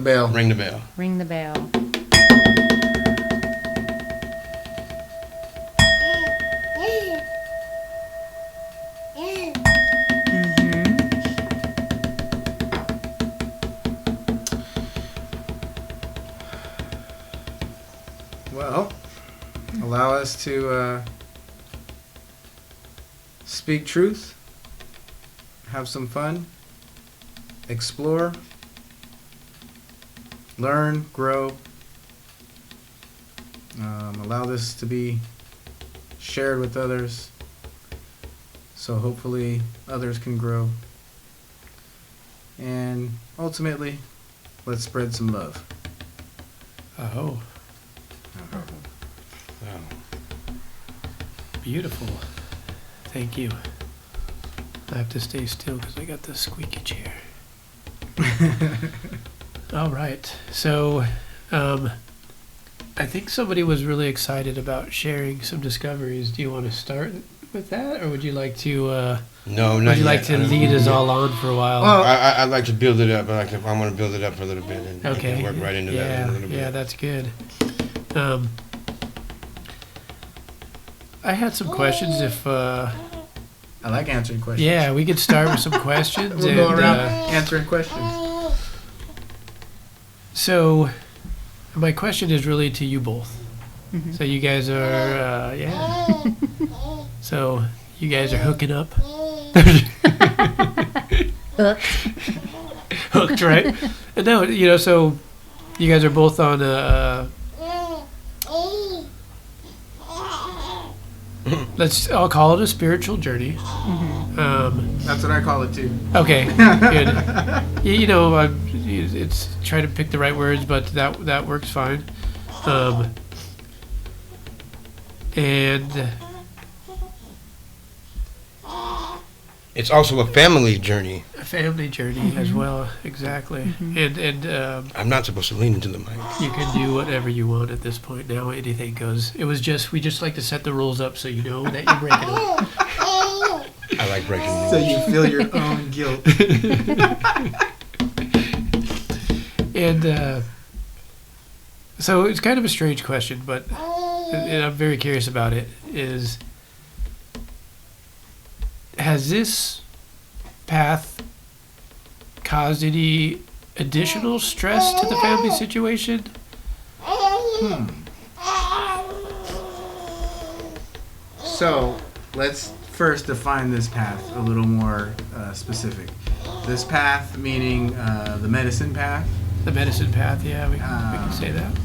bell. Ring the bell. Ring the bell. Well, allow us to speak truth, have some fun, explore, learn, grow. Allow this to be shared with others, so hopefully others can grow. And ultimately, let's spread some love. Oh. Wow. Beautiful. Thank you. I have to stay still because I got the squeaky chair. All right. So, I think somebody was really excited about sharing some discoveries. Do you want to start with that, or would you like to? No, not would you yet. like to lead us all on for a while? Well, I'd like to build it up. I want to build it up for a little bit and okay. work right into that in a little bit. Yeah, that's good. I had some questions. If I like answering questions. yeah, we could start with some questions. We'll go and, around answering questions. So, my question is really to you both. Mm-hmm. So you guys are, yeah. So you guys are hooking up. Hooked, right? No, you know. So you guys are both on a. I'll call it a spiritual journey. That's what I call it too. Okay, good. You know, it's trying to pick the right words, but that works fine. And It's also a family journey. a family journey as well, exactly. And I'm not supposed to lean into the mic. you can do whatever you want at this point now. Anything goes. We just like to set the rules up so you know that you're breaking them. I like breaking rules. So you feel your own guilt. And so it's kind of a strange question, but and I'm very curious about it. Has this path caused any additional stress to the family situation? So let's first define this path a little more specific. This path meaning the medicine path, The medicine path, yeah, we can say that.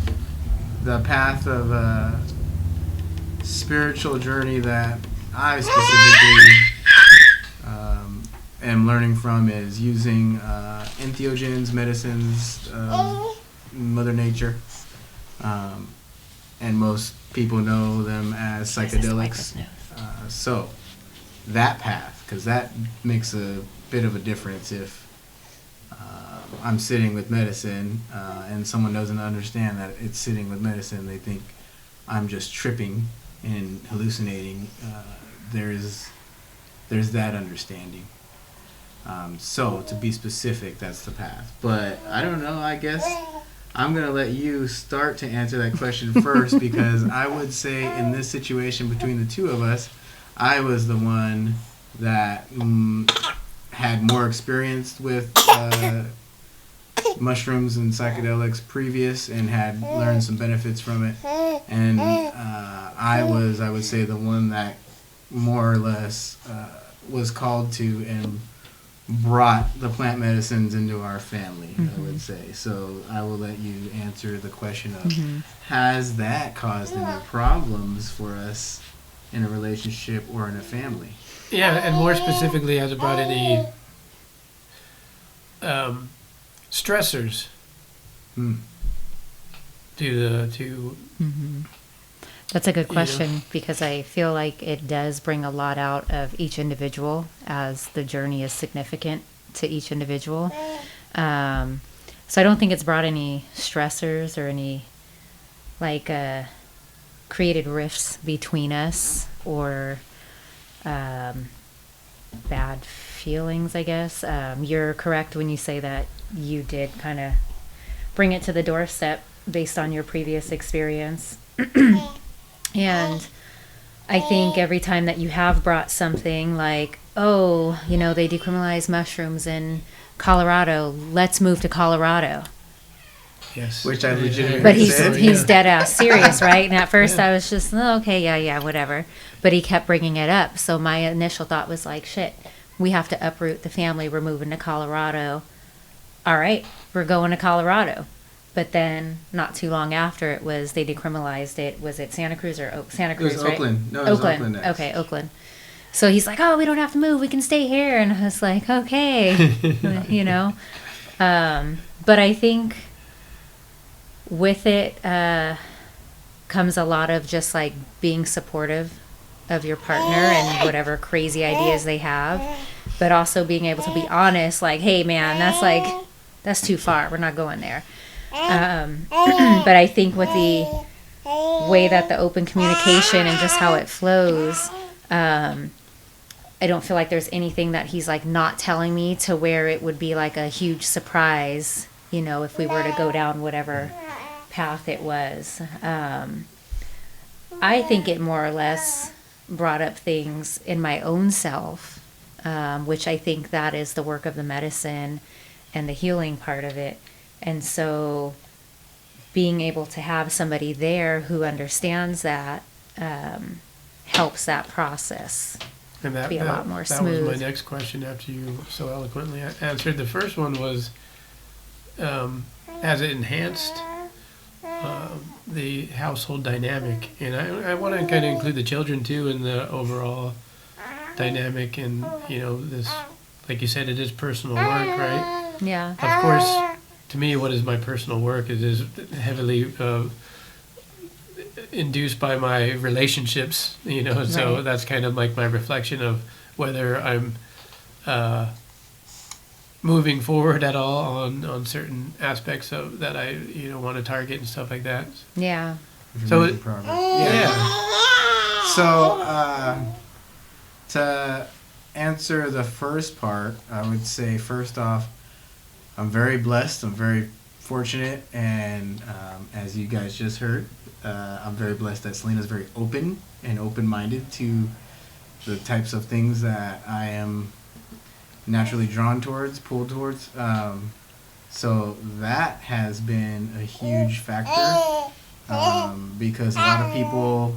the path of spiritual journey that I specifically am learning from is using entheogens, medicines, Mother Nature, and most people know them as psychedelics. So that path, because that makes a bit of a difference if I'm sitting with medicine and someone doesn't understand that it's sitting with medicine, they think I'm just tripping and hallucinating. There's that understanding. So to be specific, that's the path. But I don't know, I guess I'm going to let you start to answer that question first, because I would say in this situation between the two of us, I was the one that had more experience with mushrooms and psychedelics previous and had learned some benefits from it. And I would say, the one that more or less was called to and brought the plant medicines into our family, I would say. So I will let you answer the question of, has that caused any problems for us in a relationship or in a family? Yeah, and more specifically, has it brought any stressors to That's a good question, because I feel like it does bring a lot out of each individual, as the journey is significant to each individual. So I don't think it's brought any stressors or any created rifts between us or bad feelings, I guess. You're correct when you say that you did kind of bring it to the doorstep based on your previous experience. And I think every time that you have brought something like, oh, you know, they decriminalized mushrooms in Colorado, let's move to Colorado. Yes. Which I legitimately But said. he's dead ass serious, right? And at first I was just, oh, okay, yeah, whatever. But he kept bringing it up. So my initial thought was like, shit, we have to uproot the family. We're moving to Colorado. All right, we're going to Colorado. But then not too long after it was, they decriminalized it. Was it Santa Cruz or Santa Cruz, It was right? Oakland. No, it was Oakland next. Okay, Oakland. So he's like, oh, we don't have to move. We can stay here. And I was like, okay, you know. But I think with it comes a lot of just like being supportive of your partner and whatever crazy ideas they have, but also being able to be honest, like, hey man, that's too far, we're not going there. But I think with the way that the open communication and just how it flows, I don't feel like there's anything that he's like not telling me to where it would be like a huge surprise, you know, if we were to go down whatever path it was. I think it more or less brought up things in my own self, which I think that is the work of the medicine and the healing part of it. And so being able to have somebody there who understands that helps that process And be a lot more that smooth. was my next question after you so eloquently answered. The first one was, has it enhanced the household dynamic? And I want to kind of include the children too in the overall dynamic. And, you know, this, like you said, it is personal work, right? Yeah. Of course, to me, what is my personal work is heavily induced by my relationships, you know, so Right. that's kind of like my reflection of whether I'm moving forward at all on certain aspects of that I, you know, want to target and stuff like that. Yeah. So Making progress. Yeah. So to answer the first part, I would say first off, I'm very blessed. I'm very fortunate, and as you guys just heard, I'm very blessed that Selena's very open and open-minded to the types of things that I am naturally drawn towards, pulled towards. So that has been a huge factor because a lot of people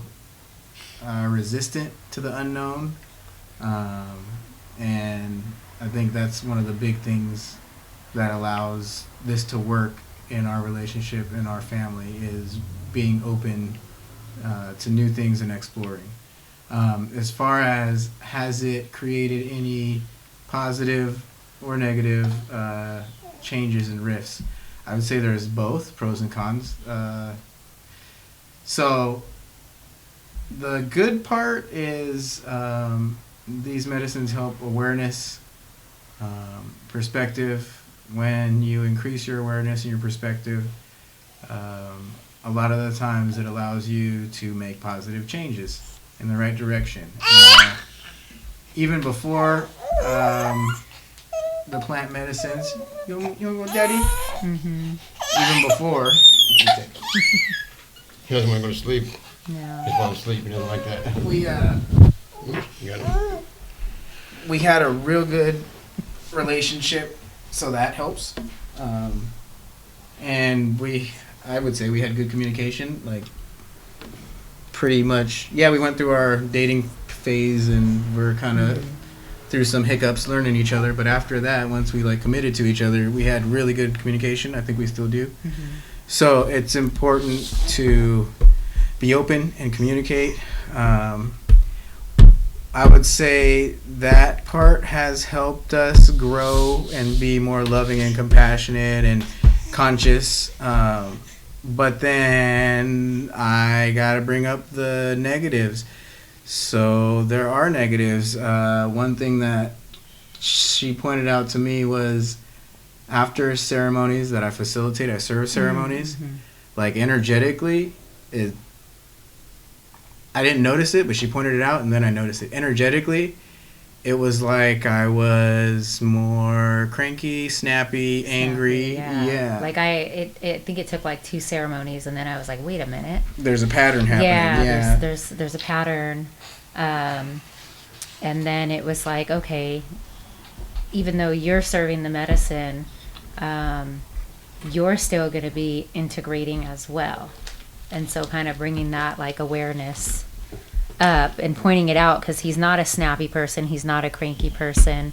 are resistant to the unknown, and I think that's one of the big things that allows this to work in our relationship, in our family, is being open to new things and exploring. As far as has it created any positive or negative changes and rifts, I would say there's both pros and cons. So the good part is these medicines help awareness, perspective. When you increase your awareness and your perspective, a lot of the times it allows you to make positive changes in the right direction. Even before the plant medicines, you want to go, Daddy? Mm-hmm. Even before, He doesn't want to go to sleep. Yeah. He's falling asleep. He doesn't like that. we You got him. we had a real good relationship, so that helps. And I would say we had good communication, like pretty much. Yeah, we went through our dating phase and we're kind of through some hiccups learning each other, but after that, once we like committed to each other, we had really good communication. I think we still do. Mm-hmm. So it's important to be open and communicate. I would say that part has helped us grow and be more loving and compassionate and conscious. But then I got to bring up the negatives. So there are negatives. One thing that she pointed out to me was after ceremonies that I facilitate, I serve ceremonies, like energetically, I didn't notice it, but she pointed it out, and then I noticed it. Energetically, it was like I was more cranky, snappy, angry. Yeah. Like I think it took like 2 ceremonies, and then I was like, wait a minute. There's a pattern happening. Yeah. There's a pattern. And then it was like, okay, even though you're serving the medicine, you're still going to be integrating as well. And so kind of bringing that like awareness up and pointing it out, because he's not a snappy person, he's not a cranky person.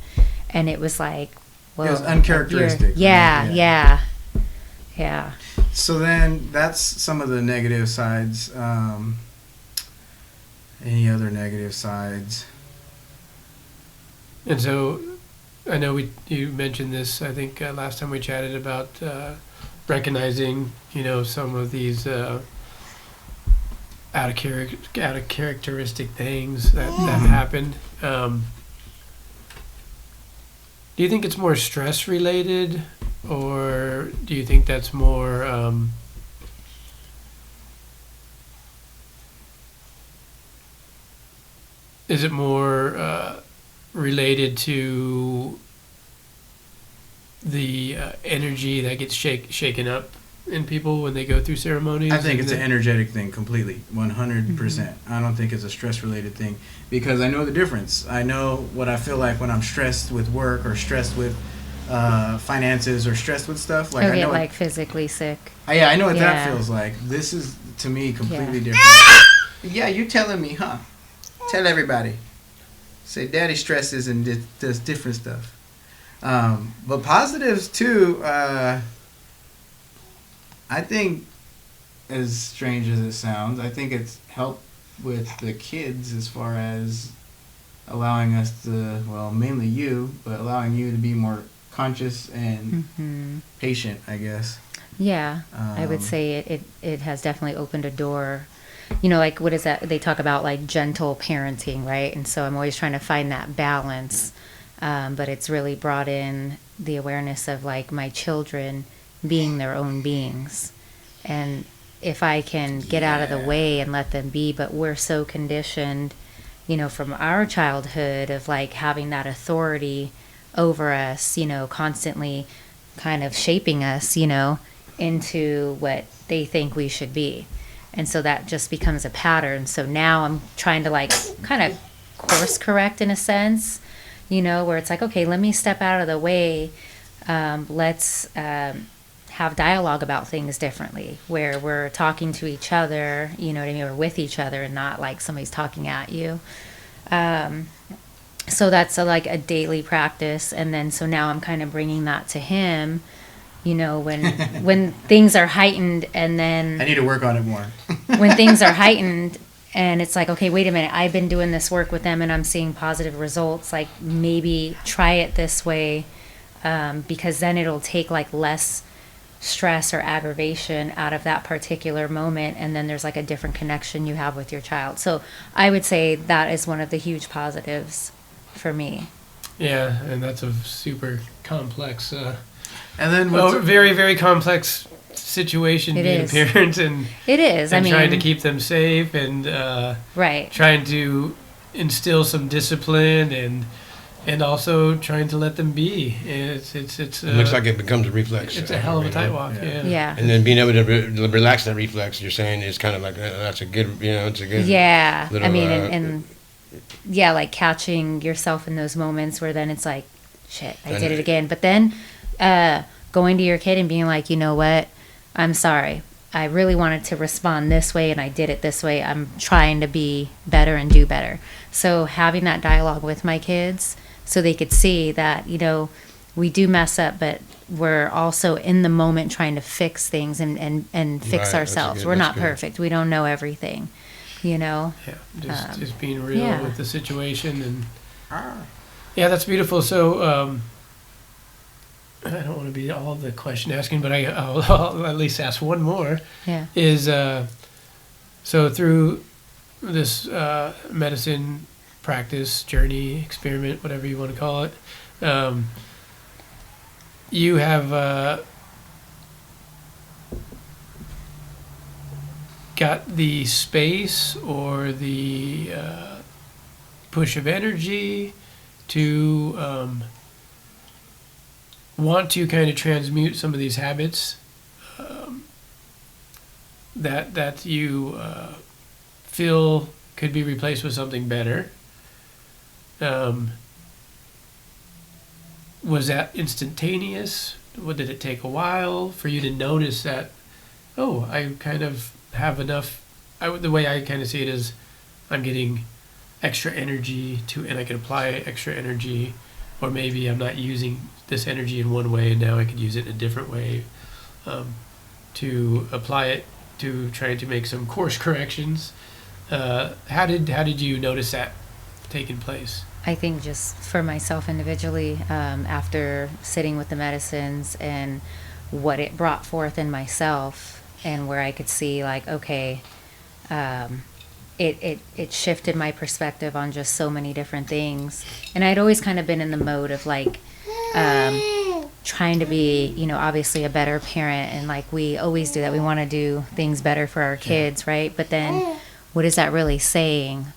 And it was like, well, it was uncharacteristic. Yeah. So then that's some of the negative sides. Any other negative sides? And so I know you mentioned this, I think last time we chatted about recognizing, some of these out of characteristic things that happened. Do you think it's more stress related, or do you think that's more is it more related to the energy that gets shaken up in people when they go through ceremonies? I think it's an energetic thing completely, 100%. I don't think it's a stress-related thing, because I know the difference. I know what I feel like when I'm stressed with work, or stressed with finances, or stressed with stuff. Like, I I know get physically sick. I know what that feels like. This is, to me, completely different. Yeah, you telling me, huh? Tell everybody. Say daddy stresses and does different stuff. But positives too, I think, as strange as it sounds, I think it's helped with the kids as far as allowing us to, well, mainly you, but allowing you to be more conscious and patient, I guess. Yeah, I would say it has definitely opened a door. Like, what is that? They talk about like gentle parenting, right? And so I'm always trying to find that balance. But it's really brought in the awareness of like my children being their own beings. And if I can get out of the way and let them be, but we're so conditioned, from our childhood of like having that authority over us, constantly kind of shaping us, into what they think we should be. And so that just becomes a pattern. So now I'm trying to like kind of course correct in a sense, where it's like, okay, let me step out of the way. Let's have dialogue about things differently, where we're talking to each other, or with each other, and not like somebody's talking at you. So that's like a daily practice. And then so now I'm kind of bringing that to him, when things are heightened, and then I need to work on it more. when things are heightened and it's like, okay, wait a minute, I've been doing this work with them and I'm seeing positive results, like maybe try it this way, because then it'll take like less stress or aggravation out of that particular moment, and then there's like a different connection you have with your child. So I would say that is one of the huge positives for me. Yeah, and that's a super complex and then very, very complex situation being a parent, and it is. And trying to keep them safe, and right, trying to instill some discipline, and also trying to let them be. It's it looks like it becomes a reflex. It's a hell of a tightrock. Yeah. And then being able to relax that reflex, you're saying, is kind of like that's a good. It's a good. Yeah. Little, and yeah, like catching yourself in those moments where then it's like, shit, I did it again. But then going to your kid and being like, you know what, I'm sorry. I really wanted to respond this way and I did it this way. I'm trying to be better and do better. So having that dialogue with my kids so they could see that, we do mess up, but we're also in the moment trying to fix things and fix ourselves. We're not perfect. We don't know everything, Yeah, just being real with the situation. And yeah, that's beautiful. So I don't want to be all the question asking, but I'll at least ask one more. Yeah. Is so through this medicine practice, journey, experiment, whatever you want to call it, you have got the space or the push of energy to want to kind of transmute some of these habits that you feel could be replaced with something better. Was that instantaneous? Did it take a while for you to notice that, oh, I kind of have enough? The way I kind of see it is I'm getting extra energy and I can apply extra energy, or maybe I'm not using this energy in one way and now I could use it in a different way, to apply it to trying to make some course corrections. How did you notice that taking place? I think just for myself individually, after sitting with the medicines and what it brought forth in myself, and where I could see like, okay, it shifted my perspective on just so many different things. And I'd always kind of been in the mode of like trying to be, you know, obviously a better parent, and like we always do that. We want to do things better for our kids, right? But then what is that really saying?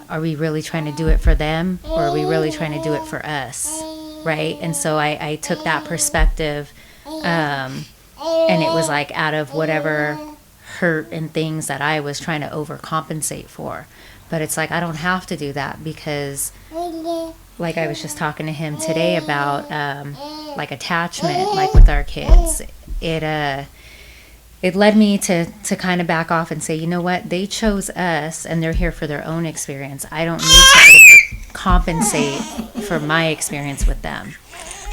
Are we really trying to do it for them, or are we really trying to do it for us, right? And so I took that perspective, and it was like out of whatever hurt and things that I was trying to overcompensate for. But it's like I don't have to do that, because like I was just talking to him today about like attachment, like with our kids. It led me to kind of back off and say, you know what, they chose us and they're here for their own experience. I don't need to overcompensate for my experience with them.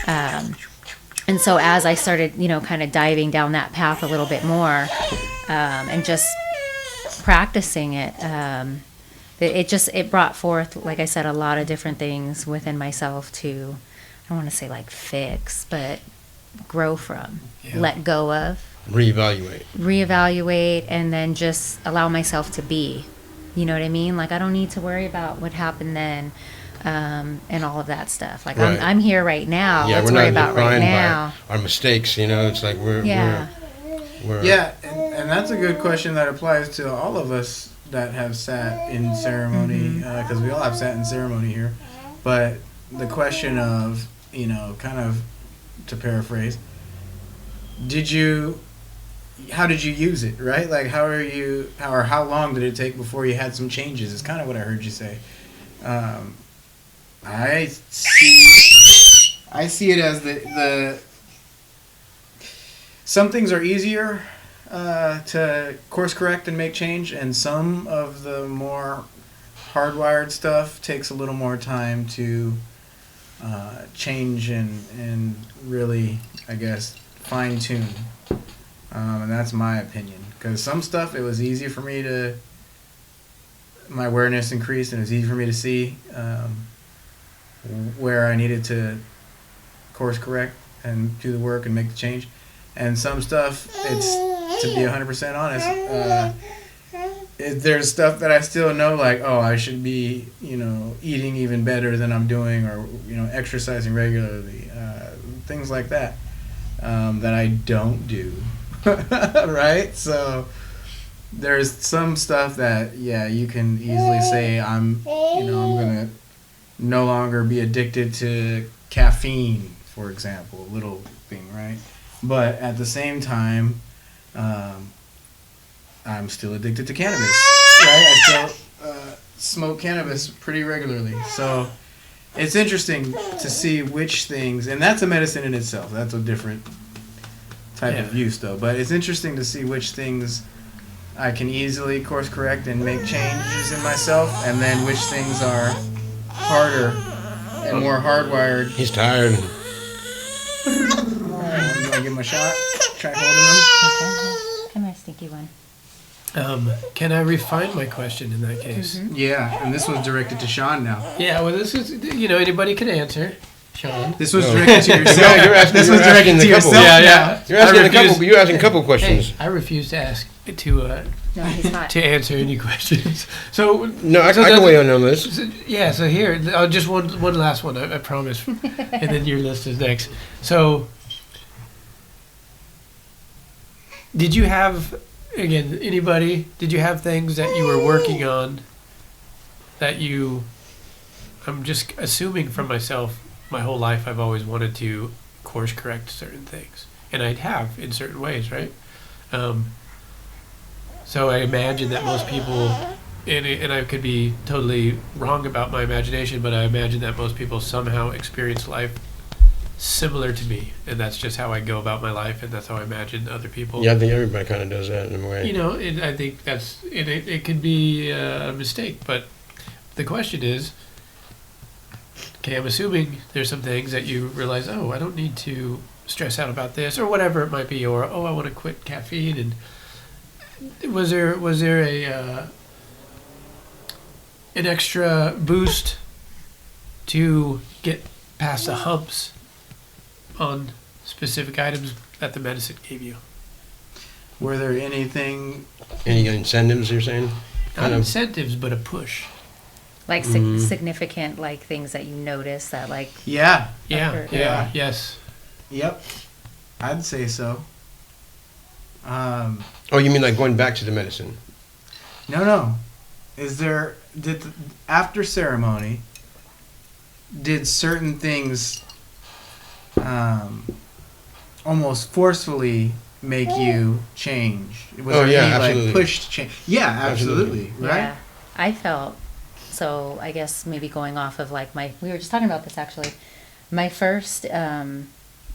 And so as I started, you know, kind of diving down that path a little bit more, and just practicing it, it brought forth, like I said, a lot of different things within myself to, I don't want to say like fix, but grow from, let go of. Reevaluate, and then just allow myself to be. You know what I mean? Like I don't need to worry about what happened then, and all of that stuff. Like right. I'm here right now. Yeah, Let's we're worry not about right defined now. by our mistakes. You know, it's like we're yeah, and that's a good question that applies to all of us that have sat in ceremony, because we all have sat in ceremony here. But the question of, you know, kind of to paraphrase, how did you use it, right? Like, how long did it take before you had some changes? Is kind of what I heard you say. I see it as the some things are easier to course correct and make change, and some of the more hardwired stuff takes a little more time to change and really, I guess, fine tune. And that's my opinion. Because some stuff, it was easy for me my awareness increased, and it was easy for me to see where I needed to course correct and do the work and make the change. And some stuff, it's, to be 100% honest, there's stuff that I still know, like, oh, I should be, you know, eating even better than I'm doing, or, you know, exercising regularly, things like that, that I don't do. Right? So there's some stuff that, yeah, you can easily say I'm gonna no longer be addicted to caffeine, for example, a little thing, right? But at the same time, I'm still addicted to cannabis, right? I still smoke cannabis pretty regularly. So it's interesting to see which things, and that's a medicine in itself. That's a different type of use, though. But it's interesting to see which things I can easily course correct and make changes in myself, and then which things are harder and more hardwired. He's tired. You want to give him a shot? Try holding him. Okay. Come here, stinky one. Can I refine my question in that case? Mm-hmm. Yeah, and this was directed to Sean now. Yeah, well, this is, you know, anybody can answer. Sean. This was directed to yourself. Yeah, you're asking, this you're was directed asking to the couple. yourself. Yeah. You're asking a couple questions. Hey, I refuse to ask No, he's not. to answer any questions. So No, I can weigh in on this. So here, just one last one, I promise, and then your list is next. So, did you have, again, did you have things that you were working on that I'm just assuming from myself, my whole life I've always wanted to course correct certain things, and I'd have in certain ways, right? So I imagine that most people, and I could be totally wrong about my imagination, but I imagine that most people somehow experience life similar to me, and that's just how I go about my life, and that's how I imagine other people. Yeah, I think everybody kind of does that in a way. You know, I think that's it could be a mistake, but the question is, okay, I'm assuming there's some things that you realize, oh, I don't need to stress out about this, or whatever it might be, or oh, I want to quit caffeine. And was there a an extra boost to get past the humps on specific items that the medicine gave you? Were there anything? Any incentives, you're saying? Not incentives, but a push. Like significant, like things that you notice that, like, Yeah. Yeah. Yes. Yep. I'd say so. Oh, you mean like going back to the medicine? No. After ceremony, did certain things almost forcefully make you change? Was Oh, there yeah, any absolutely. like push to change? Yeah, absolutely. Right? yeah, I felt, so I guess maybe going off of like we were just talking about this actually, my first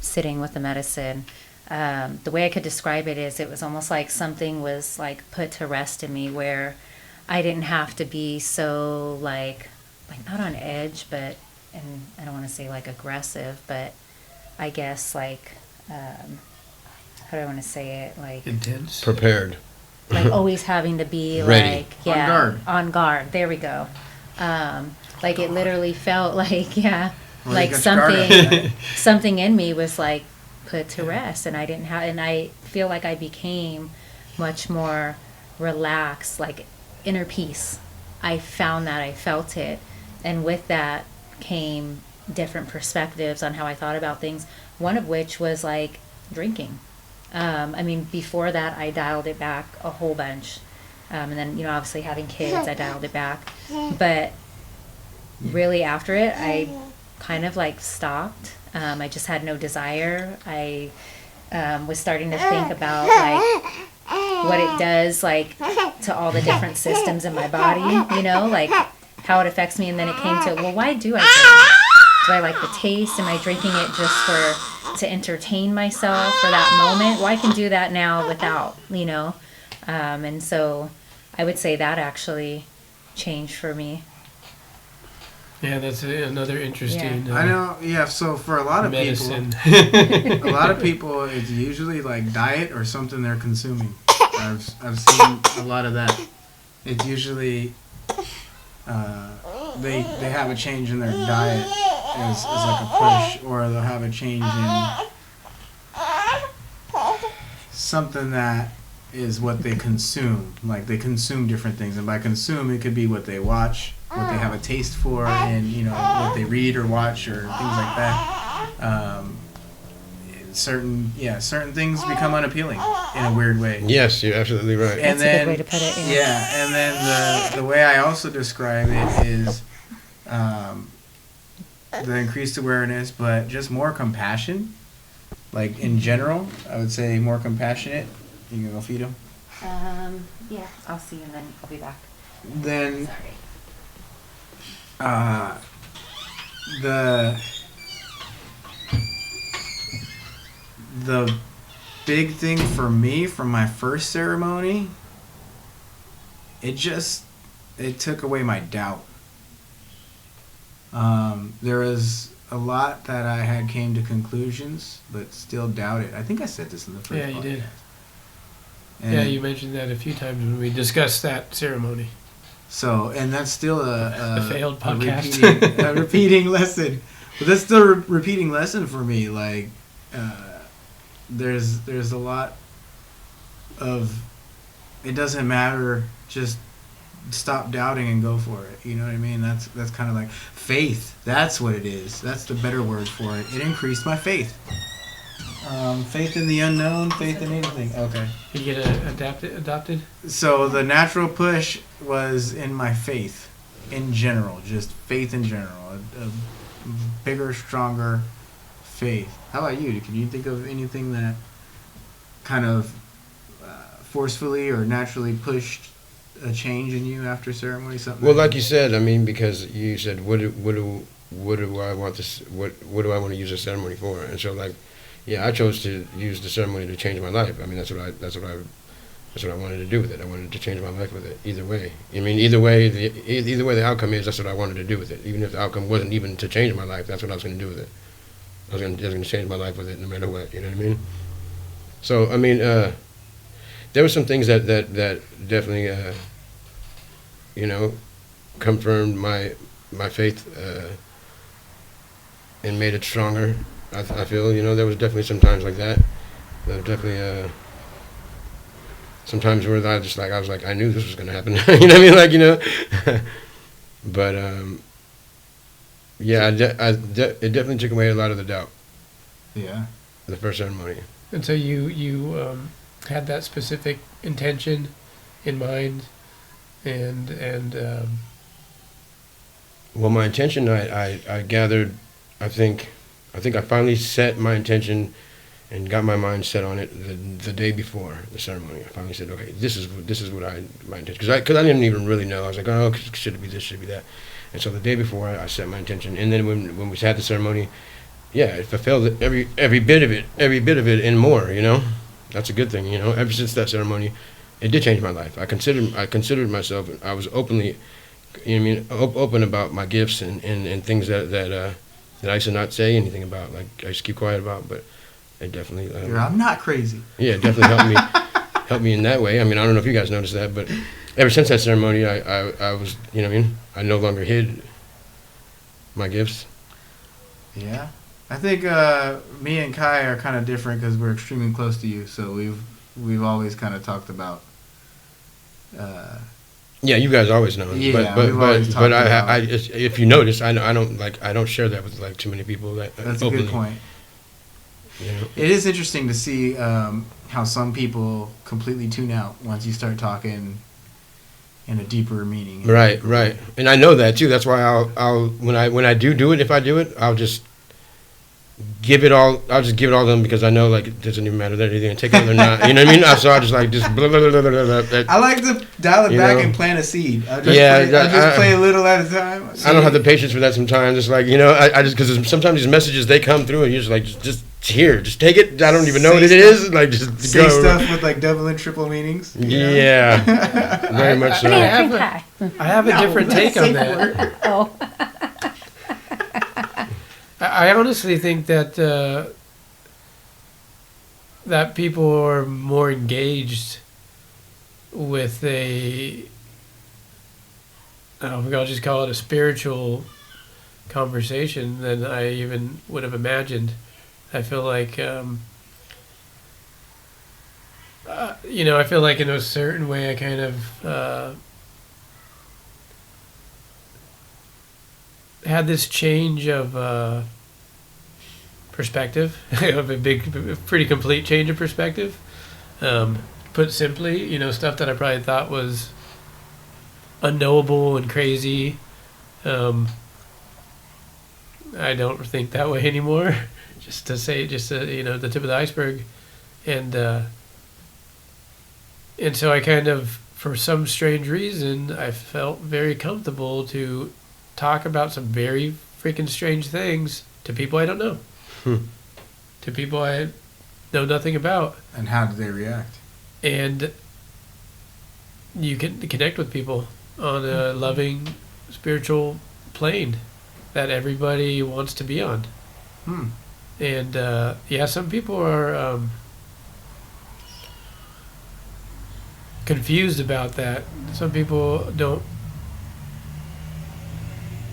sitting with the medicine, the way I could describe it is it was almost like something was like put to rest in me, where I didn't have to be so like not on edge, but, and I don't want to say like aggressive, but I guess like, how do I want to say it? Like Intense. Prepared. like always having to be Ready. like, yeah, On guard. on guard. There we go. Like it literally felt like, yeah, Well, like you got your guard something, up. something in me was like put to rest, and I didn't have, and I feel like I became much more relaxed, like inner peace. I found that, I felt it, and with that came different perspectives on how I thought about things. One of which was like drinking. I mean, before that, I dialed it back a whole bunch. And then, you know, obviously having kids, I dialed it back. But really after it, I kind of like stopped. I just had no desire. I was starting to think about like what it does like to all the different systems in my body, you know, like how it affects me. And then it came to, well, why do I drink? Do I like the taste? Am I drinking it just to entertain myself for that moment? Well, I can do that now without, you know. And so I would say that actually changed for me. Yeah, that's another interesting. I know. Yeah. So for a lot of medicine. people, a lot of people, it's usually like diet or something they're consuming. I've seen a lot of that. It's usually they have a change in their diet as like a push, or they'll have a change in something that is what they consume. Like they consume different things, and by consume it could be what they watch, what they have a taste for, and you know what they read or watch or things like that. Certain things become unappealing in a weird way. Yes, you're absolutely right. And That's a then, good way to put it. yeah, and then the way I also describe it is the increased awareness, but just more compassion. Like in general, I would say more compassionate. You can go feed them. Yeah, I'll see you and then I'll be back. Then Sorry. the big thing for me from my first ceremony, it took away my doubt. There was a lot that I had came to conclusions, but still doubted. I think I said this in the first Yeah, you podcast. did. And Yeah, you mentioned that a few times when we discussed that ceremony. So, and that's still The failed podcast. a repeating lesson. But that's still a repeating lesson for me. Like, there's a lot of, it doesn't matter, just stop doubting and go for it. You know what I mean? That's kind of like faith. That's what it is. That's the better word for it. It increased my faith. Faith in the unknown, faith in anything. Okay. Did you get adopted? So the natural push was in my faith in general, just faith in general. A bigger, stronger faith. How about you? Can you think of anything that kind of forcefully or naturally pushed a change in you after ceremony? Something. Well, like you said, I mean, because you said, what do I want this? What do I want to use the ceremony for? And so, like, yeah, I chose to use the ceremony to change my life. I mean, that's what I wanted to do with it. I wanted to change my life with it. Either way, I mean, either way the outcome is, that's what I wanted to do with it. Even if the outcome wasn't even to change my life, that's what I was going to do with it. I was going to change my life with it, no matter what. You know what I mean? So, I mean, there were some things that definitely, you know, confirmed my faith and made it stronger. I feel, you know, there was definitely some times like that. There was definitely sometimes where I was like, I knew this was going to happen. You know what I mean? Like, you know. But yeah, it definitely took away a lot of the doubt. Yeah. The first ceremony. And so you had that specific intention in mind, and Well, my intention, I gathered, I think I finally set my intention and got my mind set on it the day before the ceremony. I finally said, okay, this is what my intention, because I didn't even really know. I was like, oh, should it be this, should it be that? And so the day before, I set my intention, and then when we had the ceremony, yeah, it fulfilled every bit of it and more. You know, that's a good thing. You know, ever since that ceremony, it did change my life. I considered myself. I was openly, you know what I mean, open about my gifts and things that I used to not say anything about. Like I used to keep quiet about, but it definitely. I'm not crazy. Yeah, it definitely helped me in that way. I mean, I don't know if you guys noticed that, but ever since that ceremony, I was, you know what I mean, I no longer hid my gifts. Yeah. I think me and Kai are kind of different because we're extremely close to you. So we've always kind of talked about. Yeah, you guys always know. Yeah, but I if you notice, I don't share that with like too many people. That's openly. a good point. You know? It is interesting to see how some people completely tune out once you start talking in a deeper meaning. Right, and I know that too. That's why I'll when I do it, if I do it, I'll just give it all. I'll just give it all to them because I know like it doesn't even matter that they're gonna take it or not. You know what I mean? So I just like just blah, blah, blah, blah, blah, blah. I like to dial it back and plant a seed. I'll just play a little at a time. I don't have the patience for that sometimes. It's like, you know, I just because sometimes these messages they come through and you're just like just here, just take it. I don't even know what it is. Like just say go. Stuff with like double and triple meanings. You know? Yeah, very much so. I have a different take on that. Oh. I honestly think that that people are more engaged with I'll just call it a spiritual conversation than I even would have imagined. I feel like, you know, I feel like in a certain way I kind of had this change of perspective, of a pretty complete change of perspective. Put simply, you know, stuff that I probably thought was unknowable and crazy. I don't think that way anymore. Just to you know, the tip of the iceberg, and so I kind of, for some strange reason, I felt very comfortable to talk about some very freaking strange things to people I don't know, to people I know nothing about. And how do they react? And you can connect with people on a loving, spiritual plane that everybody wants to be on. And yeah, some people are confused about that. Some people don't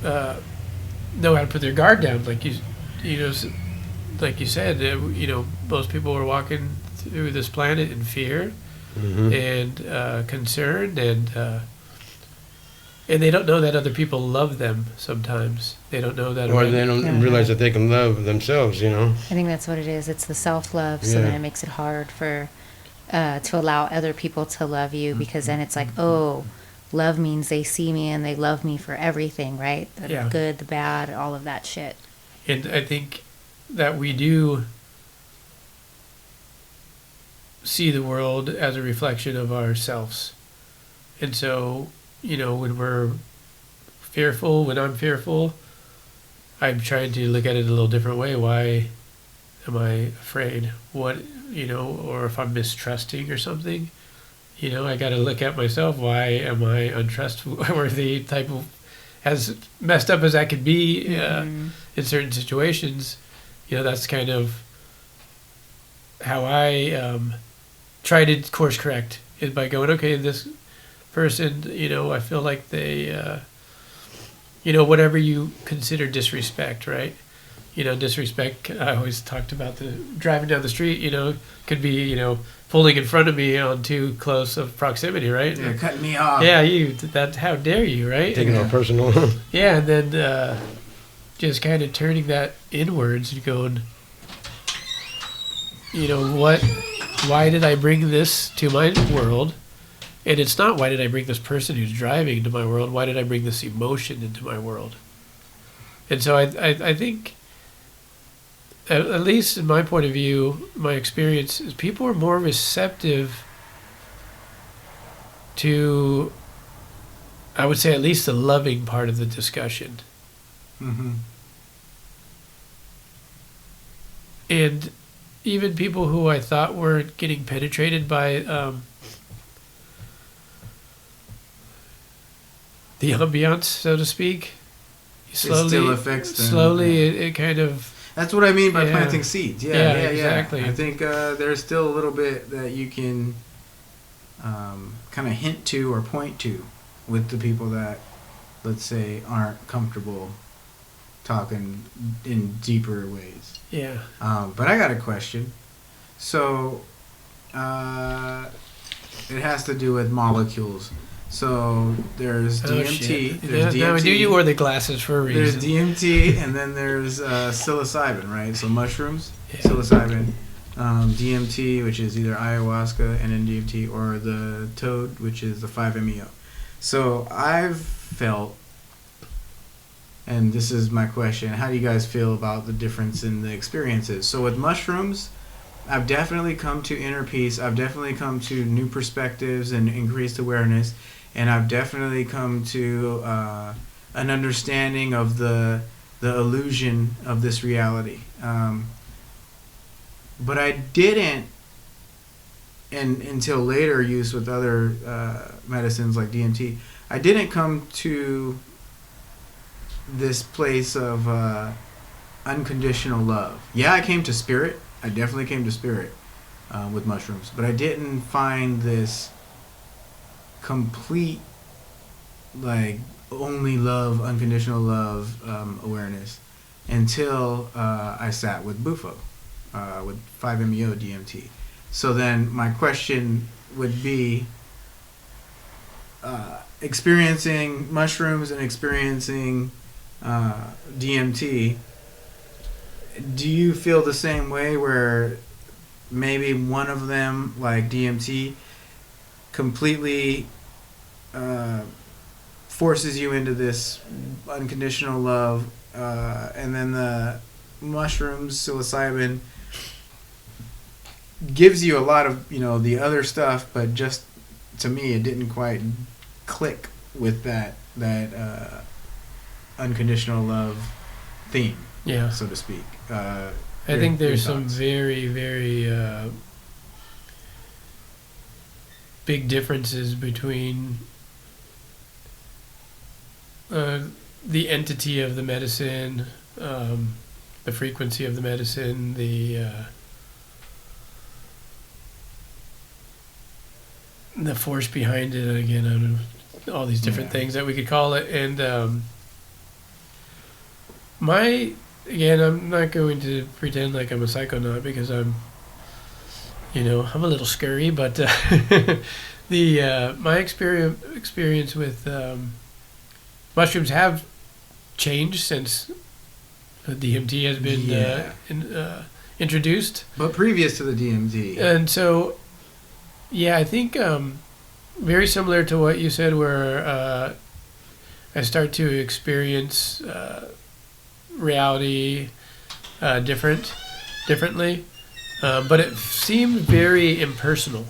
know how to put their guard down. Like you know, like you said, you know, most people are walking through this planet in fear and concern, and they don't know that other people love them sometimes. They don't know that. Or they don't realize that they can love themselves, you know? I think that's what it is. It's the self-love, so then it makes it hard for to allow other people to love you, because then it's like, oh, love means they see me and they love me for everything, right? The good, the bad, all of that shit. And I think that we do see the world as a reflection of ourselves. And so, when we're fearful, when I'm fearful, I'm trying to look at it a little different way. Why am I afraid? What, or if I'm mistrusting or something, I got to look at myself. Why am I untrustworthy? Type of, as messed up as I could be in certain situations, that's kind of how I try to course correct, is by going, okay, this person, I feel like they, whatever you consider disrespect, right? Disrespect, I always talked about the driving down the street, could be, pulling in front of me on too close of proximity, right? Yeah, cutting me off. Yeah, how dare you, right? Taking it all personal. Yeah, and then just kind of turning that inwards and going, why did I bring this to my world? And it's not, why did I bring this person who's driving into my world? Why did I bring this emotion into my world? And so I think, at least in my point of view, my experience is people are more receptive to, I would say, at least the loving part of the discussion. Mm-hmm. And even people who I thought were getting penetrated by the ambiance, so to speak, It still affects them. Slowly, it kind of. That's what I mean by Yeah. planting seeds. Yeah, Yeah. exactly. I think there's still a little bit that you can kind of hint to or point to with the people that, let's say, aren't comfortable talking in deeper ways. Yeah. But I got a question. So it has to do with molecules. So there's DMT. Shit. There's Now I DMT. knew you wore the glasses for a There's reason. DMT, and then there's psilocybin, right? So mushrooms, Yeah. psilocybin, DMT, which is either ayahuasca and NDMT, or the toad, which is the 5-MeO. So I've felt, and this is my question, how do you guys feel about the difference in the experiences? So with mushrooms, I've definitely come to inner peace. I've definitely come to new perspectives and increased awareness. And I've definitely come to an understanding of the illusion of this reality. But I didn't, and until later use with other medicines like DMT, I didn't come to this place of unconditional love. Yeah, I came to spirit. I definitely came to spirit with mushrooms. But I didn't find this complete, like, only love, unconditional love awareness until I sat with Bufo, with 5-MeO DMT. So then my question would be, experiencing mushrooms and experiencing DMT, do you feel the same way where maybe one of them, like DMT, completely forces you into this unconditional love, and then the mushrooms, psilocybin, gives you a lot of, the other stuff, but just, to me, it didn't quite click with that unconditional love theme, Yeah. so to speak. I think there's some very, very big differences between the entity of the medicine, the frequency of the medicine, the force behind it. Again, I don't know, all these different things that we could call it. And I'm not going to pretend like I'm a psychonaut, because I'm a little scurry, but my experience with mushrooms have changed since the DMT has been introduced. But previous to the DMT. And so, yeah, I think very similar to what you said, where I start to experience reality differently, but it seemed very impersonal.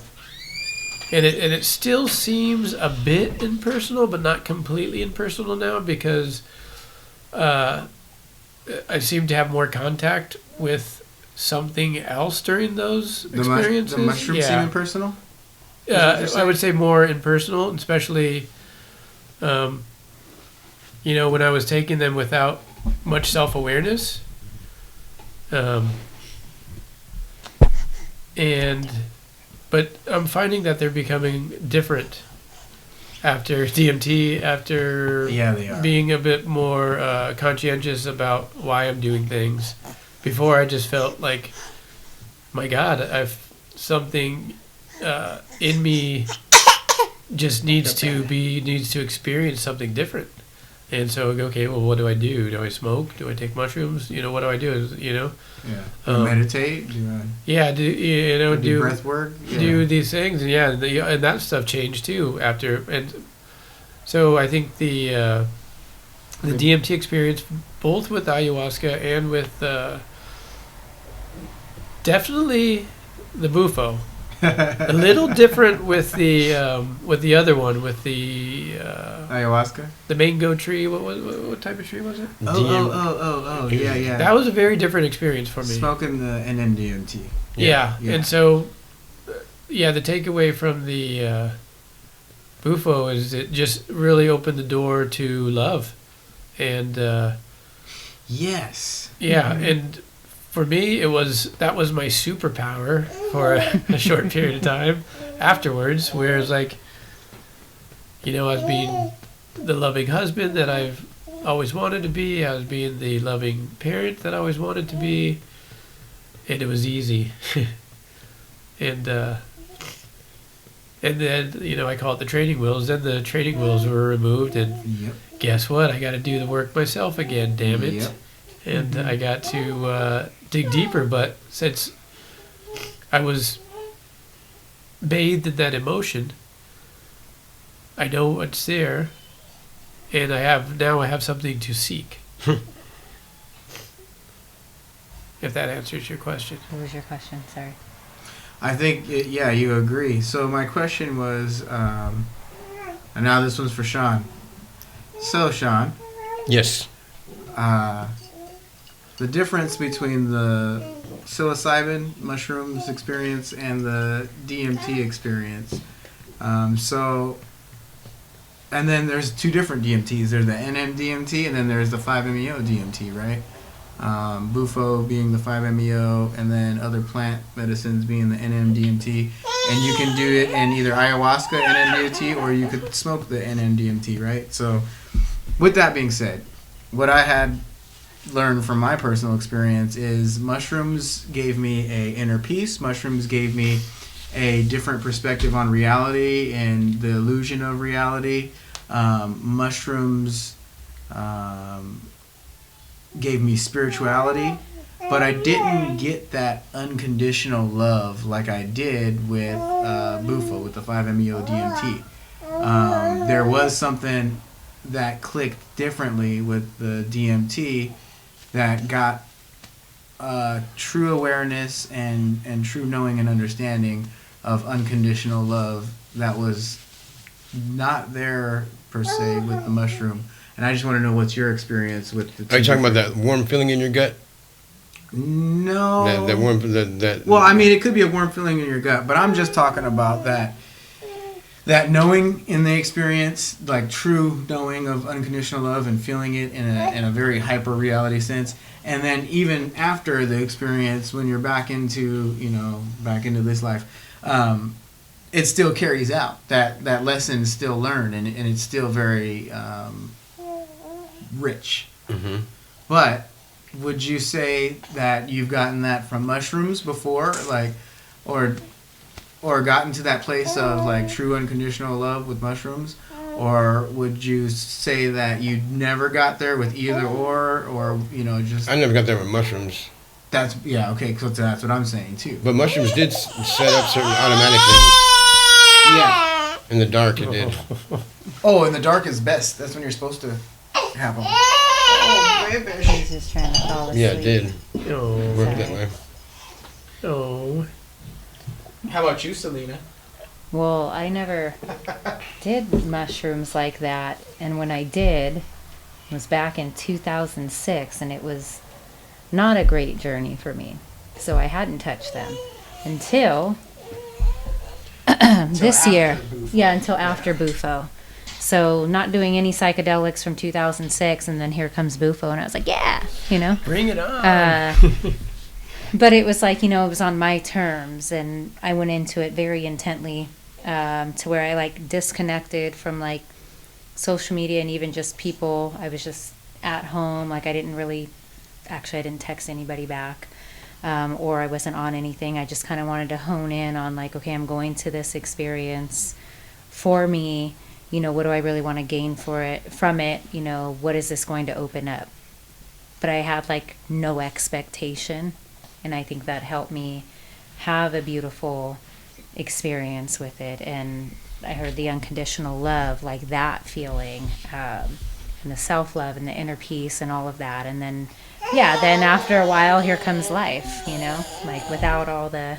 And it still seems a bit impersonal, but not completely impersonal now, because I seem to have more contact with something else during those experiences. The mushrooms seem impersonal? I would say more impersonal, especially, when I was taking them without much self-awareness. But I'm finding that they're becoming different after DMT, after they are. being a bit more conscientious about why I'm doing things. Before, I just felt like, my God, I've something in me just needs to experience something different. And so, okay, well, what do I do? Do I smoke? Do I take mushrooms? What do I do? Yeah. Meditate? Do breath work? Yeah. Do these things. And and that stuff changed too after. And so I think the DMT experience, both with ayahuasca and with definitely the bufo. A little different with the other one, with the ayahuasca, the mango tree. What type of tree was it? Yeah. That was a very different experience for me. Smoking the NMDMT. Yeah. And so, the takeaway from the bufo is it just really opened the door to love, and yes, and. For me, that was my superpower for a short period of time afterwards, where it's like, I was being the loving husband that I've always wanted to be. I was being the loving parent that I always wanted to be, and it was easy. And then, I call it the training wheels. Then the training wheels were removed, and guess what? I got to do the work myself again, damn it. Yep. And I got to dig deeper, but since I was bathed in that emotion, I know what's there, and I have something to seek. If that answers your question. What was your question? Sorry. I think, you agree. So my question was, and now this one's for Sean. So, Sean. Yes. The difference between the psilocybin mushrooms experience and the DMT experience. And then there's two different DMTs. There's the NMDMT, and then there's the 5-MeO DMT, right? Bufo being the 5-MeO, and then other plant medicines being the NMDMT. And you can do it in either ayahuasca NMDMT, or you could smoke the NMDMT, right? So, with that being said, what I had learned from my personal experience is mushrooms gave me a inner peace. Mushrooms gave me a different perspective on reality and the illusion of reality. Mushrooms gave me spirituality, but I didn't get that unconditional love like I did with Bufo, with the 5-MeO DMT. There was something that clicked differently with the DMT that got true awareness and true knowing and understanding of unconditional love that was not there per se with the mushroom. And I just want to know what's your experience with the two. Are you talking about that warm feeling in your gut? No. That warm Well, I mean, it could be a warm feeling in your gut, but I'm just talking about that knowing in the experience, like true knowing of unconditional love and feeling it in a very hyper reality sense. And then even after the experience, when you're back into this life, it still carries out. That lesson is still learned, and it's still very rich. Mm-hmm. But would you say that you've gotten that from mushrooms before, like, or gotten to that place of like true unconditional love with mushrooms? Or would you say that you never got there with either or just... I never got there with mushrooms. That's what I'm saying too. But mushrooms did set up certain automatic things. Yeah. In the dark it did. Oh, in the dark is best. That's when you're supposed to have them. Oh, He's just trying to fall asleep. Yeah, it did. Oh, Work that way. oh. How about you, Selena? Well, I never did mushrooms like that, and when I did, it was back in 2006, and it was not a great journey for me. So I hadn't touched them until this year. Yeah, until after Bufo. So not doing any psychedelics from 2006, and then here comes Bufo, and I was like, yeah, you know. Bring it on. But it was like, you know, it was on my terms, and I went into it very intently, to where I like disconnected from like social media and even just people. I was just at home, like I didn't text anybody back, or I wasn't on anything. I just kind of wanted to hone in on like, okay, I'm going to this experience for me. You know, what do I really want to gain from it? You know, what is this going to open up? But I had like no expectation, and I think that helped me have a beautiful experience with it. And I heard the unconditional love, like that feeling, and the self-love and the inner peace and all of that. And then, yeah, then after a while, here comes life, you know, like without all the,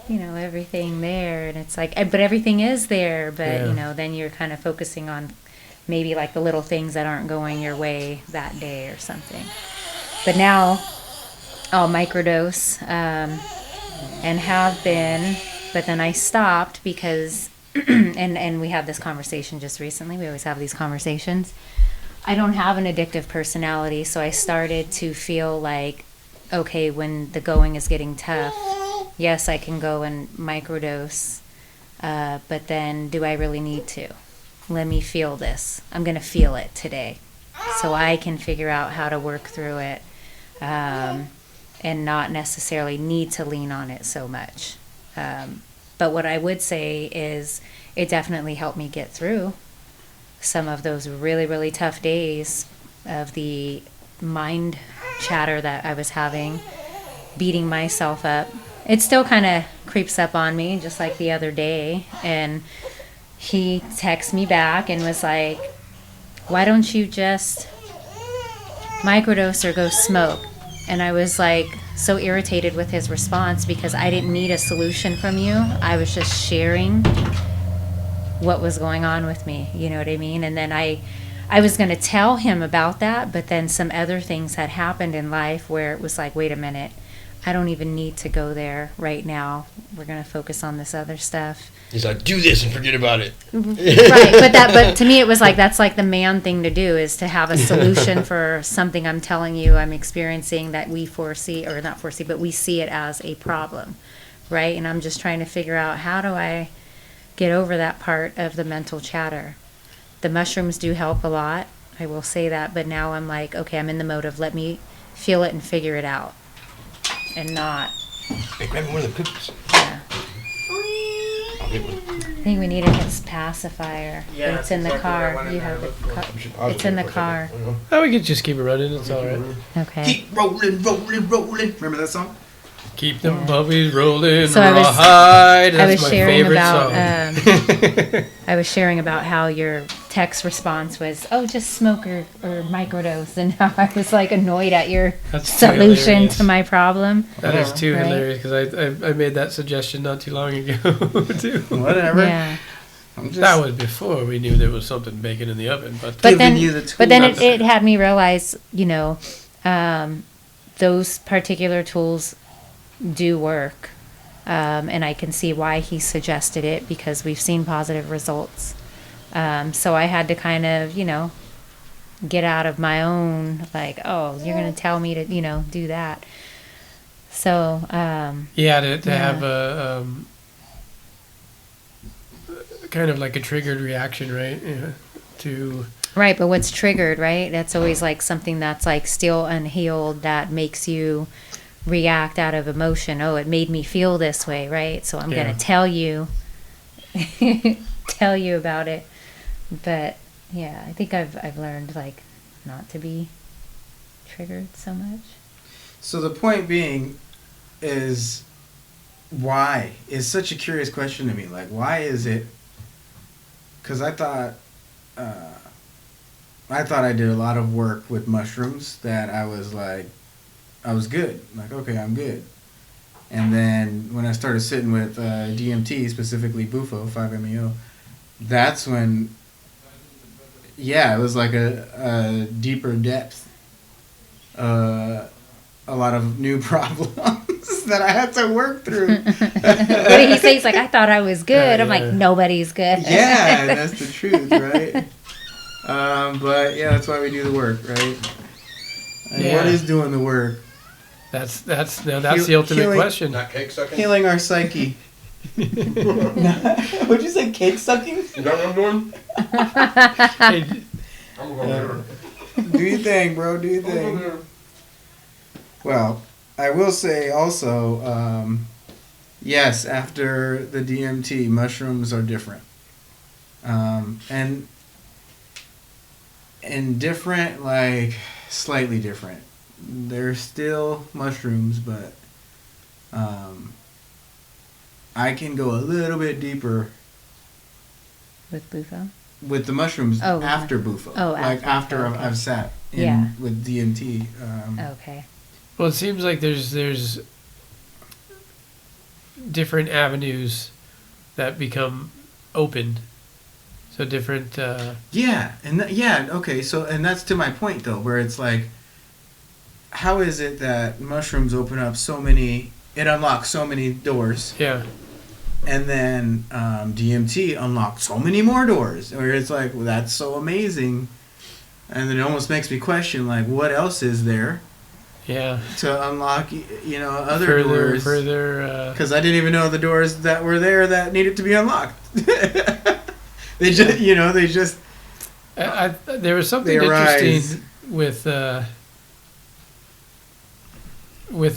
you know, everything there. And it's like, but everything is there, but, Yeah. you know, then you're kind of focusing on maybe like the little things that aren't going your way that day or something. But now I'll microdose, and have been, but then I stopped because, and we had this conversation just recently. We always have these conversations. I don't have an addictive personality, so I started to feel like, okay, when the going is getting tough, yes, I can go and microdose, but then do I really need to? Let me feel this. I'm going to feel it today so I can figure out how to work through it, and not necessarily need to lean on it so much. But what I would say is it definitely helped me get through some of those really, really tough days of the mind chatter that I was having, beating myself up. It still kind of creeps up on me, just like the other day. And he texted me back and was like, why don't you just microdose or go smoke? And I was like so irritated with his response because I didn't need a solution from you. I was just sharing what was going on with me, you know what I mean? And then I was going to tell him about that, but then some other things had happened in life where it was like, wait a minute, I don't even need to go there right now. We're going to focus on this other stuff. He's like, do this and forget about it. Right, but to me it was like, that's like the man thing to do, is to have a solution for something I'm telling you I'm experiencing that we foresee, or not foresee, but we see it as a problem, right? And I'm just trying to figure out, how do I get over that part of the mental chatter? The mushrooms do help a lot, I will say that, but now I'm like, okay, I'm in the mode of let me feel it and figure it out, and not, Hey, grab me one of the cookies. yeah. I'll get one. I think we need a pacifier. Yeah, but it's in the that's exactly what I car. wanted You to have look the car. It's in the car. Oh, we could just keep it running. It's all right. Okay. Keep rolling, rolling, rolling. Remember that song? Keep them Yeah. puppies rolling. So I was- rawhide. I That's was my sharing favorite about song. I was sharing about how your text response was, "Oh, just smoke or microdose," and how I was like annoyed at your That's too solution hilarious. to my problem. That is too Right? hilarious because I made that suggestion not too long ago too. Whatever. Yeah. I'm just That was before we knew there was something baking in the oven, but But giving then, you the but then tools. it had me realize, you know, those particular tools do work. And I can see why he suggested it, because we've seen positive results. So I had to kind of, you know, get out of my own, like, oh, you're going to tell me to, you know, do that. So, yeah, to Yeah. have a kind of like a triggered reaction, right? Yeah, to right. But what's triggered, right? That's always like something that's like still unhealed that makes you react out of emotion. Oh, it made me feel this way, right? So I'm Yeah. going to tell you, tell you about it. But yeah, I think I've learned like not to be triggered so much. So the point being is, why is such a curious question to me. Like, why is it? Because I thought I thought I did a lot of work with mushrooms that I was good. Like, okay, I'm good. And then when I started sitting with DMT, specifically Bufo, 5-MeO, that's when, yeah, it was like a deeper depth. A lot of new problems that I had to work through. What did he say? He's like, I thought I was good. I'm like, nobody's good. Yeah, that's the truth, right? But yeah, that's why we do the work, right? And what is doing the work? That's the ultimate question. Not cake sucking? Healing our psyche. What'd you say? Cake sucking? Is that what I'm doing? Hey, I'm going Do your thing, bro. Do your thing. there. Well, I will say also, yes, after the DMT, mushrooms are different. And different, like, slightly different. They're still mushrooms, but I can go a little bit deeper With Bufo? with the mushrooms Oh, after Bufo. oh, like after, okay. I've sat in Yeah. with DMT. Okay. well, it seems like there's different avenues that become open. So different. Yeah, and okay. So, and that's to my point though, where it's like, how is it that mushrooms open up so many? It unlocks so many doors, Yeah. and then DMT unlocked so many more doors. Where it's like, well, that's so amazing, and then it almost makes me question, like, what else is there Yeah. to unlock? Other doors. Further. Because I didn't even know the doors that were there that needed to be unlocked. They just, There was something They arise. interesting with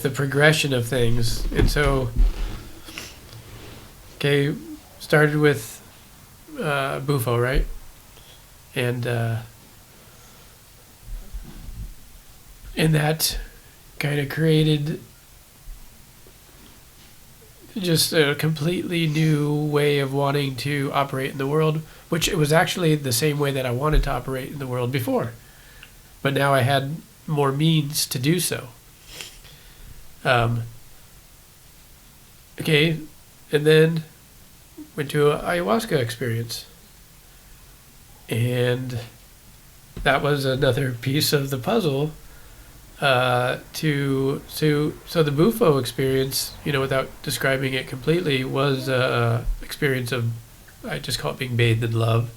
the progression of things, and so started with Bufo, right? And that kind of created just a completely new way of wanting to operate in the world, which it was actually the same way that I wanted to operate in the world before. But now I had more means to do so. And then went to an ayahuasca experience. And that was another piece of the puzzle. So the Bufo experience, without describing it completely, was a experience of, I just call it being bathed in love.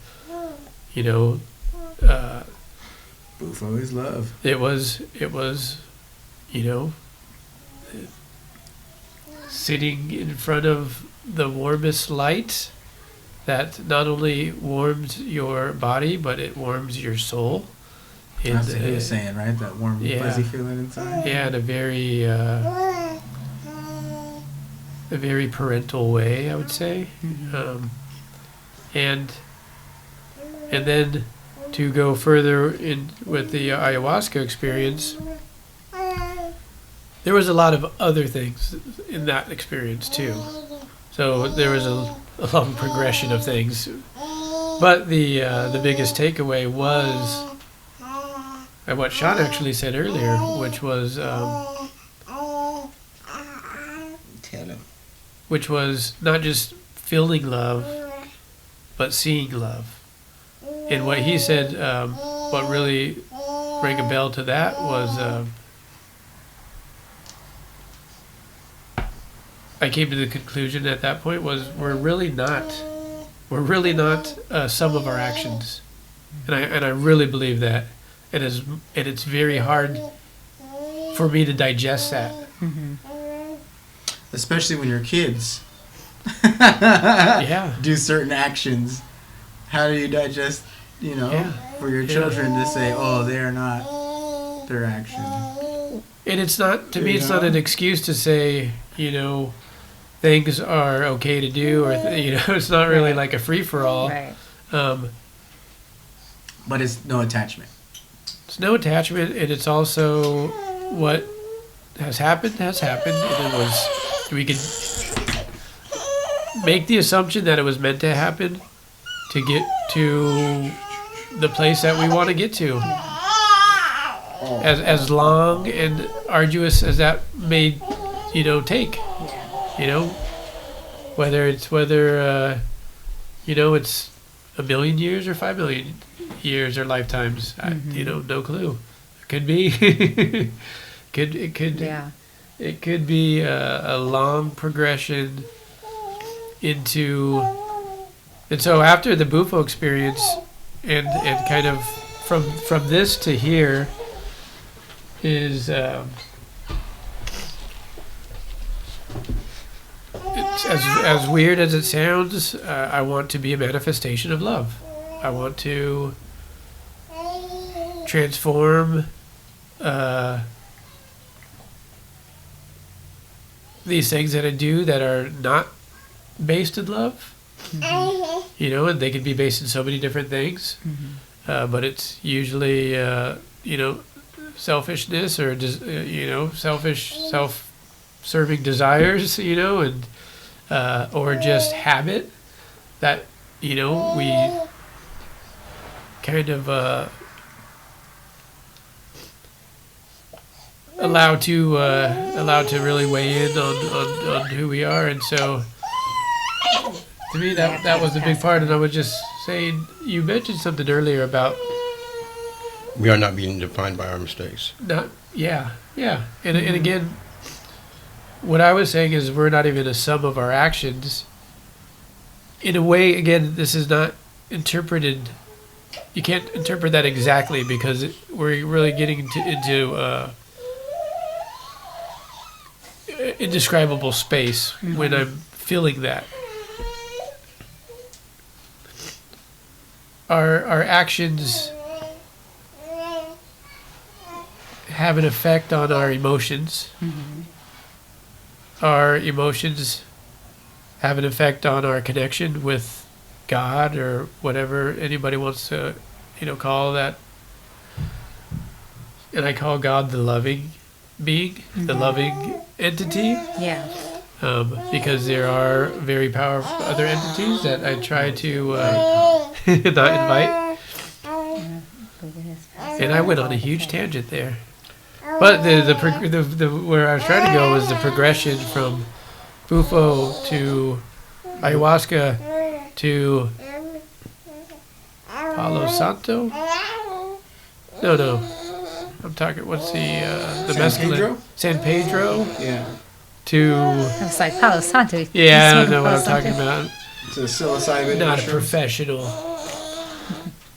Bufo is love. It was, sitting in front of the warmest light that not only warms your body, but it warms your soul. That's what he was saying, right? That warm, fuzzy feeling inside. Yeah, in a very parental way, I would say. And then to go further in with the ayahuasca experience, there was a lot of other things in that experience too. So there was a long progression of things. But the biggest takeaway was, and what Sean actually said earlier, which was Tell him. which was not just feeling love, but seeing love. And what he said, what really rang a bell to that was, I came to the conclusion at that point was we're really not some of our actions, and I really believe that. It's very hard for me to digest that. Especially when your kids Yeah. do certain actions. How do you digest, for your children to say, oh, they're not their actions? And it's not, to me, it's not an excuse to say, things are okay to do, or, it's not really like a free-for-all. Right. But it's no attachment. It's no attachment, and it's also what has happened, and we could make the assumption that it was meant to happen to get to the place that we want to get to. As long and arduous as that may, take. Whether it's 1 million years or 5 million years or lifetimes, no clue. It could be. It could be a long progression into, and so after the Bufo experience, and kind of from this to here is it's as weird as it sounds. I want to be a manifestation of love. I want to transform these things that I do that are not based in love. And they can be based in so many different things. But it's usually, selfishness or just, selfish, self-serving desires, and or just habit that, we kind of allow to really weigh in on who we are. And so to me that was a big part. And I was just saying, you mentioned something earlier about we are not being defined by our mistakes. and again, what I was saying is we're not even a sum of our actions. In a way, again, this is not interpreted. You can't interpret that exactly, because we're really getting into indescribable space when I'm feeling that. Our actions have an effect on our emotions. Our emotions have an effect on our connection with God, or whatever anybody wants to, call that. And I call God the loving being, the loving entity. Yeah. Because there are very powerful other entities that I try to not invite. And I went on a huge tangent there. But the where I was trying to go was the progression from Bufo to ayahuasca to Palo Santo. No. I'm talking. What's the mescaline? San Pedro. Yeah. To I was like, Palo Santo. yeah, I don't know what I'm talking about. To psilocybin. Not a mushrooms. professional.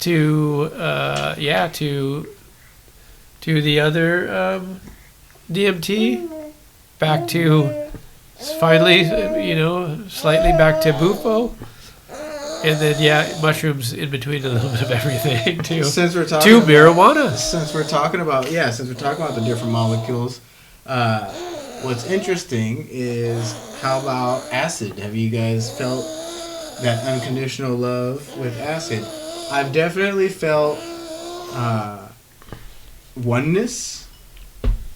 To the other DMT, back to finally, slightly back to Bufo, and then mushrooms in between a little bit of everything too. Since we're talking marijuana. Since we're talking about the different molecules, what's interesting is, how about acid? Have you guys felt that unconditional love with acid? I've definitely felt oneness,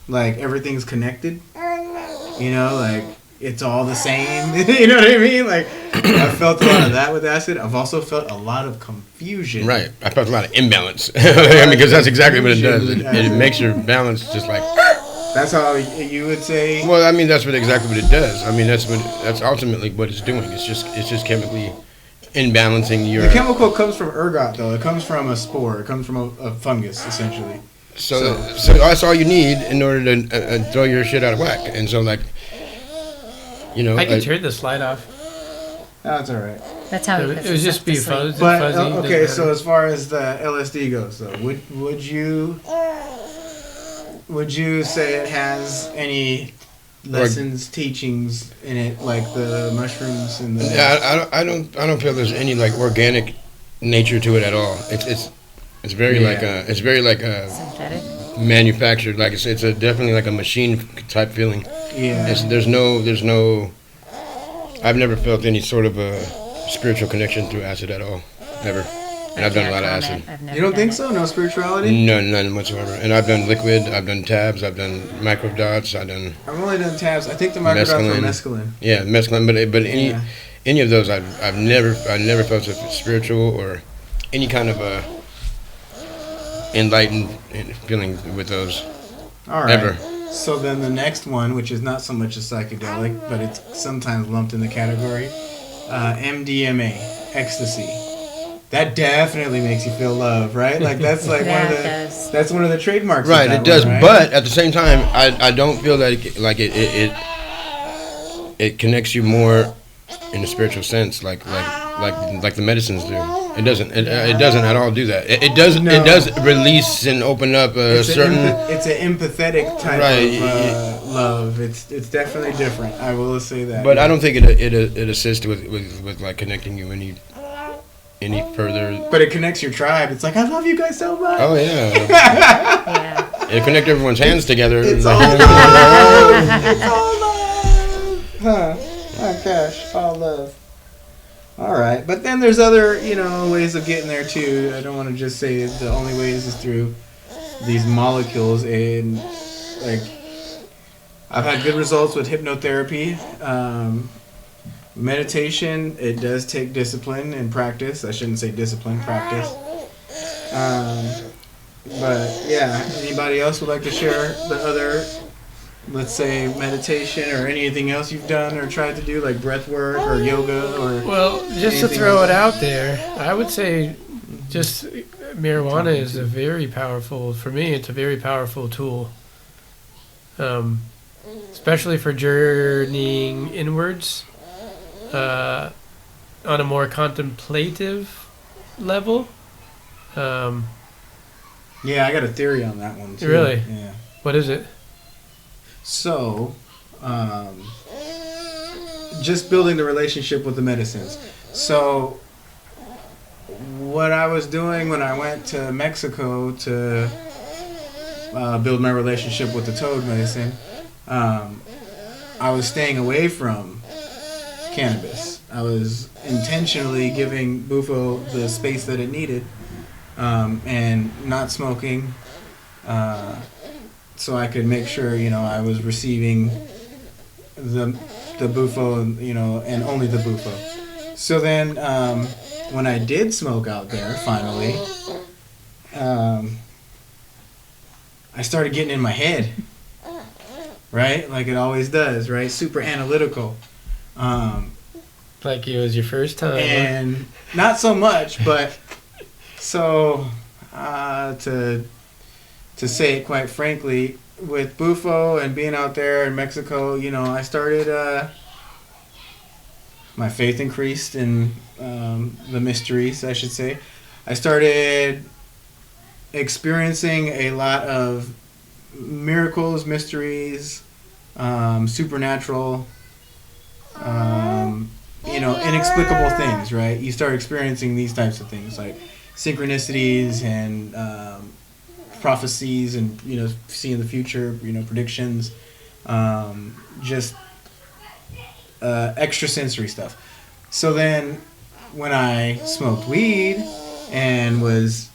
like everything's connected. Like it's all the same. You know what I mean? Like I've felt a lot of that with acid. I've also felt a lot of confusion. Right. I felt a lot of imbalance. Because that's exactly what it does. It makes your balance just like. That's how you would say. Well, that's exactly what it does. That's ultimately what it's doing. It's just chemically imbalancing your. The chemical comes from ergot, though. It comes from a spore. It comes from a fungus, essentially. So that's all you need in order to throw your shit out of whack. And so, I can turn the slide off. That's all right. That's how It was just be fuzzy. But okay, so as far as the LSD goes, though, would you say it has any lessons, teachings in it, like the mushrooms and the? Yeah, I don't feel there's any organic nature to it at all. It's very synthetic. manufactured. It's definitely like a machine type feeling. Yeah. There's no. I've never felt any sort of a spiritual connection through acid at all, never. And I've done a lot of acid. You don't think so? No spirituality? No, none whatsoever. And I've done liquid, I've done tabs, I've done microdots, I've only done tabs. I think the microdots were mescaline. Yeah, mescaline. But any of those, I've never felt spiritual or any kind of enlightened and feeling with those All right. ever. So then the next one, which is not so much a psychedelic, but it's sometimes lumped in the category, MDMA, ecstasy. That definitely makes you feel love, right? Like that's like Yeah, one of it the does. that's one of the trademarks. Right, of that it does, one, right? but at the same time, I don't feel that it connects you more in a spiritual sense, like the medicines do. It doesn't at all do that. It does release and open up a certain. It's an empathetic type Right, of love. It's definitely different. I will say that. But I don't think it assists with like connecting you any further. But it connects your tribe. It's like I love you guys so much. Oh yeah. Yeah. It connect everyone's hands together. It's all like, love. It's all love. Huh. Oh gosh, all love. All right, but then there's other, ways of getting there too. I don't want to just say the only ways is through these molecules, and like I've had good results with hypnotherapy. Meditation, it does take discipline and practice. I shouldn't say discipline, practice. But yeah, anybody else would like to share the other, let's say, meditation or anything else you've done or tried to do, like breath work or yoga or... Well, just to anything throw like it that? out there, I would say just marijuana is a very powerful, for me, it's a very powerful tool. Especially for journeying inwards on a more contemplative level. Yeah, I got a theory on that one too. Really? Yeah. What is it? So, just building the relationship with the medicines. So, what I was doing when I went to Mexico to build my relationship with the toad medicine, I was staying away from cannabis. I was intentionally giving Bufo the space that it needed, and not smoking, so I could make sure, I was receiving the Bufo, and only the Bufo. So then, when I did smoke out there, finally, I started getting in my head, right? Like it always does, right? Super analytical. Like it was your first time. And not so much, but so to say it quite frankly, with Bufo and being out there in Mexico, I started my faith increased in the mysteries, I should say. I started experiencing a lot of miracles, mysteries, supernatural, inexplicable things, right? You start experiencing these types of things like synchronicities and prophecies and, seeing the future, predictions, just extrasensory stuff. So then when I smoked weed and was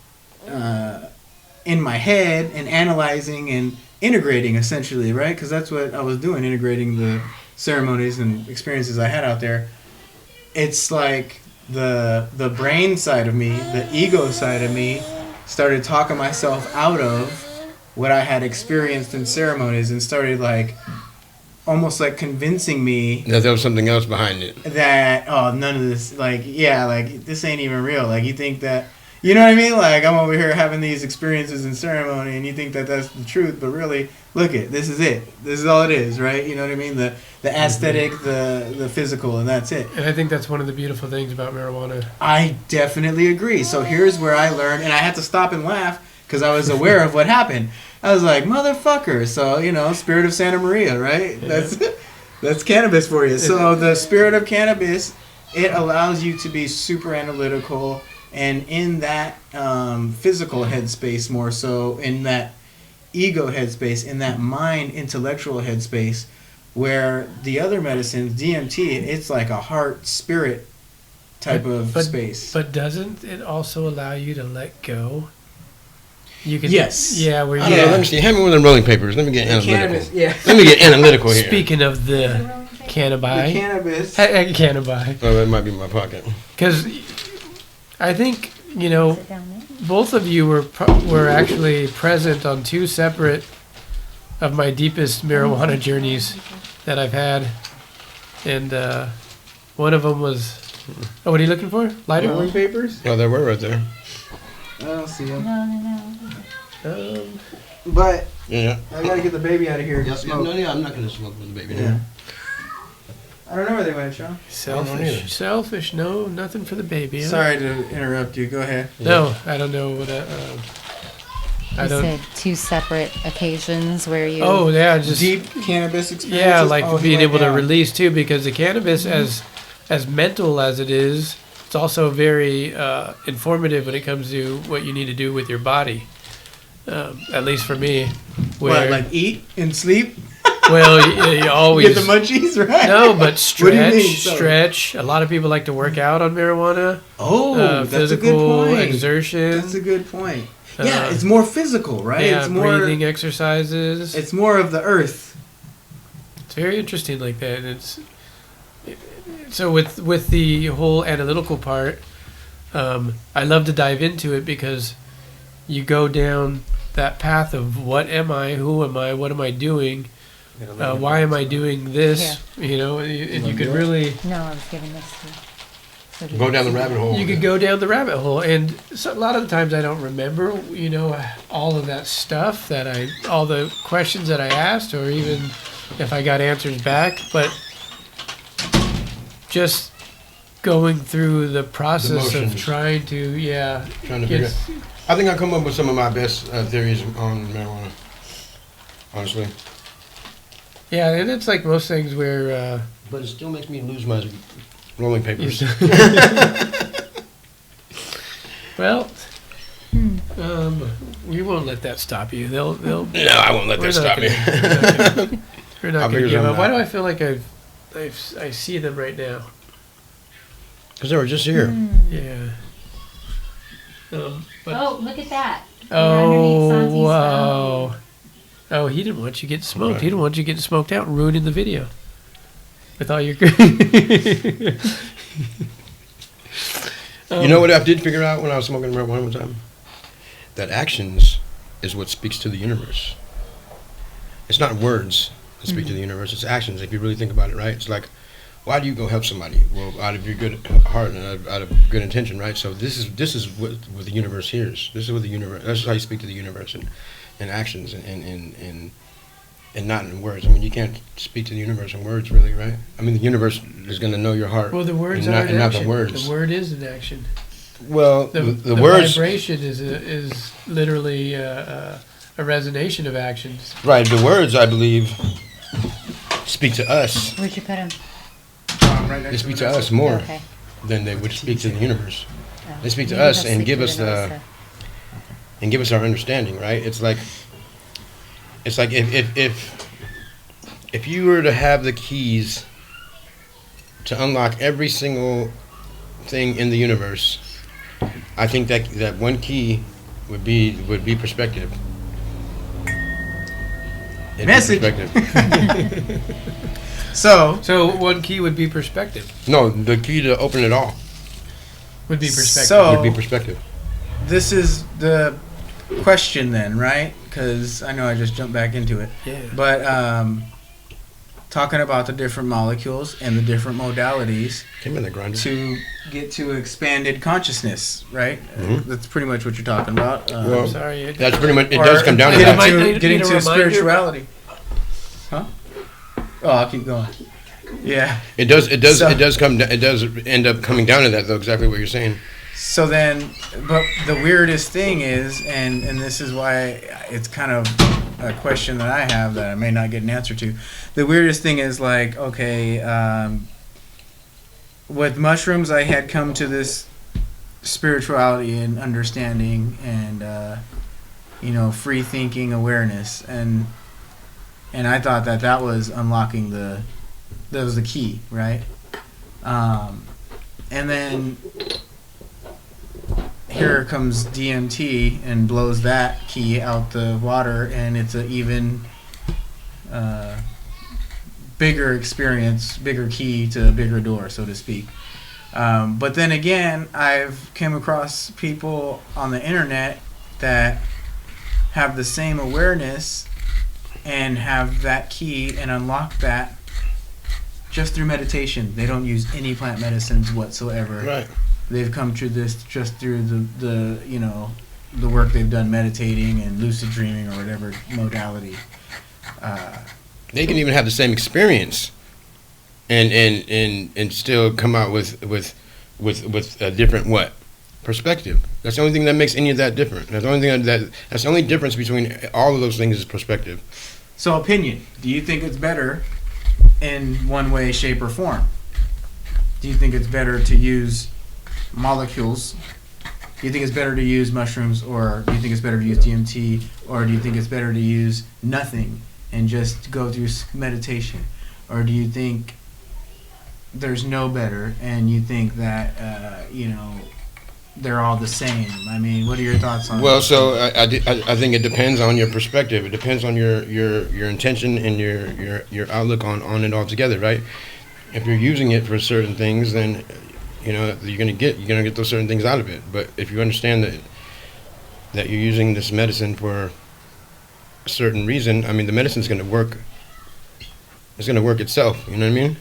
in my head and analyzing and integrating essentially, right? Because that's what I was doing, integrating the ceremonies and experiences I had out there. It's like the brain side of me, the ego side of me, started talking myself out of what I had experienced in ceremonies and started almost convincing me that there was something else behind it. that, none of this, this ain't even real. You think that, you know what I mean? I'm over here having these experiences in ceremony and you think that that's the truth, but really, look this is it. This is all it is, right? You know what I mean? The aesthetic, the physical, and that's it. And I think that's one of the beautiful things about marijuana. I definitely agree. So here's where I learned, and I had to stop and laugh because I was aware of what happened. I was like, motherfucker. So, Spirit of Santa Maria, right? Yeah. That's cannabis for you. So the spirit of cannabis, it allows you to be super analytical and in that physical headspace more so, in that ego headspace, in that mind intellectual headspace, where the other medicines, DMT, it's like a heart spirit type of space. But doesn't it also allow you to let go? You can, Yes. Yeah, where you. I don't know, let me see. Hand me one of them rolling papers. Let me get analytical. Cannabis, yeah. Let me get analytical here. Speaking of the The cannabis, cannabis. cannabis, Oh, that might be in my pocket. because I think you know, Sit down there. both of you were actually present on two separate of my deepest marijuana journeys that I've had, and one of them was. Oh, what are you looking for? Lighter? Rolling papers? Oh, there were right there. I don't see them. No. But Yeah. I gotta get the baby out of here. Yes, Smoke. no, yeah, I'm not going to smoke with the baby. Yeah. I don't know where they went, Sean. I don't either. Selfish. No, nothing for the baby. Huh? Sorry to interrupt you. Go ahead. No, I don't know what. I You don't. said two separate occasions where you. Oh yeah, just Deep cannabis experience. yeah, like being able to release too, because the cannabis, as mental as it is, it's also very informative when it comes to what you need to do with your body. At least for me, What, like eat and sleep? well, you always Get the munchies, right? no, but What do you mean? stretch. A lot of people like to work out on marijuana. Oh, that's a Physical good point. exertion. That's a good point. Yeah, Uh, it's more physical, right? Yeah, it's more breathing exercises. It's more of the earth. It's very interesting like that. And so with the whole analytical part, I love to dive into it because you go down that path of what am I, who am I, what am I doing, why am I doing this, you know, and you could really No, I was giving this to. So do Go you- down the rabbit hole. you could go down the rabbit hole, and so a lot of the times I don't remember, you know, all of that stuff all the questions that I asked, or even if I got answers back, but just going through the process of motions. trying to, Trying to get, figure. I think I come up with some of my best theories on marijuana. Honestly, yeah, and it's like most things where, but it still makes me lose my rolling papers. well, we won't let that stop you. They'll. No, I won't let We're that not stop gonna- me. We're not I'll going to figure give up. something Why do out. I feel like I see them right now? Because they were just here. Yeah. But, Oh, look at that. oh, underneath Santi's wow. Oh, he didn't want you getting smoked. Okay. He didn't want you getting smoked out and ruining the video. With all your. You know what I did figure out when I was smoking marijuana one time? That actions is what speaks to the universe. It's not words that speak to the universe, it's actions, if you really think about it, right? It's like, why do you go help somebody? Well, out of your good heart and out of good intention, right? So this is what the universe hears. This is what the universe, that's how you speak to the universe in actions and not in words. I mean, you can't speak to the universe in words, really, right? I mean, the universe is going to know your heart. Well, the words and are not, an and not action. the words. The word is an action. Well, The the words, vibration is literally a resonation of actions. right? The words, I believe, speak to us. Where'd you put him? Right They next speak to to it. us more Okay. than they would speak to the universe. Oh. They speak to Maybe us they'll and speak give to us the. and give us our understanding, right? It's like if you were to have the keys to unlock every single thing in the universe, I think that one key would be perspective. It'd be Message. perspective. So one key would be perspective. No, the key to open it all Would be perspective. So- would be perspective. this is the question then, right? Because I know I just jumped back into it. yeah. But talking about the different molecules and the different modalities Came in the grinder. to get to expanded consciousness, right? Mhm. That's pretty much what you're talking about. Well, I'm sorry. That's pretty much. It or does come down to getting that. Am I- to, getting need a to reminder? spirituality. Huh? Oh, I'll keep going. Yeah. It does. It does. So- It does come. It does end up coming down to that, though. Exactly what you're saying. So then, but the weirdest thing is, and this is why it's kind of a question that I have that I may not get an answer to. The weirdest thing is like, okay, with mushrooms, I had come to this spirituality and understanding and free thinking awareness, and I thought that was unlocking that was the key, right? And then here comes DMT and blows that key out the water, and it's an even bigger experience, bigger key to a bigger door, so to speak. But then again, I've came across people on the internet that have the same awareness and have that key and unlock that just through meditation. They don't use any plant medicines whatsoever. Right. They've come to this just through the the work they've done meditating and lucid dreaming or whatever modality. They can even have the same experience, and still come out with a different what perspective. That's the only thing that makes any of that different. That's the only thing that's the only difference between all of those things is perspective. So, opinion. Do you think it's better in one way, shape, or form? Do you think it's better to use molecules? Do you think it's better to use mushrooms, or do you think it's better to use DMT, or do you think it's better to use nothing and just go through meditation? Or do you think there's no better and you think that, they're all the same? I mean, what are your thoughts on Well, that? so I think it depends on your perspective. It depends on your intention and your outlook on it altogether, right? If you're using it for certain things, then you're gonna get those certain things out of it. But if you understand that you're using this medicine for a certain reason, I mean, the medicine's gonna work. It's gonna work itself. You know what I mean?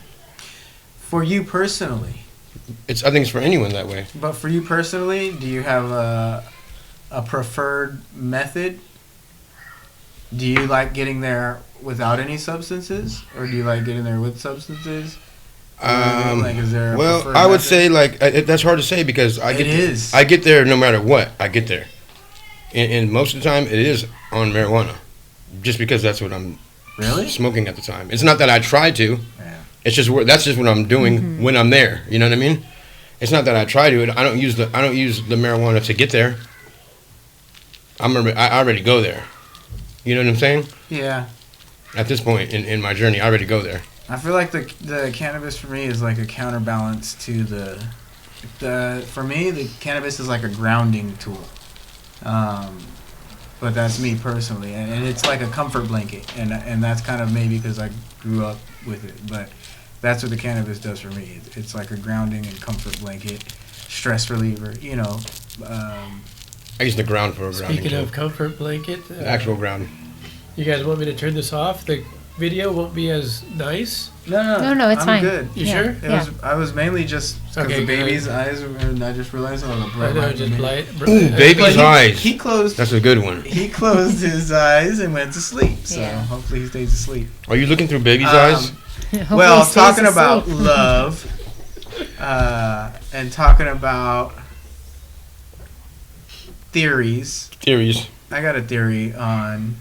For you personally, I think it's for anyone that way. but for you personally, do you have a preferred method? Do you like getting there without any substances, or do you like getting there with substances? Is there a Well, preferred I would method? say that's hard to say because I get there no matter what. I get there, and most of the time it is on marijuana, just because that's what I'm Really? smoking at the time. It's not that I try to. Yeah. It's just that's just what I'm doing when I'm there. You know what I mean? It's not that I try to. I don't use the marijuana to get there. I already go there. You know what I'm saying? Yeah. At this point in my journey, I already go there. I feel like the cannabis for me is like a counterbalance to for me, the cannabis is like a grounding tool. But that's me personally, and it's like a comfort blanket, and that's kind of maybe because I grew up with it, but that's what the cannabis does for me. It's like a grounding and comfort blanket, stress reliever, I use the ground for a grounding. Speaking tool. of comfort blanket, The actual ground. you guys want me to turn this off? The video won't be as nice. No, it's I'm fine. good. You Yeah. sure? I was mainly just because Okay, the baby's good. eyes, and I just realized I was I know, just light. Ooh, baby's eyes. He closed. That's a good one. He closed his eyes and went to sleep. So Yeah. hopefully he stays asleep. Are you looking through baby's eyes? Hopefully Well, he stays talking about asleep. love, and talking about theories. Theories. I got a theory on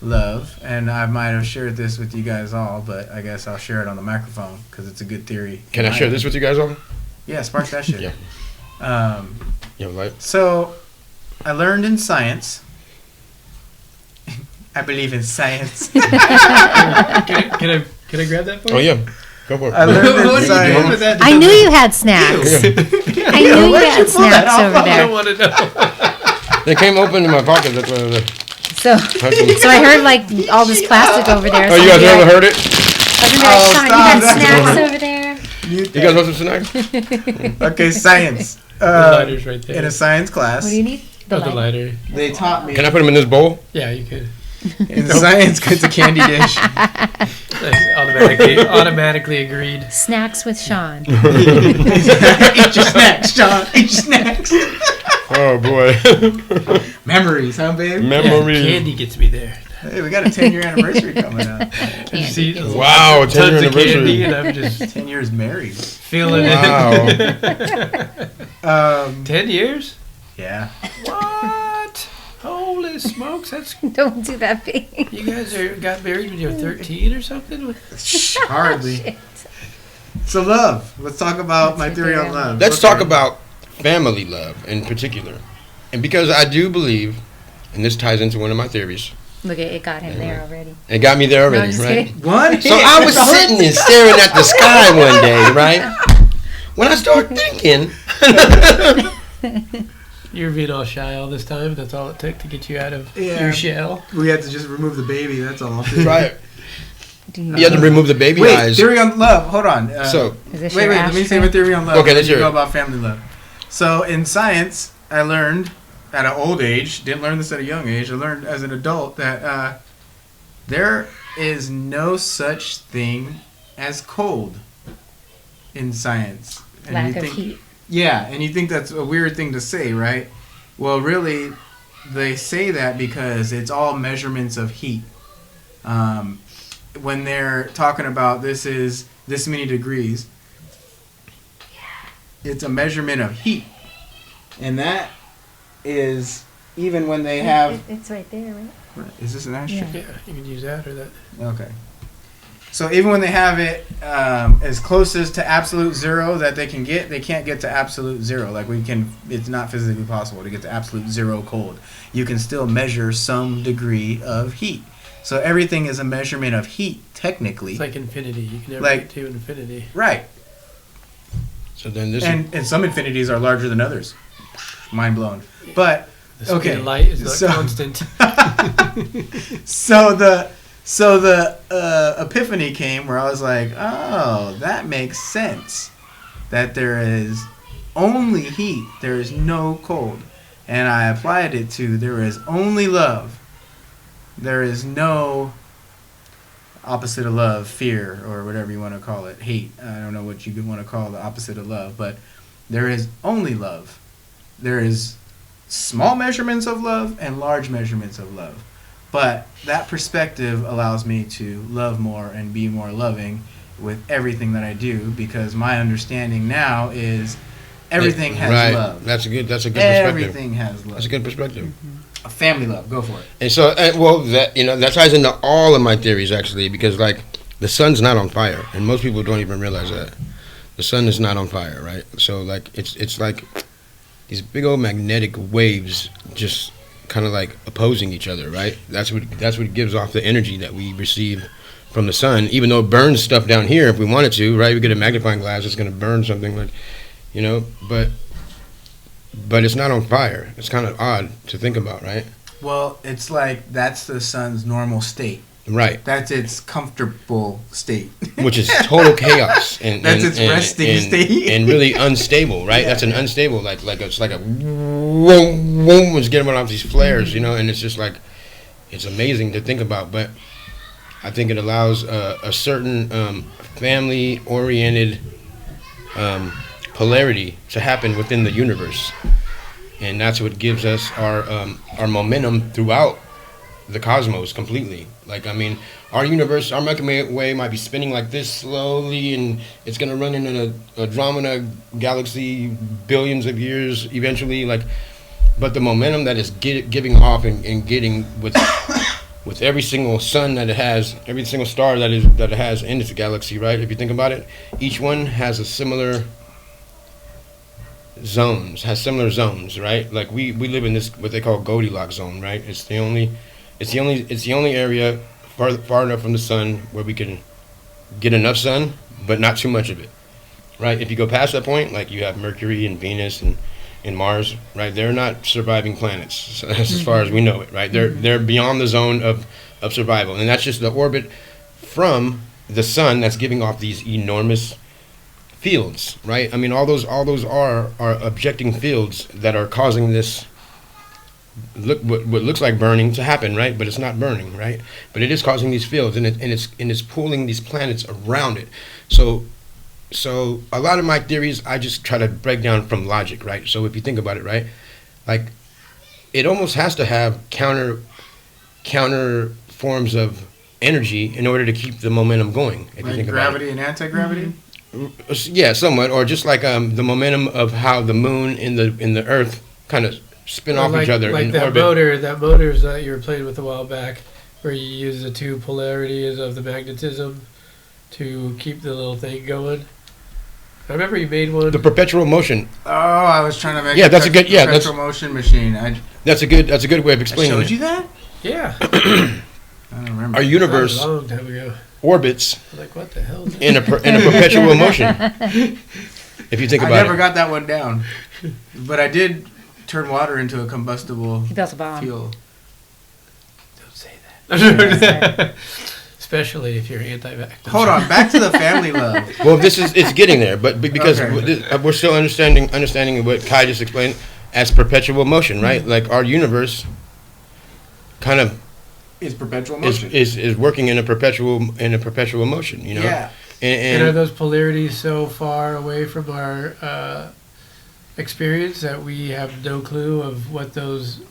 Love. and I might have shared this with you guys all, but I guess I'll share it on the microphone because it's a good theory. Can I share this with you guys all? Yeah, spark that shit. Yeah. Yeah, like. So, I learned in science. I believe in science. Can I grab that for you? Oh yeah, go for it. I learned What in are you doing science. with that? I knew you had snacks. I knew you where'd you had pull that snacks off over of? I there. don't want to know. They came open in my pocket. That's why. I So I heard like all this plastic over there. Oh, you guys ever heard it? Oh, Sean, you stop. had snacks over there. You guys want some snacks? Okay, science. The lighter's right there. In a science class, What do you need? Oh, the lighter. they taught me Can I put them in this bowl? Yeah, you could. in science it's a candy dish. Automatically agreed. Snacks with Sean. Eat your snacks, John. Eat your snacks. Oh boy. Memories, huh, babe? Memories. Candy gets me there. Hey, we got a 10-year anniversary coming up. You see, there's Wow, 10 tons year of candy, anniversary. and I'm just 10 years married. feeling Wow. it. 10 years? Yeah. What? Holy smokes! That's Don't do that, babe. you guys got married when you were 13 or something. Hardly. So love. Let's talk about my theory on love. Let's talk about family love in particular, and because I do believe, and this ties into one of my theories. Look, it got him there already. It got me there No, I'm already, just right? kidding. One. So I was sitting and staring at the sky one day, right? When I started thinking, You're being all shy all this time. That's all it took to get you out of Yeah. your shell. We had to just remove the baby. That's all. right? You have to remove the baby Wait, eyes. theory on love. Hold on. Is this wait, your let me say ashtray? my theory on love. Okay, let's hear go it. about family love. So in science, I learned at an old age, didn't learn this at a young age, I learned as an adult that there is no such thing as cold in science. And Lack you of think, heat. Yeah, and you think that's a weird thing to say, right? Well, really, they say that because it's all measurements of heat. When they're talking about this is this many degrees, it's a measurement of heat. And that is even when they have... It's right there, right? Is this an ashtray? Yeah. Yeah, you can use that or that. Okay. So even when they have it as close as to absolute zero that they can get, they can't get to absolute zero. Like it's not physically possible to get to absolute zero cold. You can still measure some degree of heat. So everything is a measurement of heat, technically. It's like infinity. You can never Like- get to infinity. Right. So then this And some infinities are larger than others. Mind blown. But The speed okay. of light is not So- constant. So the epiphany came where I was like, oh, that makes sense. That there is only heat. There is no cold. And I applied it to there is only love. There is no opposite of love, fear, or whatever you want to call it, hate. I don't know what you could want to call the opposite of love, but there is only love. There is small measurements of love and large measurements of love. But that perspective allows me to love more and be more loving with everything that I do, because my understanding now is everything has right. love. That's a good perspective. Everything has love. That's a good perspective. A family love. Go for it. And so, well, that ties into all of my theories actually, because like the sun's not on fire, and most people don't even realize that the sun is not on fire, right? So like it's like these big old magnetic waves just kind of like opposing each other, right? That's what gives off the energy that we receive from the sun, even though it burns stuff down here if we wanted to, right? We get a magnifying glass, it's going to burn something, like, but it's not on fire. It's kind of odd to think about, right? Well, it's like that's the sun's normal state. Right. That's its comfortable state. Which is total chaos and That's its resting state. and really unstable, right? Yeah. That's an unstable, like it's like a whoom, whoom, was getting off these flares, and it's just like it's amazing to think about. But I think it allows a certain family-oriented polarity to happen within the universe, and that's what gives us our momentum throughout the cosmos completely. Like, I mean, our universe, our Milky Way might be spinning like this slowly, and it's going to run into a Andromeda galaxy billions of years eventually, like, but the momentum that is giving off and getting with every single sun that it has, every single star that it has in its galaxy, right? If you think about it, each one has a similar zones, right? Like we live in this what they call Goldilocks zone, right? It's the only area far enough from the sun where we can get enough sun, but not too much of it, right? If you go past that point, like you have Mercury and Venus and Mars, right? They're not surviving planets, so that's as far as we know it, right? They're beyond the zone of survival, and that's just the orbit from the sun that's giving off these enormous fields, right? I mean, all those are objecting fields that are causing this what looks like burning to happen, right? But it's not burning, right? But it is causing these fields, and it's pulling these planets around it. So a lot of my theories I just try to break down from logic, right? So if you think about it, right, like it almost has to have counter forms of energy in order to keep the momentum going. If you Like think gravity and anti-gravity? Yeah, somewhat, or just like the momentum of how the moon and the Earth kind of spin off each other like in that orbit. that motors that you were playing with a while back, where you use the two polarities of the magnetism to keep the little thing going. I remember you made one. The perpetual motion. Oh, I was trying to make Yeah, that's a good- yeah, perpetual motion machine. That's a good way of I explaining showed it. you that? Yeah, I don't remember. Our that was universe a long time ago. orbits I'm like, what the hell? is that? in a perpetual motion. If you think I about never it. got that one down, but I did turn water into a combustible He built a bomb. fuel. Don't say that. especially if you're anti-vax. Hold on, back to the family love. Well, it's getting there, but because Okay. we're still understanding what Kai just explained as perpetual motion, right? Like our universe kind of It's perpetual is, motion. is working in a perpetual motion, you know. Yeah. And are And those polarities so far away from our experience that we have no clue of what those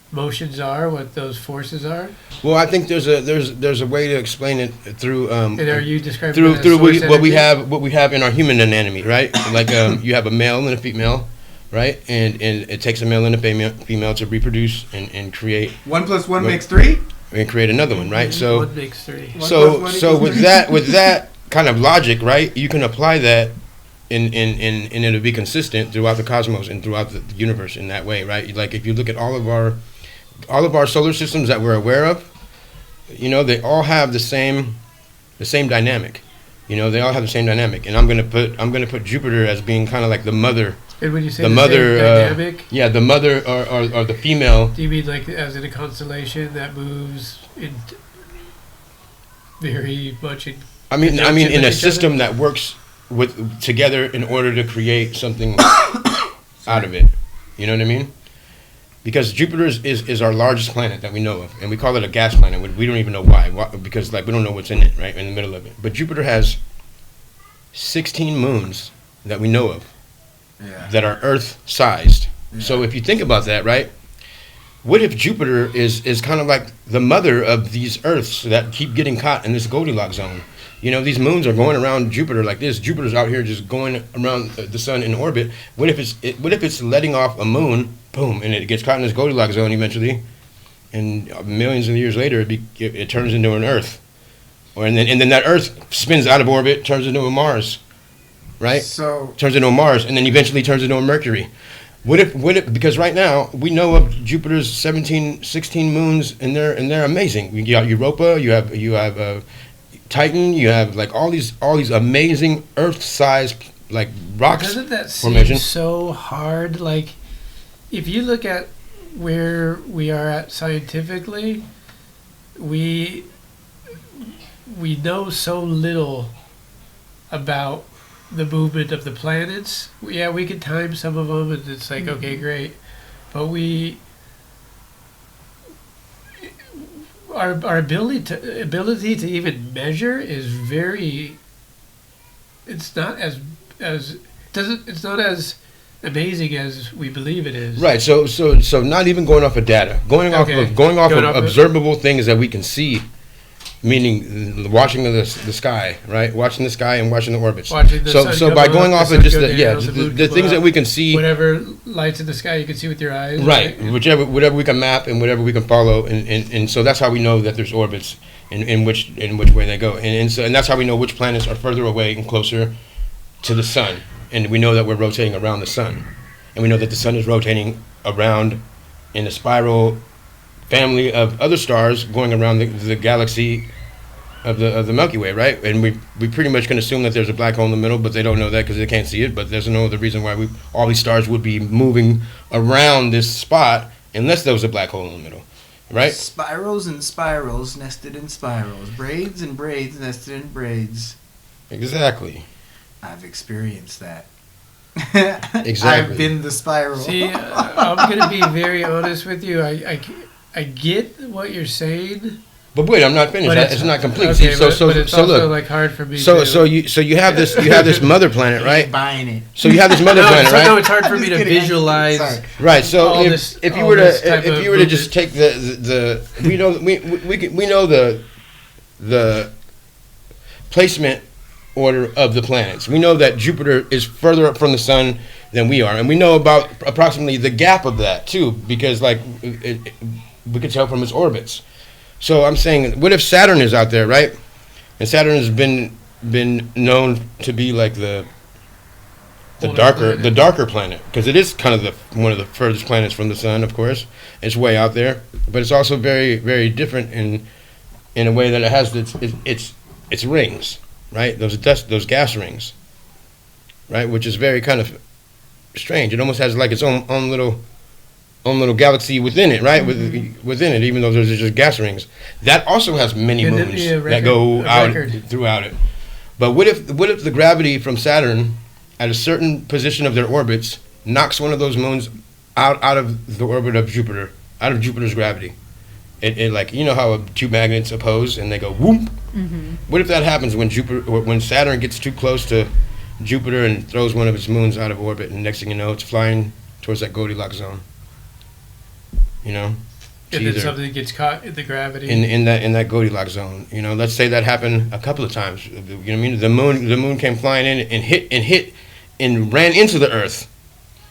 motions are, what those forces are? well, I think there's a way to explain it through And are you describing through that as through source what we energy? have in our human anatomy, right? Like you have a male and a female, right? And it takes a male and a female to reproduce and create 1 + 1 What- makes 3. create another one, right? So One makes three. One so plus one so equals with three. that kind of logic, right? You can apply that and it'll be consistent throughout the cosmos and throughout the universe in that way, right? Like if you look at all of our solar systems that we're aware of, you know, they all have the same dynamic. You know, they all have the same dynamic. And I'm gonna put Jupiter as being kind of like the mother. And when you say The the mother, same dynamic, Yeah, the mother or the female. do you mean like as in a constellation that moves in very much in I mean in conjunction a with each system that works with together in order to create something out of it. You know what I mean? Because Jupiter is our largest planet that we know of, and we call it a gas planet. We don't even know why. Because like we don't know what's in it, right, in the middle of it. But Jupiter has 16 moons that we know of Yeah. that are Earth-sized. Yeah. So if you think about that, right? What if Jupiter is kind of like the mother of these Earths that keep getting caught in this Goldilocks zone? You know, these moons are going around Jupiter like this. Jupiter's out here just going around the sun in orbit. What if it's letting off a moon, boom, and it gets caught in this Goldilocks zone eventually, and millions of years later it turns into an Earth, and then that Earth spins out of orbit, turns into a Mars, right? So Turns into a Mars, and then eventually turns into a Mercury. What if because right now we know of Jupiter's 16 moons, and they're amazing. You got Europa, you have Titan, you have like all these amazing Earth-sized like rocks Doesn't that formation. seem so hard? Like, if you look at where we are at scientifically, we know so little about the movement of the planets. Yeah, we can time some of them, and it's like, okay, great. But our ability to even measure is very. It's not as it's not as amazing as we believe it is. Right. So not even going off of data, going off Okay. of Going off of- observable things that we can see, meaning the watching of the sky, right? Watching the sky and watching the orbits. Watching the sun So come by up, going the off sun of just go the down, the moon the come things that up, we can see, whatever lights in the sky you can see with your eyes. right? Whatever we can map and whatever we can follow, and so that's how we know that there's orbits in which way they go, and that's how we know which planets are further away and closer to the sun, and we know that we're rotating around the sun, and we know that the sun is rotating around in a spiral family of other stars going around the galaxy of the Milky Way, right? And we pretty much can assume that there's a black hole in the middle, but they don't know that because they can't see it. But there's no other reason why all these stars would be moving around this spot unless there was a black hole in the middle, right? spirals and spirals nested in spirals, braids and braids nested in braids. Exactly. I've experienced that. Exactly. I've been the spiral. See, I'm gonna be very honest with you. I get what you're saying, But wait, I'm not finished. but It's not complete. Okay, See, but it's so also look. like hard for me. So to, you have this mother planet, right? Buying it. So you have this mother no, planet, so, right? no, it's hard for me Just to kidding. visualize. Sorry. Right. So all if this- you all were this type to of if you were to just movement. take we know the placement order of the planets. We know that Jupiter is further up from the sun than we are, and we know about approximately the gap of that too, because like we could tell from its orbits. So I'm saying, what if Saturn is out there, right? And Saturn has been known to be like the Older darker planet. planet, because it is kind of one of the furthest planets from the sun. Of course, it's way out there, but it's also very, very different in a way that it has its rings, right? Those gas rings, right? Which is very kind of strange. It almost has like its own little own little galaxy within it, right? Within it, even though there's just gas rings. That also has many moons that go out throughout it. But what if the gravity from Saturn at a certain position of their orbits knocks one of those moons out of the orbit of Jupiter, out of Jupiter's gravity? It like, you know how two magnets oppose and they go whoop? What if that happens when Saturn gets too close to Jupiter and throws one of its moons out of orbit, and next thing you know, it's flying towards that Goldilocks zone? You know, and then something gets caught in the gravity in that Goldilocks zone. You know, let's say that happened a couple of times. You know what I mean? The moon came flying in and hit and ran into the Earth.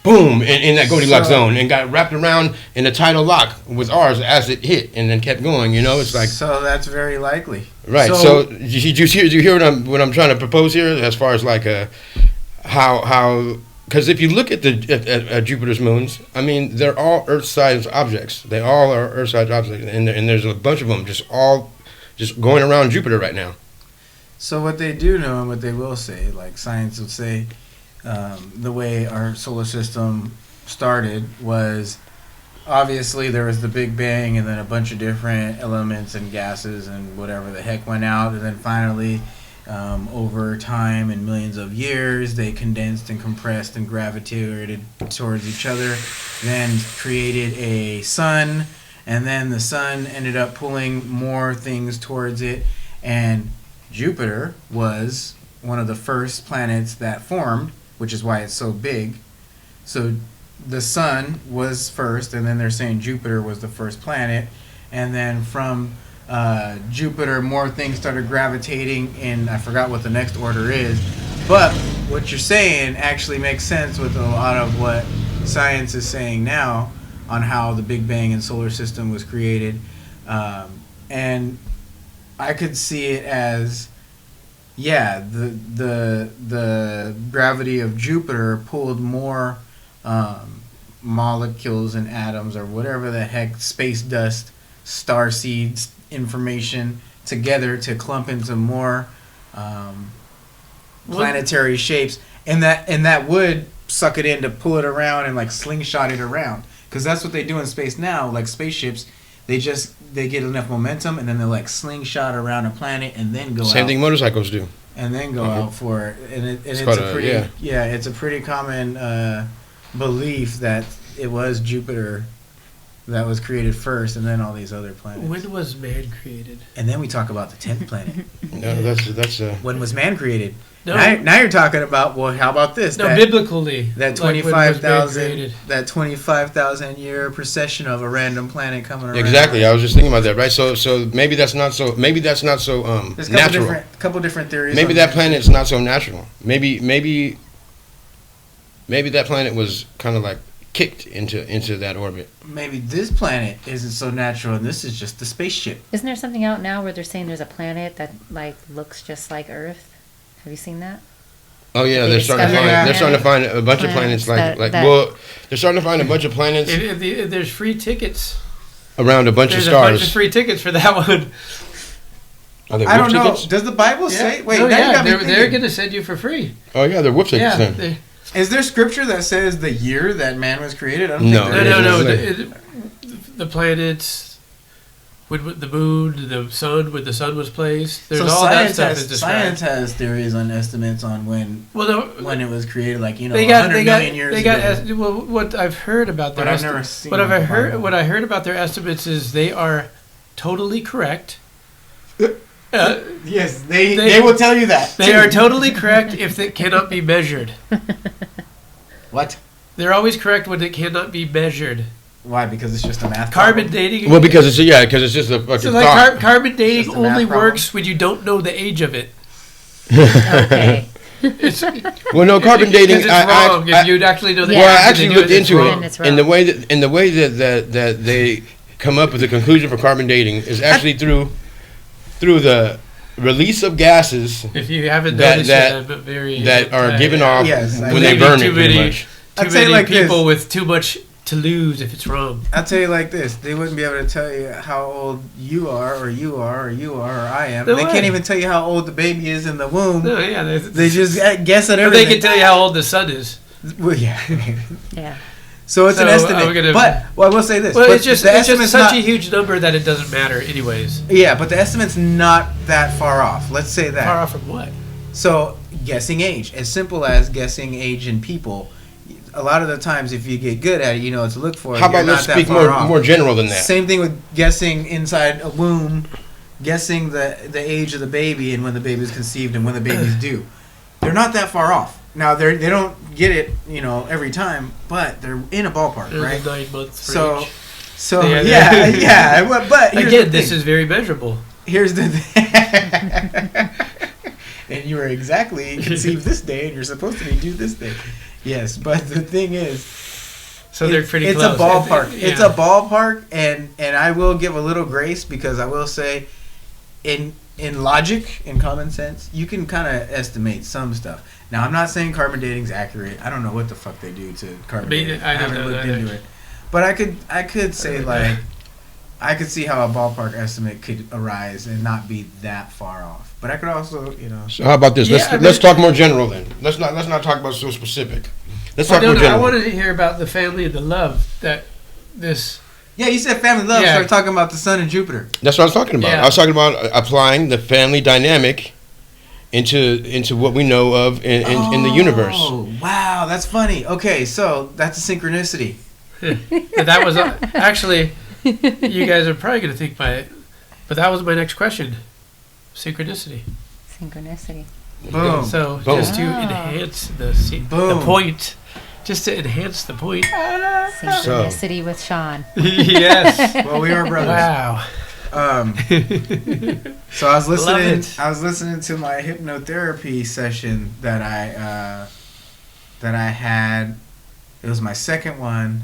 Boom! In that Goldilocks zone, and got wrapped around in a tidal lock with ours as it hit, and then kept going. You know, it's like, so that's very likely. Right. So did you hear what I'm trying to propose here, as far as like how. Because if you look at at Jupiter's moons, I mean, they're all Earth-sized objects. They all are Earth-sized objects, and there's a bunch of them just going around Jupiter right now. So what they do know and what they will say, like science would say, the way our solar system started was obviously there was the Big Bang, and then a bunch of different elements and gases and whatever the heck went out, and then finally, over time and millions of years, they condensed and compressed and gravitated towards each other, then created a sun, and then the sun ended up pulling more things towards it, and Jupiter was one of the first planets that formed, which is why it's so big. So the sun was first, and then they're saying Jupiter was the first planet, and then from Jupiter, more things started gravitating, and I forgot what the next order is, but what you're saying actually makes sense with a lot of what science is saying now on how the Big Bang and solar system was created, and I could see it as, yeah, the gravity of Jupiter pulled more molecules and atoms or whatever the heck, space dust, star seeds, information together to clump into more planetary shapes, and that would suck it in to pull it around and like slingshot it around, because that's what they do in space now. Like spaceships, they get enough momentum and then they're like slingshot around a planet and then go Same out. thing motorcycles do. And then go out for it, and it's a pretty common belief that it was Jupiter that was created first, and then all these other planets. When was man created? And then we talk about the 10th planet. No, that's when was man created? No. Now you're talking about, well, how about this? No, biblically. That like 25,000 year procession of a random planet coming around. Exactly. I was just thinking about that, right? So maybe that's not so there's natural. Couple different theories. Maybe that planet's not so natural. Maybe that planet was kind of like kicked into that orbit. Maybe this planet isn't so natural, and this is just the spaceship. Isn't there something out now where they're saying there's a planet that like looks just like Earth? Have you seen that? Oh yeah, they're starting to find a bunch of planets they're starting to find a bunch of planets. There's free tickets around a bunch of stars. There's a bunch of free tickets for that one. Are they I don't know. tickets? Does the Bible say? Wait, they're going to send you for free. Oh yeah, they're whoop tickets then. Is there scripture that says the year that man was created? I don't No. think there is. No. The planets, with the moon, the sun, when the sun was placed. There's all that stuff is described. Science has theories on estimates on when it was created, like 100 million years ago. What I've heard about their what I heard about their estimates is they are totally correct. Yes, they will tell you that. They are totally correct if it cannot be measured. What? They're always correct when it cannot be measured. Why? Because it's just a math carbon problem? dating. Well, because it's just a fucking thought. Carbon dating only works when you don't know the age of it. Okay. Well, no, carbon dating. It's wrong if you'd actually know the age. Well, I actually looked into it, in the way that they come up with the conclusion for carbon dating is actually through the release of gases. If you haven't noticed that are given off when they burn it. Too many people with too much to lose if it's wrong. I'll tell you like this: they wouldn't be able to tell you how old you are, or you are, or you are, or I am. They can't even tell you how old the baby is in the womb. No, yeah, they just guess at everything. They can tell you how old the sun is. Well, yeah. Yeah. So it's an So, estimate. I'm gonna- But I will say this. Well, but it's just the such estimate's a not- huge number that it doesn't matter anyways. Yeah, but the estimate's not that far off. Let's say that. Far off from what? So guessing age, as simple as guessing age in people. A lot of the times, if you get good at it, you know what to look for. How about You're let's not that speak far off. more general than that? Same thing with guessing inside a womb, guessing the age of the baby and when the baby is conceived and when the baby's due. They're not that far off. Now they don't get it, you know, every time, but they're in a ballpark, There's right? 9 months for So, each. so Yeah, yeah, yeah. yeah. But here's Again, the this thing. is very measurable. Here's the thing. And you were exactly conceived this day, and you're supposed to be due this day. Yes, but the thing is, So they're pretty it's close. a ballpark. Yeah. It's a ballpark, and I will give a little grace because I will say, in logic, in common sense, you can kind of estimate some stuff. Now, I'm not saying carbon dating's accurate. I don't know what the fuck they do to carbon dating. I don't haven't know looked that into it, but I could say like, I could see how a ballpark estimate could arise and not be that far off. But I could also, you know. So how about this? Yeah, I Let's mean- talk more general then. Let's not talk about so specific. Let's Well, talk more I general. wanted to hear about the family and the love that this. Yeah, you said family love. Yeah. Started talking about the sun and Jupiter. That's what I was talking about. Yeah. I was talking about applying the family dynamic into what we know of in the universe. Oh, wow, that's funny. Okay, so that's a synchronicity. That was actually. You guys are probably going to think by it, but that was my next question. Synchronicity. Synchronicity. Boom. So Boom. just to Ah. enhance the Boom. point, just to enhance the point. Synchronicity with Sean. Yes. Well, we are brothers. Wow. So I was listening. it. I was listening to my hypnotherapy session that I had. It was my second one,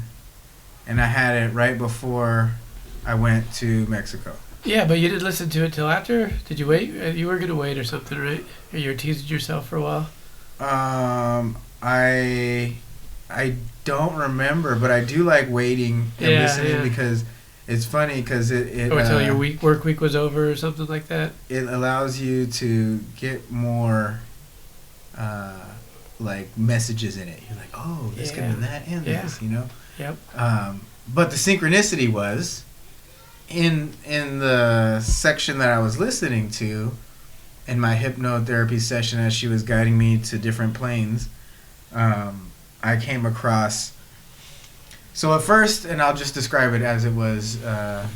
and I had it right before I went to Mexico. Yeah, but you didn't listen to it till after? Did you wait? You were going to wait or something, right? Or you were teasing yourself for a while? I don't remember, but I do like waiting and Yeah, listening yeah. because it's funny because it Or until your work week was over or something like that? it allows you to get more like messages in it. You're like, oh, this could Yeah. be that and Yeah. this, you know. Yep. But the synchronicity was in the section that I was listening to in my hypnotherapy session as she was guiding me to different planes. I came across. So at first, and I'll just describe it as it was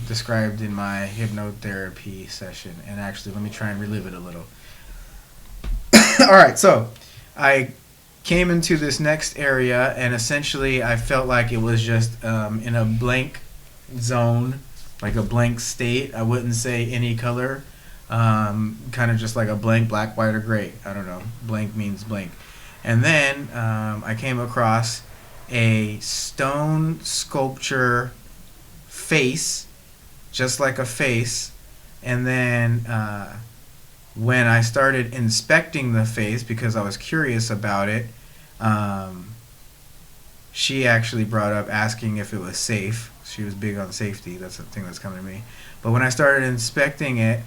described in my hypnotherapy session. And actually, let me try and relive it a little. All right, so I came into this next area, and essentially I felt like it was just in a blank zone, like a blank state. I wouldn't say any color, kind of just like a blank, black, white, or gray. I don't know. Blank means blank. And then I came across a stone sculpture face, just like a face. And then when I started inspecting the face, because I was curious about it, she actually brought up asking if it was safe. She was big on safety. That's the thing that's coming to me. But when I started inspecting it,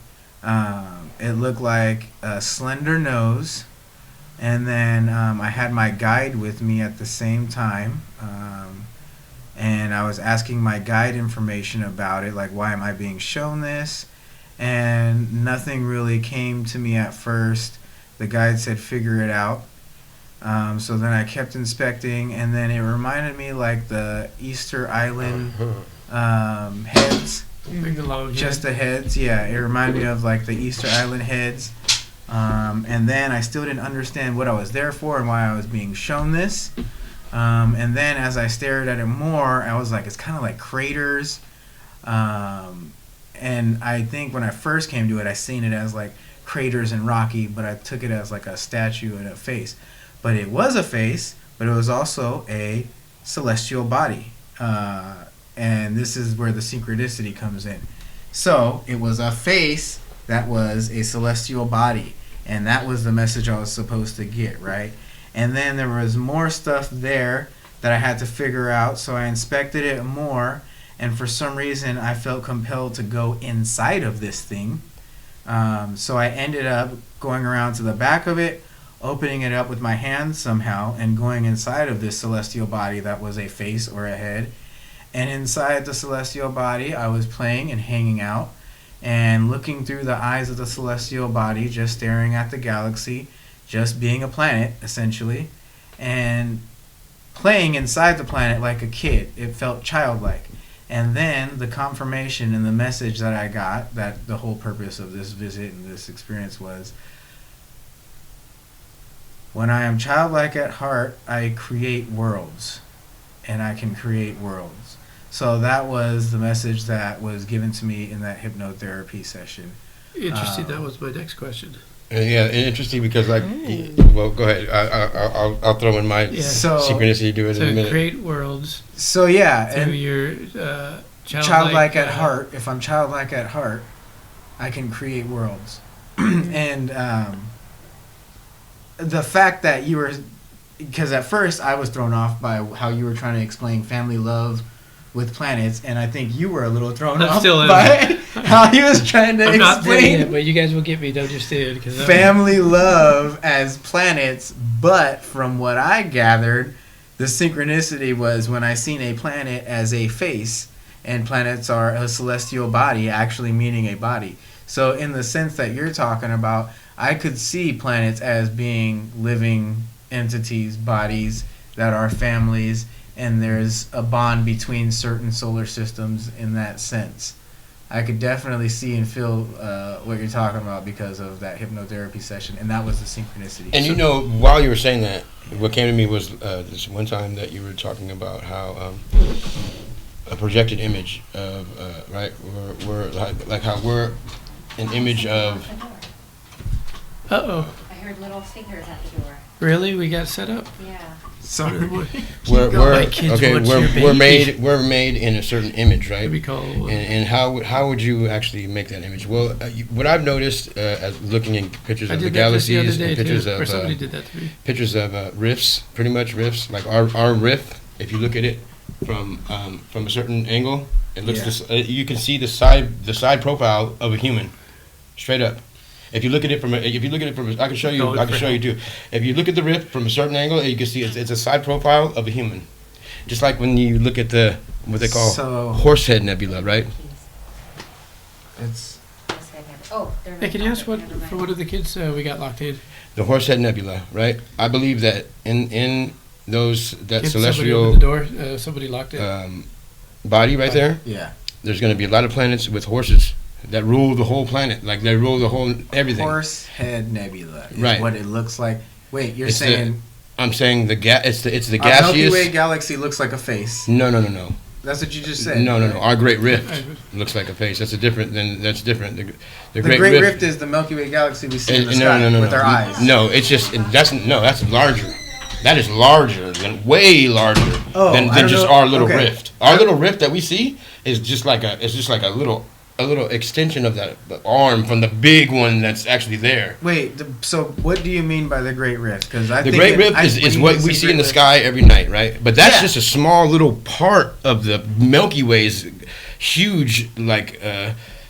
it looked like a slender nose. And then I had my guide with me at the same time. And I was asking my guide information about it, like, why am I being shown this? And nothing really came to me at first. The guide said, figure it out. So then I kept inspecting, and then it reminded me like the Easter Island heads. Big and long Just head. the heads, yeah. It reminded me of like the Easter Island heads. And then I still didn't understand what I was there for and why I was being shown this. And then as I stared at it more, I was like, it's kind of like craters. And I think when I first came to it, I seen it as like craters and rocky, but I took it as like a statue and a face. But it was a face, but it was also a celestial body. And this is where the synchronicity comes in. So it was a face that was a celestial body. And that was the message I was supposed to get, right? And then there was more stuff there that I had to figure out. So I inspected it more. And for some reason, I felt compelled to go inside of this thing. So I ended up going around to the back of it, opening it up with my hands somehow and going inside of this celestial body that was a face or a head. And inside the celestial body, I was playing and hanging out and looking through the eyes of the celestial body, just staring at the galaxy, just being a planet, essentially, and playing inside the planet like a kid. It felt childlike. And then the confirmation and the message that I got, that the whole purpose of this visit and this experience was, when I am childlike at heart, I create worlds, and I can create worlds. So that was the message that was given to me in that hypnotherapy session. Interesting. That was my next question. Yeah, interesting because like, well, go ahead. I'll throw in my synchronicity. Do it in a minute. Create worlds. So yeah, through and your childlike at heart. If I'm childlike at heart, I can create worlds. And the fact that you were, because at first I was thrown off by how you were trying to explain family love with planets, and I think you were a little thrown off by how he was trying to explain it, but you guys will get me to understand. Family love as planets. But from what I gathered, the synchronicity was when I seen a planet as a face, and planets are a celestial body, actually meaning a body. So in the sense that you're talking about, I could see planets as being living entities, bodies that are families, and there's a bond between certain solar systems in that sense. I could definitely see and feel what you're talking about because of that hypnotherapy session, and that was the synchronicity. And you know, while you were saying that, what came to me was this one time that you were talking about how a projected image of, right, we're like how we're an image of... Uh-oh. I heard little fingers at the door. Really? We got set up? Yeah. Sorry. We're made in a certain image, right? And how would you actually make that image? Well, what I've noticed as looking in pictures of the galaxies and pictures of pictures of rifts, pretty much rifts, like our rift. If you look at it from a certain angle, it looks you can see the side profile of a human, straight up. If you look at it from, I can show you too. If you look at the rift from a certain angle, you can see it's a side profile of a human. Just like when you look at what they call Horsehead Nebula, right? It's. Hey, can you ask what are the kids we got locked in? The Horsehead Nebula, right? I believe that in that celestial somebody locked in. Body right there. Yeah. There's going to be a lot of planets with horses that rule the whole planet, like they rule the whole everything. Horsehead Nebula, is right? What it looks like. Wait, you're saying? I'm saying it's the gaseous. Milky Way galaxy looks like a face. No. That's what you just said. No. Our Great Rift looks like a face. That's different. The Great Rift is the Milky Way galaxy we see in the sky with our eyes. No, it's just that's larger. That is larger way larger than just our little rift. Our little rift that we see is just like a little extension of that arm from the big one that's actually there. Wait, so what do you mean by the Great Rift? Because the Great Rift is what we see in the sky every night, right? But that's just a small little part of the Milky Way's huge, like,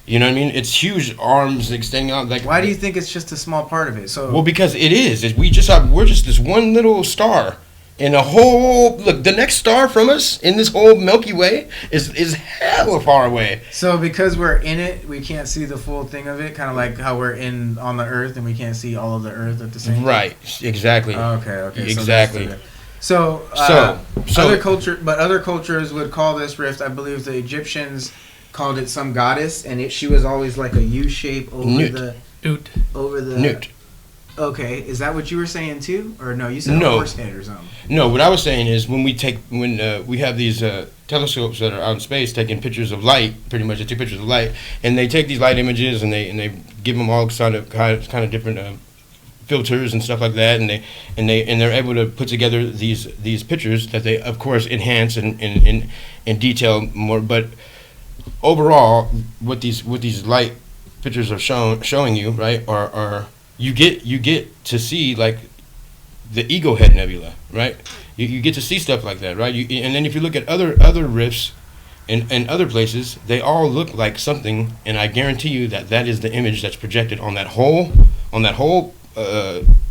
you know what I mean? It's huge arms extending out. Like, why do you think it's just a small part of it? Well, because it is. We're just this one little star. In a whole, look, the next star from us in this whole Milky Way is hella far away. So because we're in it, we can't see the full thing of it, kind of like how we're on the Earth and we can't see all of the Earth at the same time. Right, exactly. Okay. Exactly. So other cultures would call this rift. I believe the Egyptians called it some goddess, and she was always like a U shape over the Newt. Okay, is that what you were saying too, or no? You said a horse head or something. No, what I was saying is when we have these telescopes that are out in space taking pictures of light, pretty much they take pictures of light, and they take these light images and they give them all kind of different filters and stuff like that, and they're able to put together these pictures that they of course enhance and detail more. But overall, what these light pictures are showing you, right, are you get to see like the Ego Head Nebula, right? You get to see stuff like that, right? And then if you look at other rifts and other places, they all look like something, and I guarantee you that is the image that's projected on that whole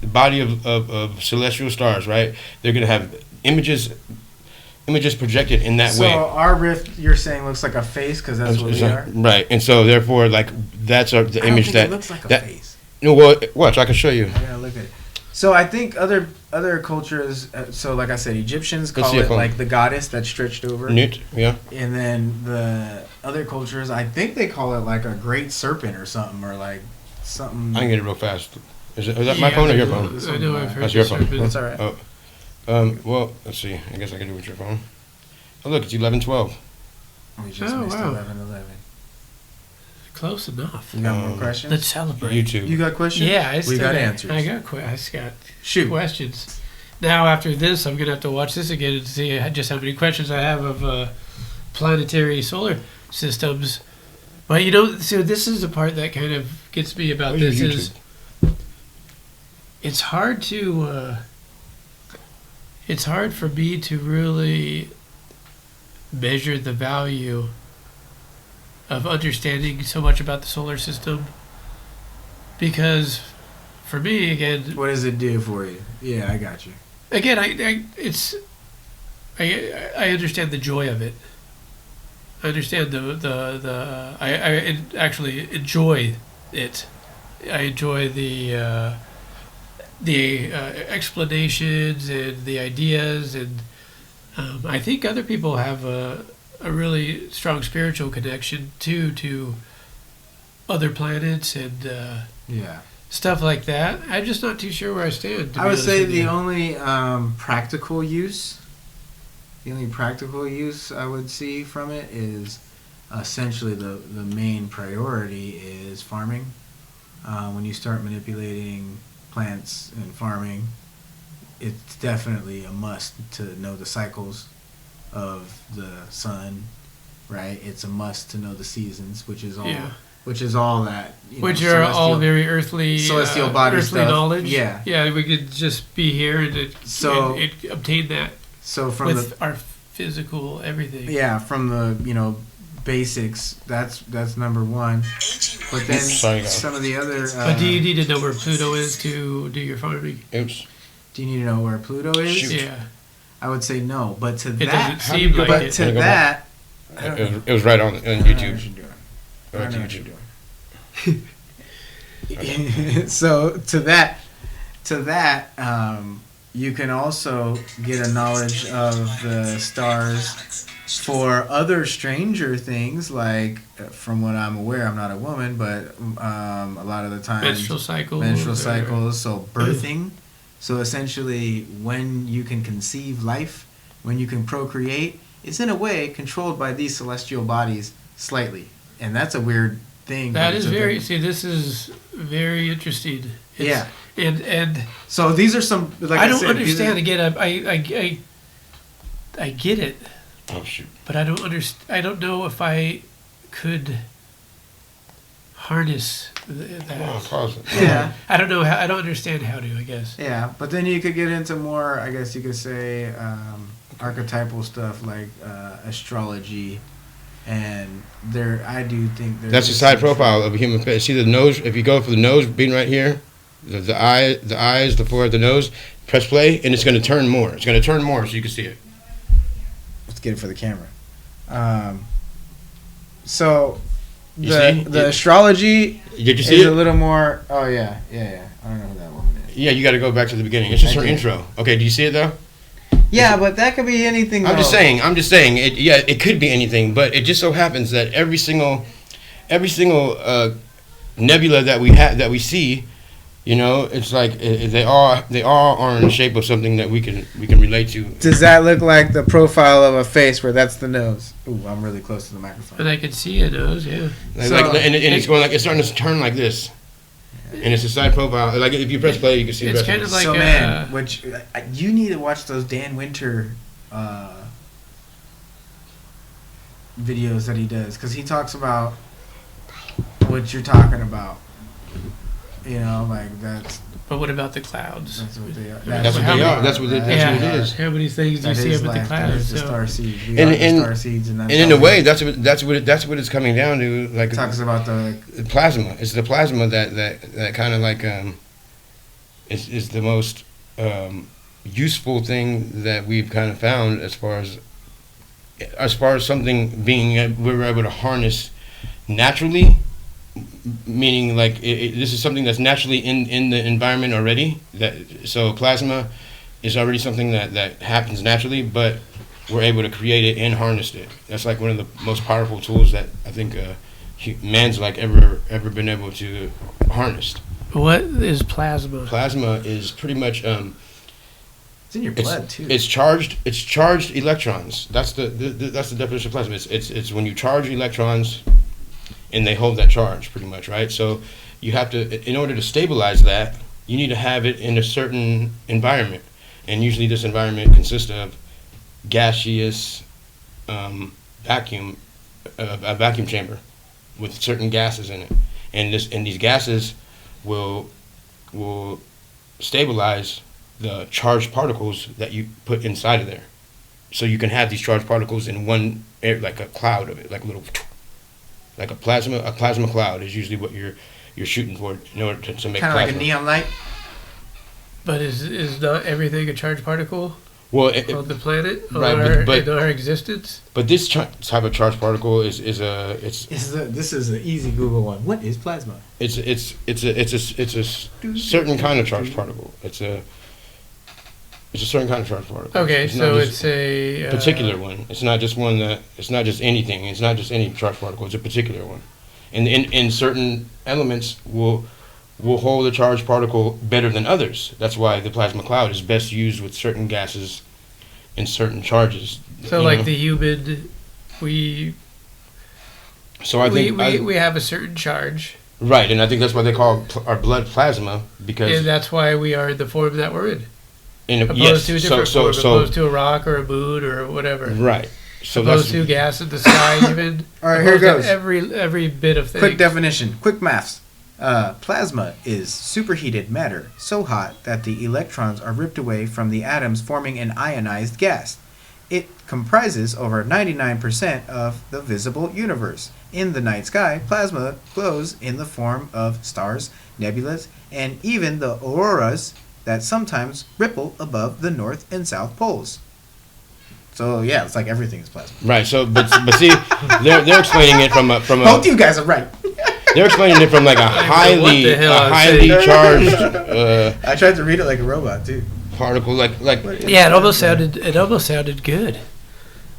body of celestial stars, right? They're gonna have images projected in that So way. our rift, you're saying, looks like a face because that's what we are. Right, and so therefore, like that's the I don't image think that it looks like a that. face. No, well, watch. I can show you. I gotta look at it. So I think other cultures. So like I said, Egyptians Let's call see a it phone. like the goddess that's stretched over. Newt, yeah. And then the other cultures, I think they call it like a great serpent or something, or like something. I can get it real fast. Is that my phone or your phone? I know I've heard That's your the phone. serpent. That's all right. Oh, well, let's see. I guess I can do it with your phone. Oh, look, it's 11:12. We just Oh, missed wow. 11:11. Close enough. You got more questions? Let's celebrate. YouTube. You got questions? Yeah, we got answers. I got Shoot. questions. Now after this, I'm gonna have to watch this again and see just how many questions I have of planetary solar systems. But so this is the part that kind of gets me about Where's this your is it's hard for me to really measure the value of understanding so much about the solar system, because for me again What does it do for you? Yeah, I got you. I understand the joy of it. I understand I actually enjoy it. I enjoy the explanations and the ideas, and I think other people have a really strong spiritual connection to other planets and Yeah. stuff like that. I'm just not too sure where I stand. to I be would honest say with the you. only practical use I would see from it is essentially the main priority is farming. When you start manipulating plants and farming, it's definitely a must to know the cycles of the sun, right? It's a must to know the seasons, which is all Yeah. that. Which are all very earthly, celestial body earthly stuff. knowledge. Yeah. Yeah, we could just be here and obtain that So from with our physical everything. from the basics, that's number one. But then Sorry, guys. some of the other. But do you need to know where Pluto is to do your farming? Oops. Do you need to know where Pluto is? Shoot. Yeah, I would say no, but to it that, doesn't how do seem you go like but it. to Wanna go that, I don't know. It was right on I don't know what YouTube. you're doing. I Right don't to know what you're YouTube. doing. So to that, you can also get a knowledge of the stars for other stranger things, like from what I'm aware, I'm not a woman, but a lot of the time Menstrual cycle. menstrual cycles, so birthing. So essentially, when you can conceive life, when you can procreate, it's in a way controlled by these celestial bodies slightly, and that's a weird thing. That but is it's a very. thing. See, this is very interesting. Yeah. And So these are some. Like I don't said, these understand. are- Again, I get it, Oh shoot. but I don't understand. I don't know if I could harness Come on, that. pause it. Yeah, I don't know how. I don't understand how to. I guess. yeah, but then you could get into more. I guess you could say archetypal stuff like astrology, and there. I do think there's. That's the just side some profile of a human face. See the nose? If you go for the nose being right here, the eyes, the forehead, the nose, press play, and it's going to turn more. It's going to turn more so you can see it. Let's get it for the camera. So You see? the astrology Did you see is a it? little more. Oh yeah. I don't know who that woman is. Yeah, you got to go back to the beginning. It's just her Okay. intro. Okay, do you see it though? Yeah, but that could be anything. I'm just though. saying. It, yeah, it could be anything, but it just so happens that every single nebula that we see, it's like they all are in the shape of something that we can relate to. Does that look like the profile of a face where that's the nose? Ooh, I'm really close to the microphone. And I can see a nose. Yeah. Like, So- and it's going like it's starting to turn like this, and it's a side profile. Like if you press play, you can see. It's the rest kind of of it. like So man, which you need to watch those Dan Winter videos that he does, because he talks about what you're talking about. Like that's But what about the clouds? what they are. That's what they are. That's what it is. How many things do you see up in the clouds? The So, star seeds. We And- are the and- star seeds, and that's And in how a way, that's what it's coming down to. Like it talks about the plasma. It's the plasma that kind of like is the most useful thing that we've kind of found as far as something being we're able to harness naturally, meaning like this is something that's naturally in the environment already. So plasma is already something that happens naturally, but we're able to create it and harness it. That's like one of the most powerful tools that I think man's like ever been able to harness. What is plasma? Plasma is pretty much It's in your blood too. it's charged electrons. That's the definition of plasma. It's when you charge electrons and they hold that charge pretty much, right? So you have to, in order to stabilize that, you need to have it in a certain environment, and usually this environment consists of gaseous vacuum, a vacuum chamber with certain gases in it, and these gases will stabilize the charged particles that you put inside of there. So you can have these charged particles in one air, like a cloud of it, like a little, like a plasma cloud is usually what you're shooting for in order to make Kind of plasma. like a neon light. But is not everything a charged particle Well, on the planet or right, but in our existence? but this type of charged particle is This is an easy Google one. What is plasma? it's a certain kind of charged particle. It's a certain kind of charged particle. Okay, It's so not it's a particular one. It's not just one that. It's not just anything. It's not just any charged particle. It's a particular one, and in certain elements will hold a charged particle better than others. That's why the plasma cloud is best used with certain gases and certain charges. So you like know? the human, we we have a certain charge, right, and I think that's why they call our blood plasma, because and that's why we are in the form that we're in. Opposed yes, to a different form, opposed to a rock or a moon or whatever. right. So Opposed to gas in the sky, even. All right, here Opposed goes. to every bit of thing. Quick definition. Quick maths. Plasma is superheated matter so hot that the electrons are ripped away from the atoms, forming an ionized gas. It comprises over 99% of the visible universe. In the night sky, plasma glows in the form of stars, nebulas, and even the auroras that sometimes ripple above the north and south poles. So yeah, it's like everything is plasma. Right. So, but see, they're explaining it from Both you guys are right. they're explaining it from like a highly charged I tried to read it like a robot too. particle, like Yeah, it almost sounded good.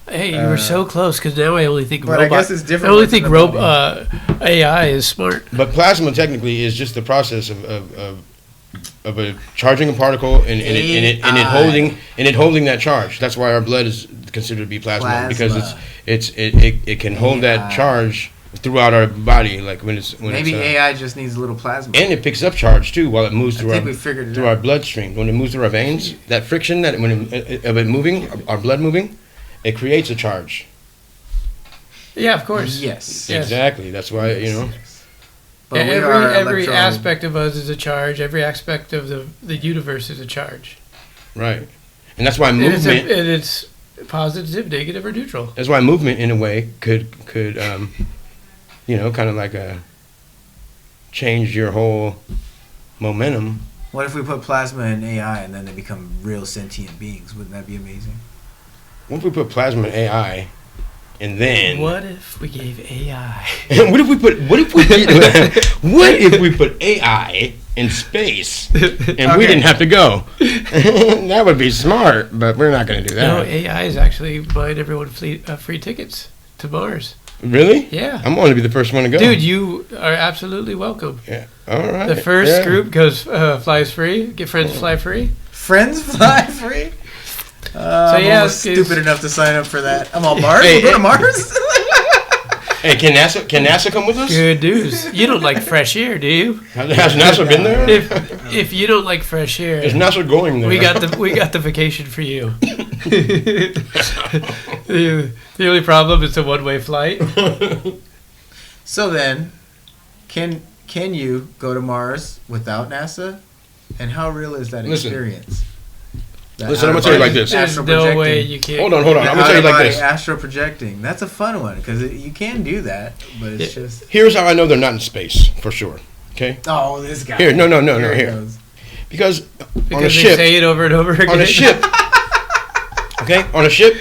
Hey, you were so close, because now I only think But robot. I guess it's different I only with think the AI is smart. But plasma technically is just the process of a charging a particle and it holding that charge. That's why our blood is considered to be plasma. Because it can hold that charge throughout our body, like when Maybe it's, AI just needs a little plasma. and it picks up charge too while it moves through we figured it through out. our bloodstream. When it moves through our veins, that friction of it moving, our blood moving, it creates a charge. Yeah, of course. Yes. Yes. Exactly. That's why But we every are every electron- aspect of us is a charge. Every aspect of the universe is a charge. right, and that's why And movement. it's positive, negative, or neutral. That's why movement, in a way, could kind of like change your whole momentum. What if we put plasma in AI and then they become real sentient beings? Wouldn't that be amazing? What if we put plasma in AI, and then What if we gave AI? what if we put AI in space and we didn't have to go? That would be smart, but we're not going to do that. No, AI is actually buying everyone free tickets to Mars. Really? Yeah. I'm going to be the first one to go. Dude, you are absolutely welcome. Yeah. All right. The first Yeah. group goes flies free. Get friends fly free. Friends fly free? I'm yeah, almost it's- stupid enough to sign up for that. I'm on Mars? Hey, We'll go to Mars? Hey, can NASA come with us? Good news. You don't like fresh air, do you? Has NASA been there? If you don't like fresh air, Is NASA going there? we got the vacation for you. the only problem is a one-way flight. So then, can you go to Mars without NASA? And how real is that Listen. experience? Listen, I'm gonna tell you like this. There's Astral no projecting. way you can't. Hold on. I'm gonna tell you like this. Astral projecting. That's a fun one because you can do that, but it's just. Here's how I know they're not in space for sure. Okay. Oh, this guy. Here, no. it Here. goes. Because on a Because they ship, say it over and over again. on a ship, okay, on a ship,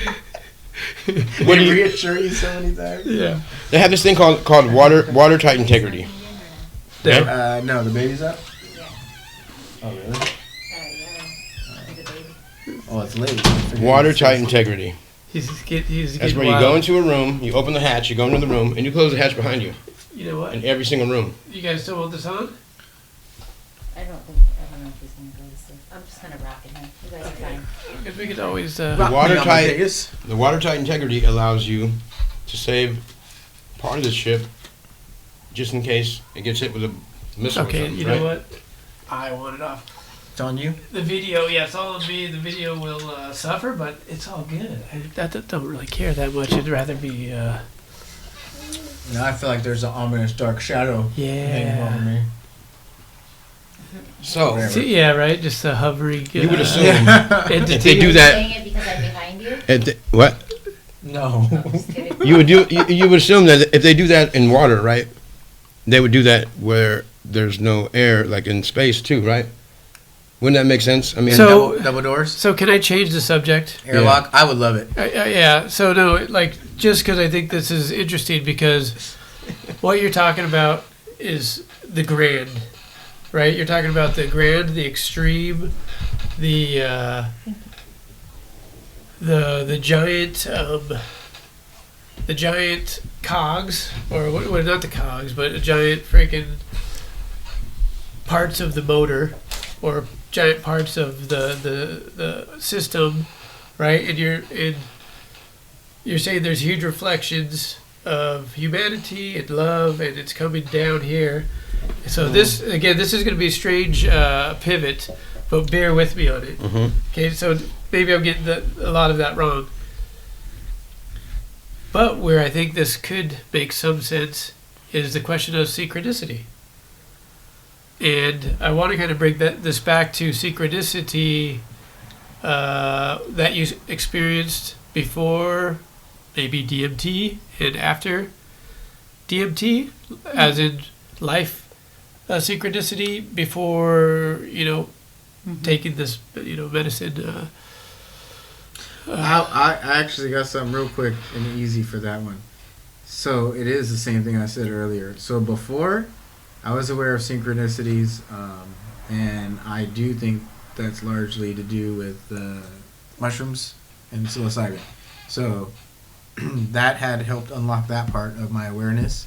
what do you, reassure you so many times? Yeah. they have this thing called watertight integrity. Okay? No, the baby's up? Oh, really? Oh, it's late. Watertight integrity. He's That's getting where you wild. go into a room, you open the hatch, you go into the room, and you close the hatch behind you You know what? in every single room. You guys still want this on? I don't know if he's gonna go to sleep. I'm just gonna rock it, man. You guys are fine. Because we could always. The watertight integrity allows you to save part of the ship just in case it gets hit with a missile. or Okay, something, you right? know what? I want it off. It's on you? The video, yeah, it's all on me. The video will suffer, but it's all good. I don't really care that much. I'd rather be. Now I feel like there's an ominous dark shadow hanging over Yeah. me. So, Whatever. See, yeah, right. Just a hovering. you would assume entity. if they do that, Saying it because I'm behind you? what? No. Just kidding. You would assume that if they do that in water, right? They would do that where there's no air, like in space too, right? Wouldn't that make sense? I mean, So- double doors? So can I change the subject? Airlock? I would love it. Yeah. So no, like just because I think this is interesting because what you're talking about is the grand, right? You're talking about the grand, the extreme, the giant, the giant cogs, or what? Not the cogs, but a giant freaking parts of the motor, or giant parts of the system, right? And you're saying there's huge reflections of humanity and love, and it's coming down here. So this is going to be a strange pivot, but bear with me on it. Mhm. Okay, so maybe I'm getting a lot of that wrong. But where I think this could make some sense is the question of synchronicity. And I want to kind of bring this back to synchronicity that you experienced before maybe DMT and after DMT, as in life synchronicity before, taking this, medicine. I actually got something real quick and easy for that one. So it is the same thing I said earlier. So before, I was aware of synchronicities, and I do think that's largely to do with mushrooms and psilocybin. So that had helped unlock that part of my awareness,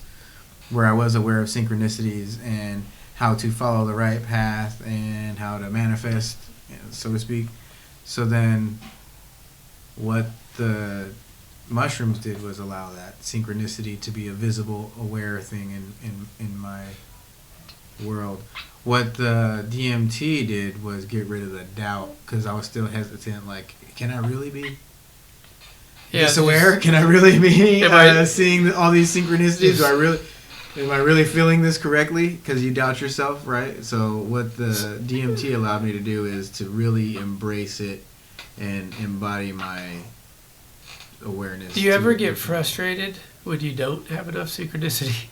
where I was aware of synchronicities and how to follow the right path and how to manifest, so to speak. So then what the mushrooms did was allow that synchronicity to be a visible, aware thing in my world. What the DMT did was get rid of the doubt, because I was still hesitant, like, can I really be this aware? Can I really be seeing all these synchronicities? Am I really feeling this correctly? Because you doubt yourself, right? So what the DMT allowed me to do is to really embrace it and embody my awareness. Do you to ever it. get frustrated when you don't have enough synchronicity?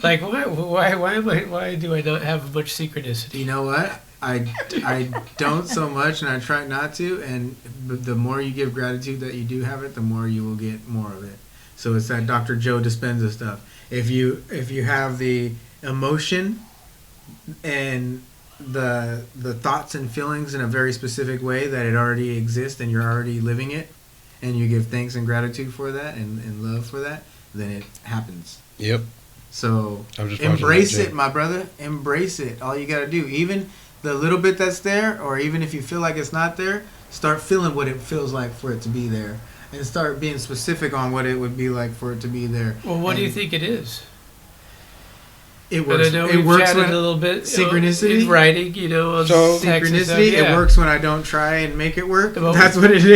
Like, why do I not have much synchronicity? You know what? I don't so much, and I try not to. And the more you give gratitude that you do have it, the more you will get more of it. So it's that Dr. Joe Dispenza stuff. If you have the emotion and the thoughts and feelings in a very specific way that it already exists and you're already living it, and you give thanks and gratitude for that and love for that, then it happens. Yep. So I was just watching embrace that, it, my brother. Embrace it. All you got to do, even the little bit that's there, or even if you feel like it's not there, start feeling what it feels like for it to be there. And start being specific on what it would be like for it to be there. Well, what do you And think it is? It But works. I know It we've works chatted when a little bit. synchronicity? In writing, on So- text and stuff, synchronicity. yeah. It works when I don't try and make it work. Well, That's what it is.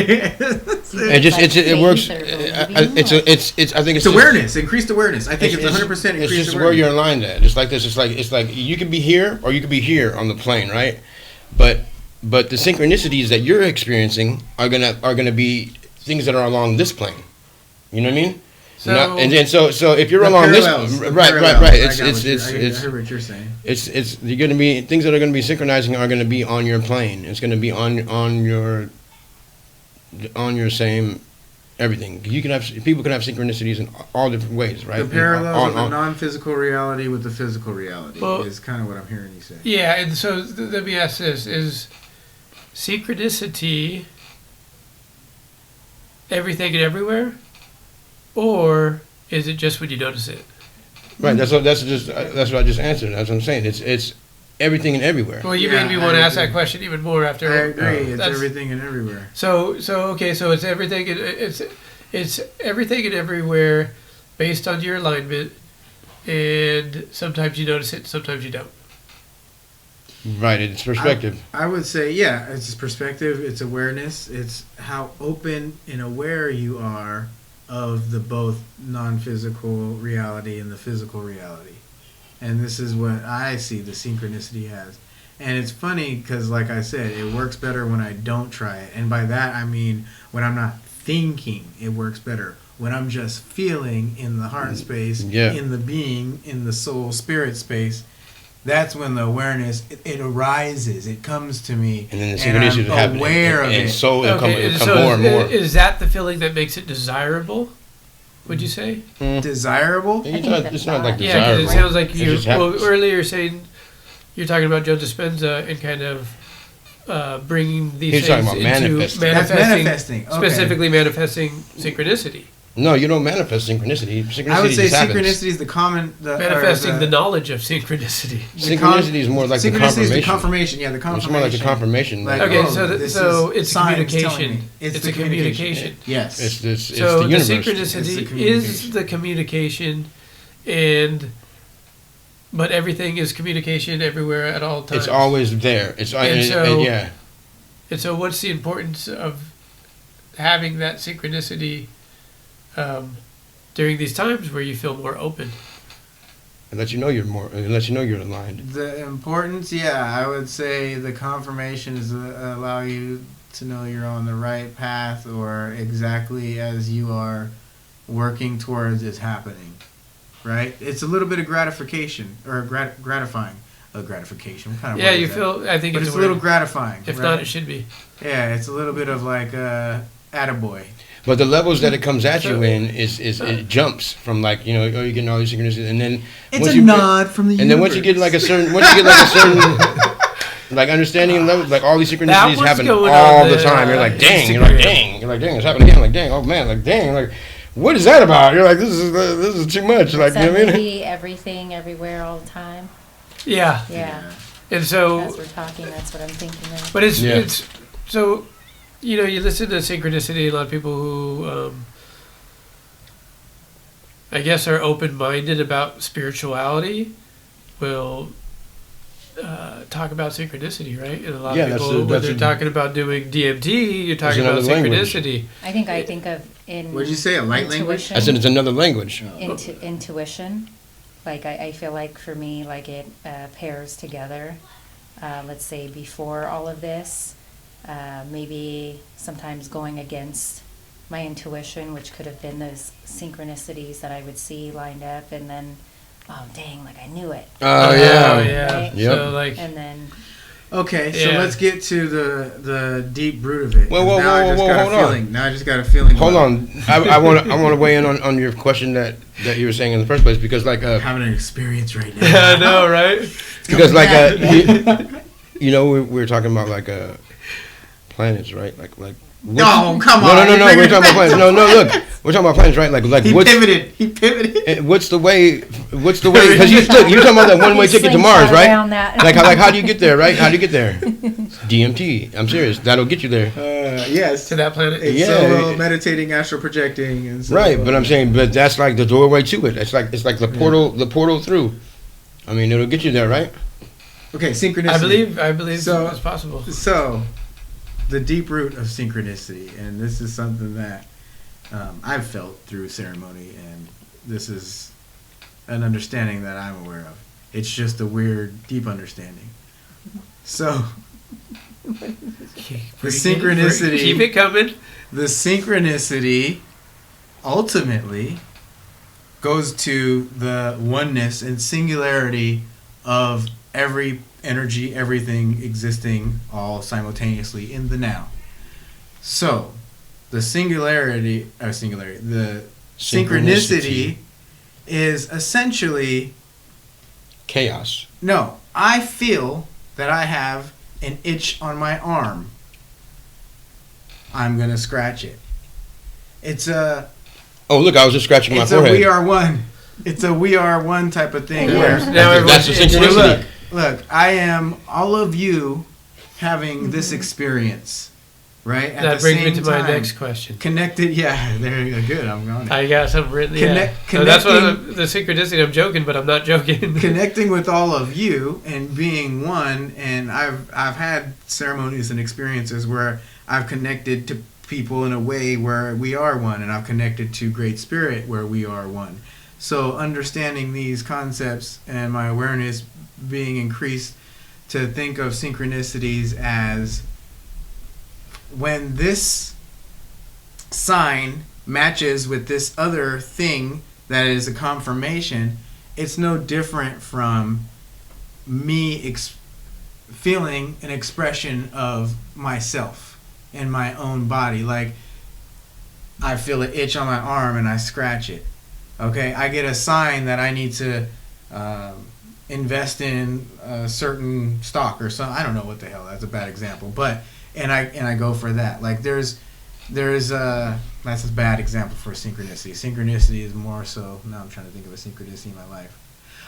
It works. Faith or It's I think It's just- awareness, increased awareness. I think it's 100% It's increased just where awareness. you're aligned at. Just like this. It's like you can be here or you can be here on the plane, right? But the synchronicities that you're experiencing are gonna be things that are along this plane. You know what I mean? So and then so if you're The along this, parallels, the right. parallels. I It's got what you- it's I heard what you're saying. it's you're going to be things that are going to be synchronizing are going to be on your plane. It's going to be on your same everything. People can have synchronicities in all different ways, right? The parallels On- of the on- non-physical reality with the physical reality Well- is kind of what I'm hearing you say. yeah, and so let me ask this: is synchronicity everything and everywhere, or is it just when you notice it? Right. That's what I just answered. That's what I'm saying. It's everything and everywhere. Well, you Yeah, made me want to I ask that agree. question even more after. I agree. It's That's- everything and everywhere. So okay, so it's everything. It's everything and everywhere, based on your alignment, and sometimes you notice it, sometimes you don't. Right. It's perspective. I would say, yeah, it's perspective, it's awareness, it's how open and aware you are of the both non-physical reality and the physical reality. And this is what I see the synchronicity as. And it's funny because, like I said, it works better when I don't try it. And by that, I mean when I'm not thinking, it works better. When I'm just feeling in the heart space, Yeah. in the being, in the soul spirit space, that's when the awareness, it arises, it comes to me, And then the and synchronicity I'm will happen. aware of And it. so it'll come so more and more. is that the feeling that makes it desirable? Would you say? Desirable? I think It's not like that's Yeah, 'cause desirable. it sounds like It you. just Well, happens. earlier you're saying you're talking about Joe Dispenza and kind of bringing these He's things talking about into manifesting. That's manifesting. Okay. specifically manifesting synchronicity, No, you don't manifest synchronicity. Synchronicity I would say just happens. synchronicity is the common... manifesting the knowledge of synchronicity. Synchronicity is more like the synchronicity confirmation. is the confirmation. Yeah, the confirmation. It's more like the confirmation. Like, Okay, oh, so this so is it's science telling communication. me. It's the a communication. Yes. it's So the the universe. It's synchronicity the is the communication, but everything is communication everywhere at all times. It's always there. It's And so- yeah. And so, what's the importance of having that synchronicity during these times where you feel more open? It lets you know you're aligned. The importance, yeah, I would say the confirmation is allow you to know you're on the right path or exactly as you are working towards is happening, right? It's a little bit of gratification or gratifying. Gratification. What kind of Yeah, word you is that? feel. I think But it's it's a little gratifying. If right? not, it should be. Yeah, it's a little bit of like attaboy. But the levels that it comes at you So- in is it jumps from like you're getting all these synchronicities, and then It's once a you nod from the and then once you get like a certain like understanding and level, like all these That synchronicities was happen going all on the the, time. You're like, Instagram. dang, you're like, dang, it's happening again. Like, dang, oh man, like, dang, like, what is that about? You're like, this is too much. Like, Is you know that what I mean? movie Everything, Everywhere, All the Time? Yeah, Yeah. and so, As we're talking, that's what I'm thinking of. but it's Yeah. it's so, you listen to synchronicity. A lot of people who, I guess, are open-minded about spirituality will talk about synchronicity, right? And a lot Yeah, of that's people, when that's they're talking about doing DMT, you're talking That's about another language. synchronicity. I think of in What'd you say? A light language? intuition. I said it's another language. Intuition. Like I feel like for me, like it pairs together. Let's say before all of this, maybe sometimes going against my intuition, which could have been those synchronicities that I would see lined up, and then, oh dang, like I knew it. Oh yeah. Right? Yep. So like, And then Okay, so Yeah. let's get to the deep root of it. Whoa, 'cause whoa, now I whoa, just whoa, got a hold on. feeling. Now I just got a feeling. Hold about on, I want to weigh in on your question that you were saying in the first place because like having an experience right now. I know, right? because like we were talking about like planets, right? Like No, come no, on. no, we're talking about planets. No, look, we're talking about planets, right? Like He what's pivoted. He pivoted. what's the way? Because you're talking about that one way ticket to Mars, right? Around that. Like how do you get there, right? How do you get there? DMT. I'm serious. That'll get you there. Yes. To that planet. It's Yeah. solo meditating, astral projecting, and so Right, but I'm saying, but that's like the doorway to it. It's like the portal through. I mean, it'll get you there, right? Okay, synchronicity. I believe So- it's possible. So, the deep root of synchronicity, and this is something that I've felt through ceremony, and this is an understanding that I'm aware of. It's just a weird, deep understanding. So, the synchronicity, Keep it coming. the synchronicity, ultimately, goes to the oneness and singularity of every energy, everything existing all simultaneously in the now. So, the the synchronicity is essentially chaos. no, I feel that I have an itch on my arm. I'm gonna scratch it. It's a Oh, look, I was just scratching my it's a forehead. we are one. It's a we are one type of thing. Yeah. Where Now That's the everyone's- synchronicity. look, I am all of you having this experience, right? At That the brings me same to my time. next question. Connected, yeah, there you go. Good, I'm going. I got something written. Connect- Yeah. So that's what connecting- the synchronicity. I'm joking, but I'm not joking. Connecting with all of you and being one, and I've had ceremonies and experiences where I've connected to people in a way where we are one, and I've connected to Great Spirit where we are one. So understanding these concepts and my awareness being increased to think of synchronicities as when this sign matches with this other thing that is a confirmation, it's no different from me feeling an expression of myself in my own body. Like, I feel an itch on my arm and I scratch it. Okay, I get a sign that I need to invest in a certain stock or something. I don't know what the hell. That's a bad example, but and I go for that. Like there's that's a bad example for synchronicity. Synchronicity is more so. Now I'm trying to think of a synchronicity in my life.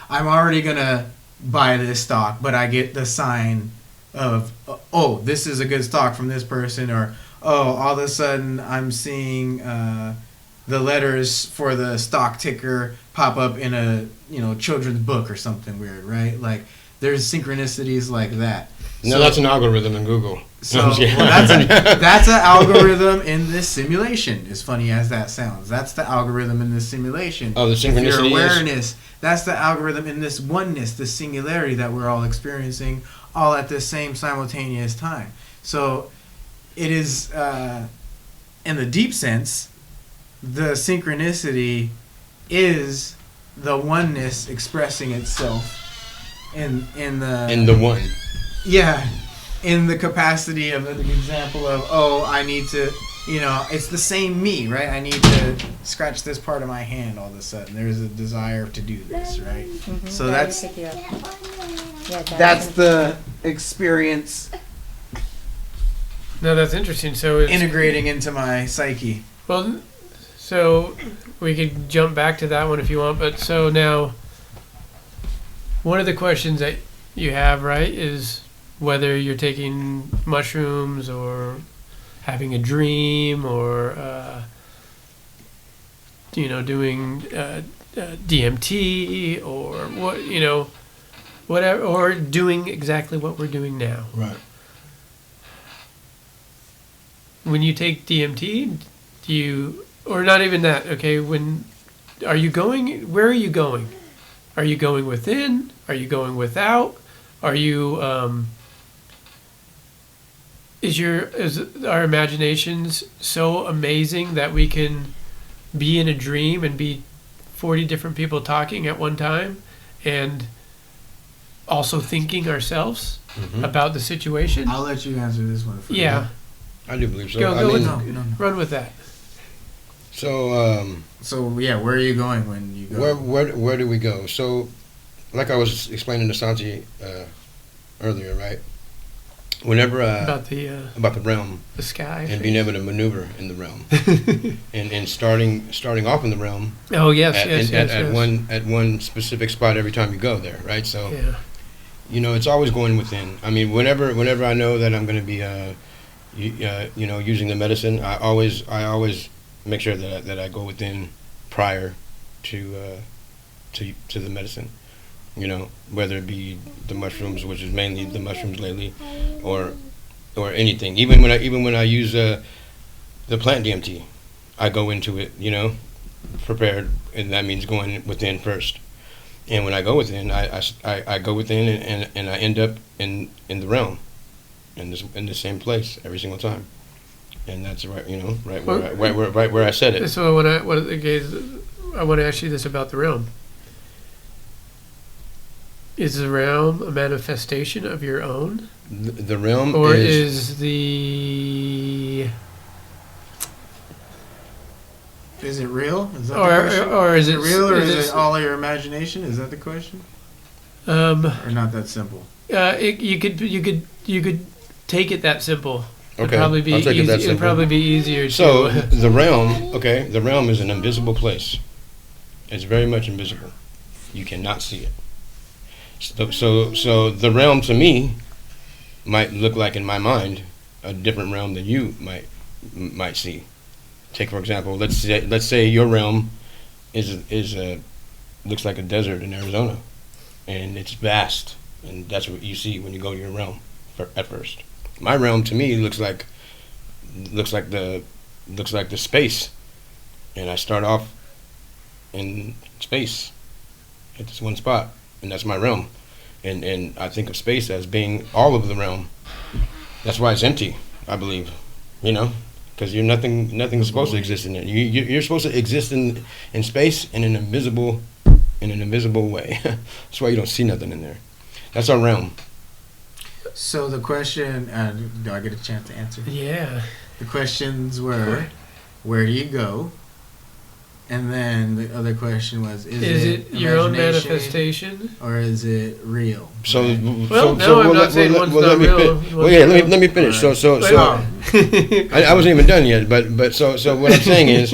I'm already gonna buy this stock, but I get the sign of, oh, this is a good stock from this person, or oh, all of a sudden I'm seeing the letters for the stock ticker pop up in a children's book or something weird, right? Like there's synchronicities like that. No, that's an algorithm in Google. So No, I'm just well, kidding. that's an algorithm in this simulation. As funny as that sounds, that's the algorithm in this simulation. Oh, the synchronicity Your is- awareness. That's the algorithm in this oneness, this singularity that we're all experiencing, all at the same simultaneous time. So, it is, in the deep sense, the synchronicity is the oneness expressing itself in In the one. yeah, in the capacity of an example of, oh, I need to, it's the same me, right? I need to scratch this part of my hand all of a sudden. There's a desire to do this, right? So that's the experience No, that's interesting. So it's integrating into my psyche. well. So we could jump back to that one if you want. But so now, one of the questions that you have, right, is whether you're taking mushrooms or having a dream or doing DMT or whatever, or doing exactly what we're doing now. Right. When you take DMT, do you, or not even that? Okay, are you going? Where are you going? Are you going within? Are you going without? Are you? Is our imaginations so amazing that we can be in a dream and be 40 different people talking at one time and also thinking ourselves about the situation? I'll let you answer this one first. Yeah. I do believe so. Go I with mean, No. Run with that. so So, yeah, where are you going when you go? where do we go? So, like I was explaining to Santi earlier, right? Whenever About about the realm the sky. and being able to maneuver in the realm, and starting off in the realm Oh yes, at, yes, in- yes, at yes. one specific spot every time you go there, right? So Yeah. it's always going within. I mean, whenever I know that I'm going to be using the medicine, I always make sure that I go within prior to the medicine. Whether it be the mushrooms, which is mainly the mushrooms lately, or anything. Even when I use the plant DMT, I go into it, prepared, and that means going within first. And when I go within, I go within and I end up in the realm, in the same place every single time. And that's right, right where I said it. So I want to ask you this about the realm. Is the realm a manifestation of your own? The realm Or is is the... Is it real? Is that the question? Or is it real, or is it all your imagination? Is that the question? Or not that simple? You could take it that simple. It'd okay. probably be I'll take easy, it that it'd simple. probably be easier So to. the realm, okay, the realm is an invisible place. It's very much invisible. You cannot see it. So the realm to me might look like in my mind a different realm than you might see. Take for example, let's say your realm is looks like a desert in Arizona, and it's vast, and that's what you see when you go to your realm at first. My realm to me looks like the space, and I start off in space at this one spot, and that's my realm, and I think of space as being all of the realm. That's why it's empty, I believe, because nothing's supposed to exist in it. You're supposed to exist in space in an invisible way. That's why you don't see nothing in there. That's our realm. So the question, do I get a chance to answer? Yeah. The questions were, where do you go? And then the other question was, is it your own imagination, manifestation? or is it real? So, Right? Well, no, I'm not saying one's not real. Let me finish. Right. So I wasn't even done yet. But so what I'm saying is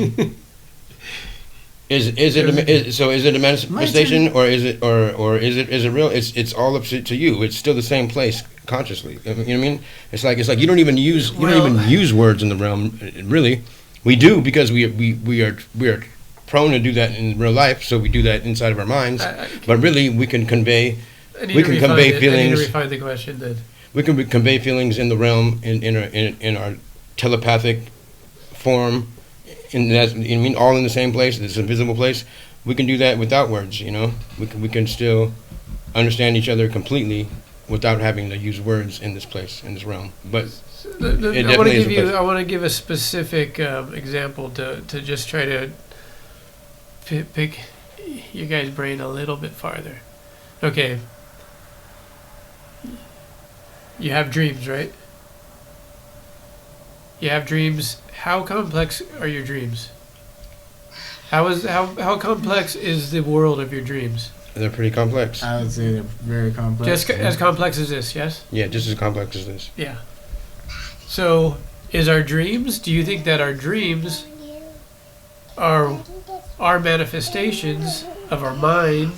it a manifestation, or is it real? It's all up to you. It's still the same place consciously. You know what I mean? It's like you don't even use words in the realm. Really, we do, because we are prone to do that in real life. So we do that inside of our minds. But really, we can convey feelings. I need to refine the question then. We can convey feelings in the realm in our telepathic form. And that's, all in the same place, this invisible place. We can do that without words, We can still understand each other completely without having to use words in this place, in this realm. But I want to give a specific example to just try to pick your guys' brain a little bit farther. Okay. You have dreams, right? You have dreams. How complex are your dreams? How complex is the world of your dreams? They're pretty complex. I would say they're very complex. Just as complex as this, yes? Yeah, just as complex as this. Yeah. So, do you think that our dreams are manifestations of our mind,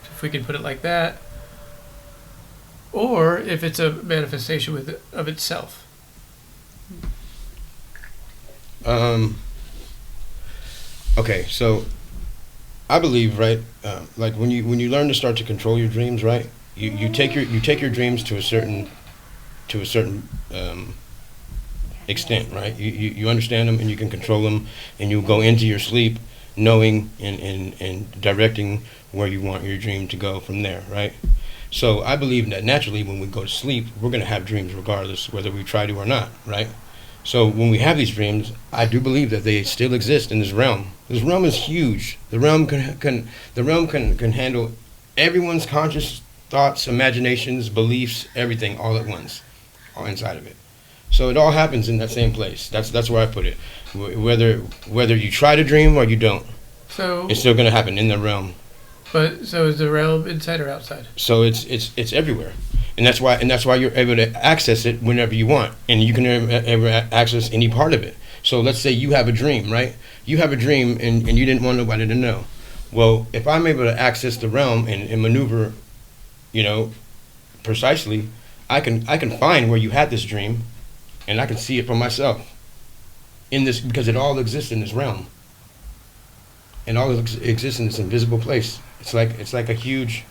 if we can put it like that, or if it's a manifestation of itself? Okay, so I believe, right, like when you learn to start to control your dreams, right, you take your dreams to a certain extent, right? You understand them, and you can control them, and you go into your sleep knowing and directing where you want your dream to go from there, right? So I believe that naturally when we go to sleep, we're going to have dreams regardless whether we try to or not, right? So when we have these dreams, I do believe that they still exist in this realm. This realm is huge. The realm can handle everyone's conscious thoughts, imaginations, beliefs, everything all at once, all inside of it. So it all happens in that same place. That's where I put it. Whether you try to dream or you don't, so it's still going to happen in the realm. But so is the realm inside or outside? So it's everywhere. And that's why you're able to access it whenever you want, and you can ever access any part of it. So let's say you have a dream, right? You have a dream, and you didn't want nobody to know. Well, if I'm able to access the realm and maneuver, precisely, I can find where you had this dream, and I can see it for myself. In this, because it all exists in this realm, and all exists in this invisible place. It's like a huge.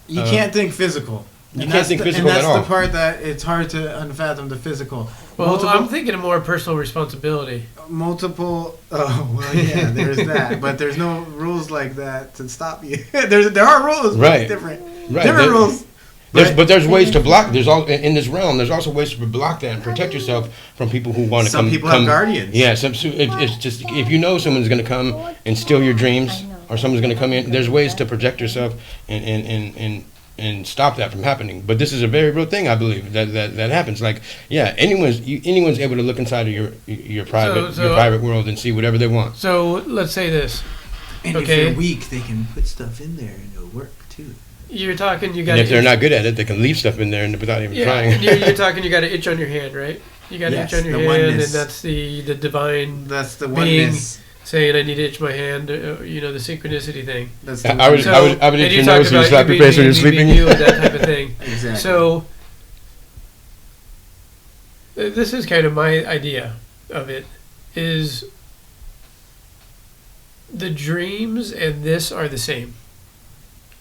You can't think physical. You can't think physical at all. And that's the part that it's hard to unfathom the physical. Well, I'm thinking of more personal responsibility. There's that. But there's no rules like that to stop you. There are rules, but right. It's different. Right. Different rules. There's ways to block. There's all in this realm. There's also ways to block that and protect yourself from people who want to come. Some people have guardians. Yeah, it's just if you know someone's going to come and steal your dreams, or someone's going to come in. There's ways to protect yourself and stop that from happening. But this is a very real thing, I believe, that happens. Like, yeah, anyone's able to look inside of your private world and see whatever they want. So let's say this. And if they're weak, they can put stuff in there and it'll work too. You're talking. You got. And if they're not good at it, they can leave stuff in there without even trying. And you're talking. You got an itch on your hand, right? You got an itch on your hand, oneness. and that's the divine. That's the being oneness. Saying I need to itch my hand. The synchronicity thing. That's the I would itch your nose and you slap your face when you're sleeping. You and that type of thing. Exactly. So this is kind of my idea of it. Is the dreams and this are the same.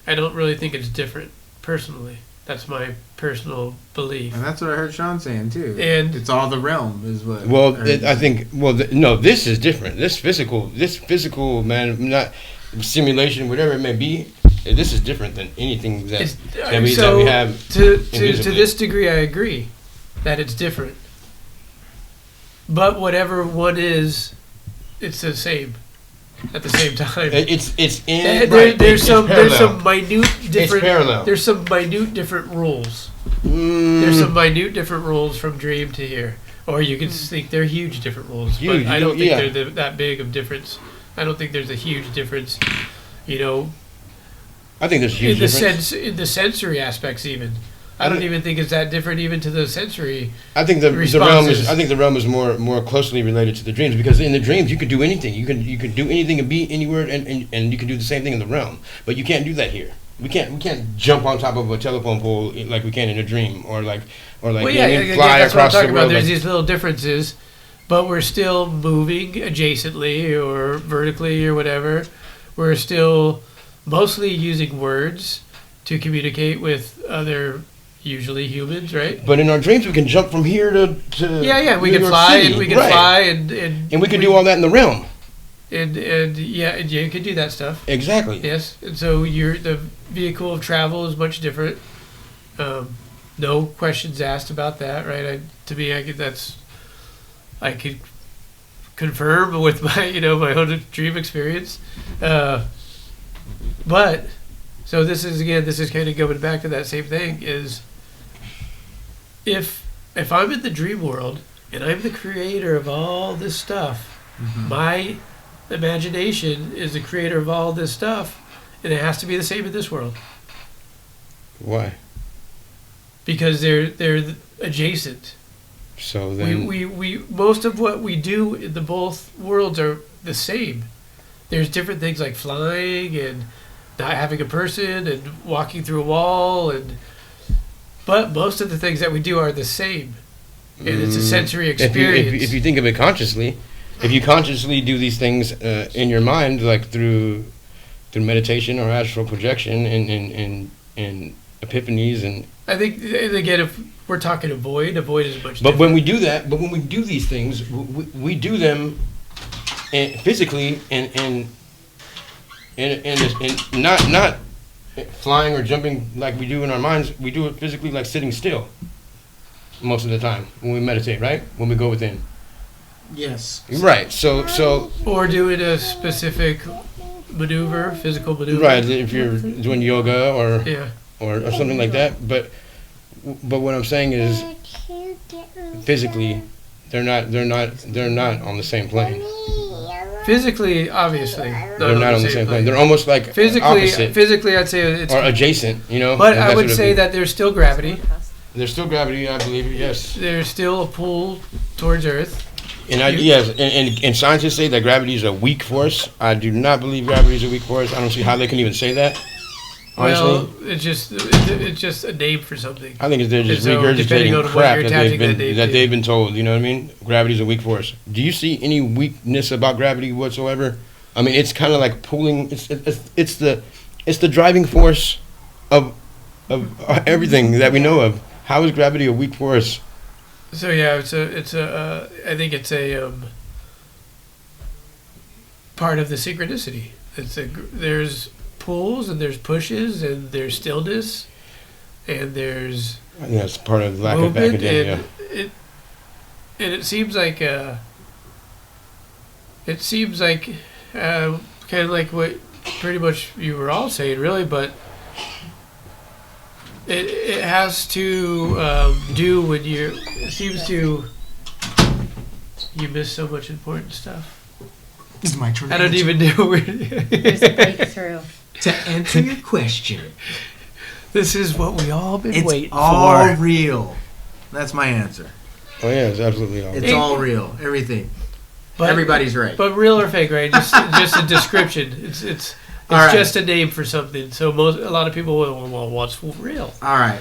I don't really think it's different, personally. That's my personal belief. And that's what I heard Sean saying too. And it's all the realm, is what. Well, I think. Well, no, this is different. This physical, man, not simulation, whatever it may be. This is different than anything that we have. To this degree, I agree that it's different. But whatever one is, it's the same. At the same time, there's some minute different. It's parallel. There's some minute different rules. There's some minute different rules from dream to here, or you can think they're huge different rules. Huge, but I don't think they're that big of difference. I don't think there's a huge difference. I think there's huge difference in the sensory aspects even. I don't even think it's that different even to the sensory. I think the realm is more closely related to the dreams, because in the dreams you could do anything. You can do anything and be anywhere, and you can do the same thing in the realm. But you can't do that here. We can't jump on top of a telephone pole like we can in a dream, or fly that's across what I'm talking the world. About. There's these little differences, but we're still moving adjacently or vertically or whatever. We're still mostly using words to communicate with other. Usually humans, right? But in our dreams, we can jump from here to we can fly, and we can fly, and we can do all that in the realm. And you can do that stuff. Exactly. Yes, and so the vehicle of travel is much different. No questions asked about that, right? I could confirm with my my own dream experience. But so this is kind of going back to that same thing is. If I'm in the dream world and I'm the creator of all this stuff, my imagination is the creator of all this stuff, and it has to be the same in this world. Why? Because they're adjacent. So then we most of what we do in the both worlds are the same. There's different things like flying and not having a person and walking through a wall But most of the things that we do are the same, and it's a sensory experience. If you think of it consciously, if you consciously do these things in your mind, like through meditation or astral projection and epiphanies, and I think again, if we're talking avoid is much different. But when we do these things, we do them physically and not. Flying or jumping like we do in our minds, we do it physically, like sitting still most of the time when we meditate, right? When we go within. Yes. Right. So. Or doing a specific physical maneuver. Right. If you're doing yoga or something like that, but what I'm saying is, physically, they're not on the same plane. Physically, obviously, they're not on the same plane. They're almost like opposite. Physically, I'd say it's or adjacent. But I would say that there's still gravity. There's still gravity, I believe. Yes. There's still a pull towards Earth. And scientists say that gravity is a weak force. I do not believe gravity is a weak force. I don't see how they can even say that. Honestly. Well, it's just a name for something. I think they're just regurgitating crap that they've been told. You know what I mean? Gravity's a weak force. Do you see any weakness about gravity whatsoever? I mean, it's kind of like pulling. It's the driving force of everything that we know of. How is gravity a weak force? So yeah, I think it's a part of the synchronicity. There's pulls and there's pushes and there's stillness and there's I think that's part of the lack of movement, academia. and it seems like kind of like what pretty much you were all saying, really, but it has to do when it seems to you miss so much important stuff. This is my turn. I don't even know where. There's a breakthrough. To answer your question, This is what we all been it's waiting all for. real. That's my answer. Oh yeah, it's absolutely all. It's all real. Everything. But, Everybody's right. But real or fake, right? Just a description. It's All right. just a name for something. So a lot of people will, well, what's real? All right.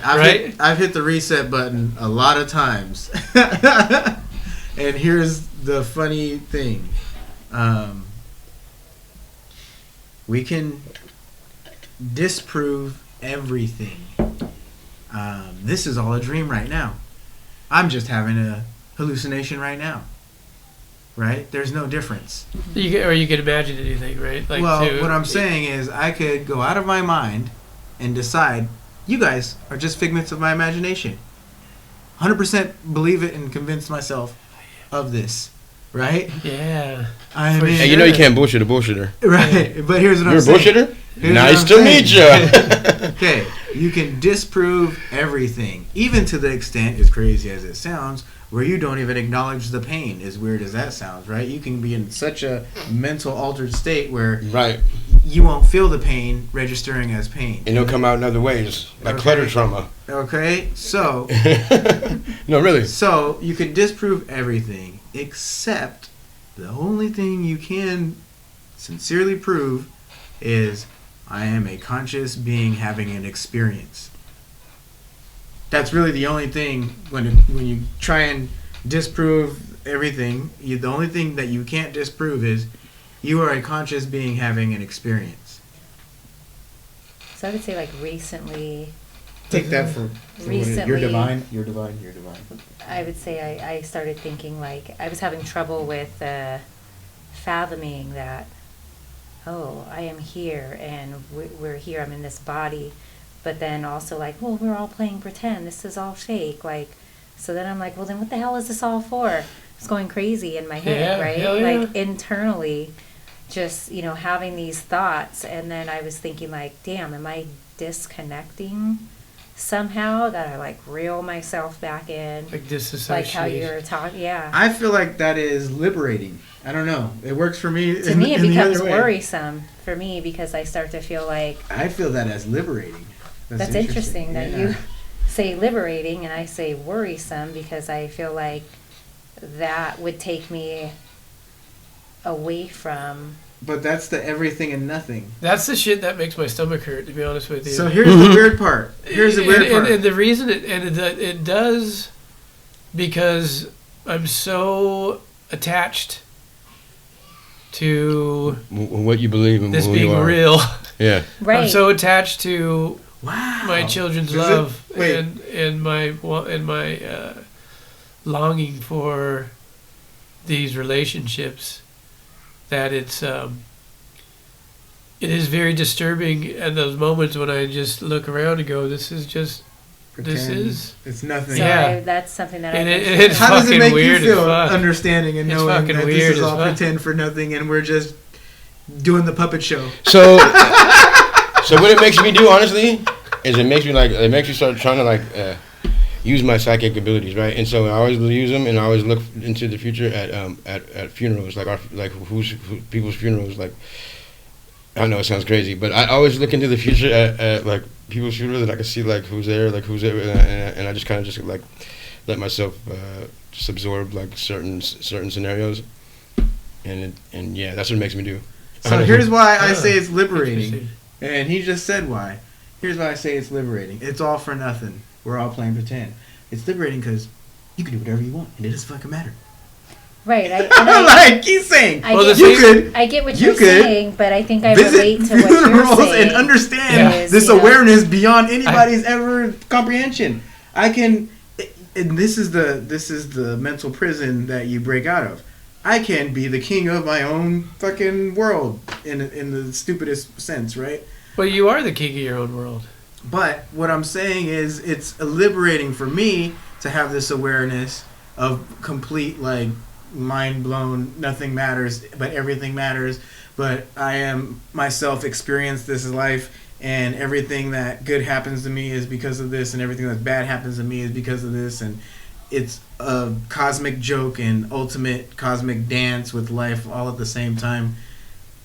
I've hit the reset button a lot of times. And here's the funny thing. We can disprove everything. This is all a dream right now. I'm just having a hallucination right now. Right? There's no difference. You can imagine anything, right? Like What I'm saying is I could go out of my mind and decide you guys are just figments of my imagination. 100% believe it and convince myself of this. Right? Yeah. I For mean, Hey, you know you can't bullshit a bullshitter. Right. But here's what You're I'm a saying. bullshitter? Here's Nice what to I'm meet saying. you. Okay, you can disprove everything, even to the extent, as crazy as it sounds, where you don't even acknowledge the pain, as weird as that sounds, right? You can be in such a mental altered state where Right. you won't feel the pain registering as pain. And it'll come out in other ways, like Okay. clutter trauma. Okay, so No, really. so you can disprove everything, except the only thing you can sincerely prove is I am a conscious being having an experience. That's really the only thing when you try and disprove everything. The only thing that you can't disprove is you are a conscious being having an experience. So I would say like recently, Take that for what it is. You're Recently- divine. You're divine. You're divine. I would say I started thinking like I was having trouble with fathoming that, oh, I am here and we're here, I'm in this body. But then also like, well, we're all playing pretend. This is all fake. Like, so then I'm like, well, then what the hell is this all for? It's going crazy in my head, Yeah, right? hell yeah. Like internally, just, having these thoughts. And then I was thinking like, damn, am I disconnecting somehow? Gotta like reel myself back in. like disassociation. Like how you're talking, yeah. I feel like that is liberating. I don't know. It works for me. To me, it becomes other way. worrisome for me because I start to feel like I feel that as liberating. that's interesting that Yeah. you say liberating and I say worrisome because I feel like that would take me away from. But that's the everything and nothing. That's the shit that makes my stomach hurt, to be honest with you. So here's the weird part. Here's the weird part. And the reason it does because I'm so attached to What you believe in, this who being you are. real. Yeah. Right. I'm so attached to Wow. my children's Is it- love wait. and my longing for these relationships that it is very disturbing at those moments when I just look around and go, this is just this Pretend is it's nothing. So Yeah. that's something that And I it's How does it fucking make you weird as feel fuck. understanding and It's knowing fucking that weird this is as all fuck. pretend for nothing and we're just doing the puppet show? So, so what it makes me do, honestly, is it makes me start trying to use my psychic abilities, right? And so I always use them, and I always look into the future at funerals, people's funerals. Like, I know it sounds crazy, but I always look into the future at like people's funerals, and I can see like who's there, and I just kind of just like let myself just absorb like certain scenarios, and yeah, that's what it makes me do. So here's why I Yeah. say it's liberating. Interesting. And he just said why. Here's why I say it's liberating. It's all for nothing. We're all playing pretend. It's liberating because you can do whatever you want, and it doesn't fucking matter. right. Like he's saying, I Well, get, the you could I get what you you're could saying, but I think I visit relate to what you're funerals saying. and understand is, this awareness beyond anybody's ever comprehension. I can, and this is the mental prison that you break out of. I can be the king of my own fucking world in the stupidest sense, right? Well, you are the king of your own world. But what I'm saying is, it's liberating for me to have this awareness of complete, like, mind blown, nothing matters, but everything matters. But I am myself experience this life, and everything that good happens to me is because of this, and everything that bad happens to me is because of this. And it's a cosmic joke and ultimate cosmic dance with life all at the same time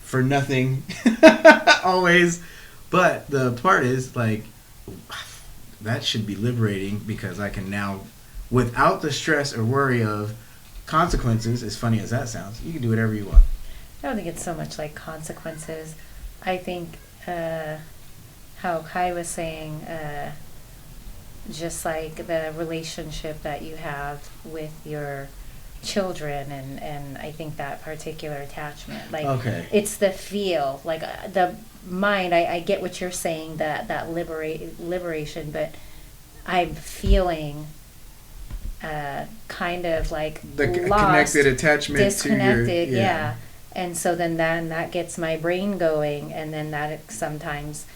for nothing. Always. But the part is, like, that should be liberating, because I can now, without the stress or worry of consequences, as funny as that sounds, you can do whatever you want. I don't think it's so much like consequences. I think how Kai was saying, just like the relationship that you have with your children, and I think that particular attachment, like, Okay. it's the feel, like, the mind. I get what you're saying, that liberation, but I'm feeling kind of like The lost, connected attachment disconnected, to your... yeah. And so then that gets my brain going, and then that sometimes,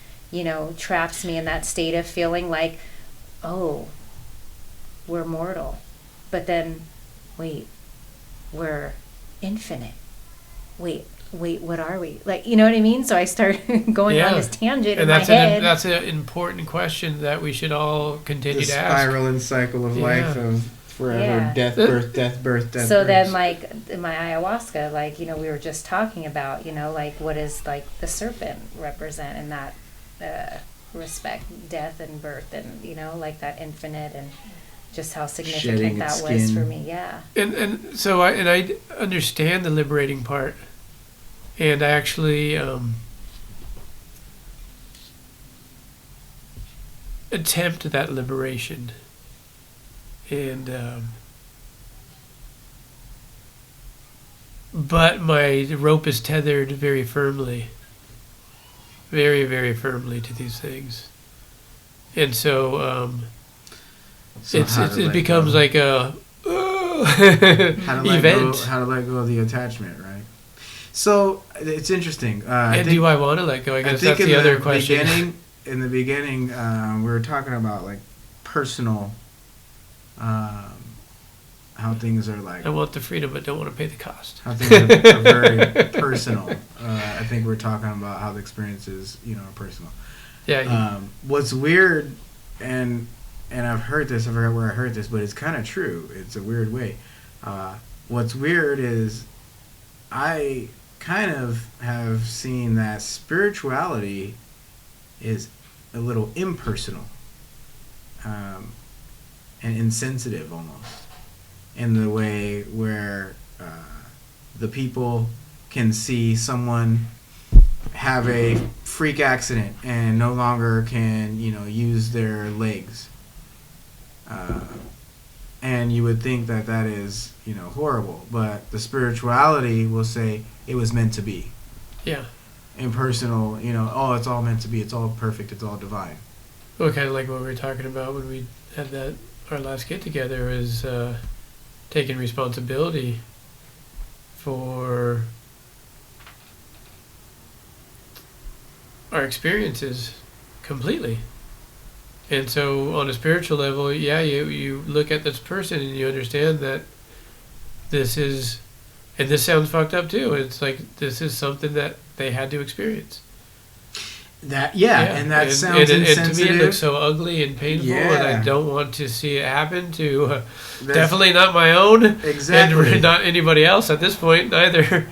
traps me in that state of feeling like, oh, we're mortal. But then, wait, we're infinite. Wait, what are we? Like, you know what I mean? So I start going on this tangent in my head. That's an important question that we should all continue The to ask. spiral and cycle of life of forever, Yeah. death, birth, death, birth, death, So birth. then, like, in my ayahuasca, like, we were just talking about, like, what does, like, the serpent represent in that respect, death and birth, and, like, that infinite, and just how significant Shedding that its was skin. for me, yeah. And so I understand the liberating part, and I actually attempt that liberation, and but my rope is tethered very firmly, very, very firmly to these things, and so So how to it let becomes go. like a How to let event. go, how to let go of the attachment, right? So it's interesting. I And think, do I want to let go? I guess think that's the other question. In the beginning, we were talking about, like, personal, how things are, like, I want the freedom, but don't want to pay the cost. how things are very personal. I think we're talking about how the experiences, are personal. Yeah, What's weird, and I've heard this, I forgot where I heard this, but it's kind of true. It's a weird way. What's weird is I kind of have seen that spirituality is a little impersonal, and insensitive almost, in the way where the people can see someone have a freak accident and no longer can, use their legs. And you would think that is, horrible. But the spirituality will say it was meant to be. yeah. Impersonal, it's all meant to be. It's all perfect. It's all divine. Well, kind of like what we were talking about when we had our last get together is taking responsibility for our experiences completely. And so on a spiritual level, yeah, you look at this person and you understand that this is, and this sounds fucked up too, it's like this is something that they had to experience. And that sounds and insensitive. to me it looks so ugly and painful, and I don't want to see it happen to definitely not my own, Exactly. and not anybody else at this point either.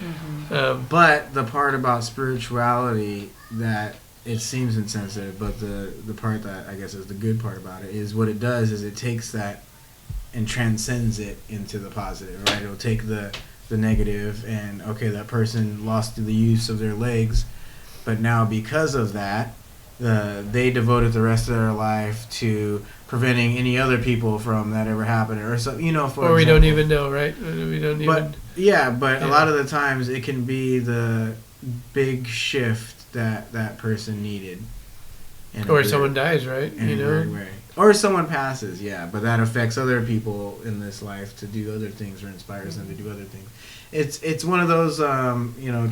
But the part about spirituality that it seems insensitive, but the part that I guess is the good part about it is what it does is it takes that and transcends it into the positive, right? It'll take the negative and, okay, that person lost the use of their legs, but now because of that, they devoted the rest of their life to preventing any other people from that ever happening, or so, for Or we don't example. even know, right? We don't even. But a lot of the times it can be the big shift that person needed. Or someone dies, right? In a weird way. Or someone passes, yeah, but that affects other people in this life to do other things or inspires them to do other things. It's one of those,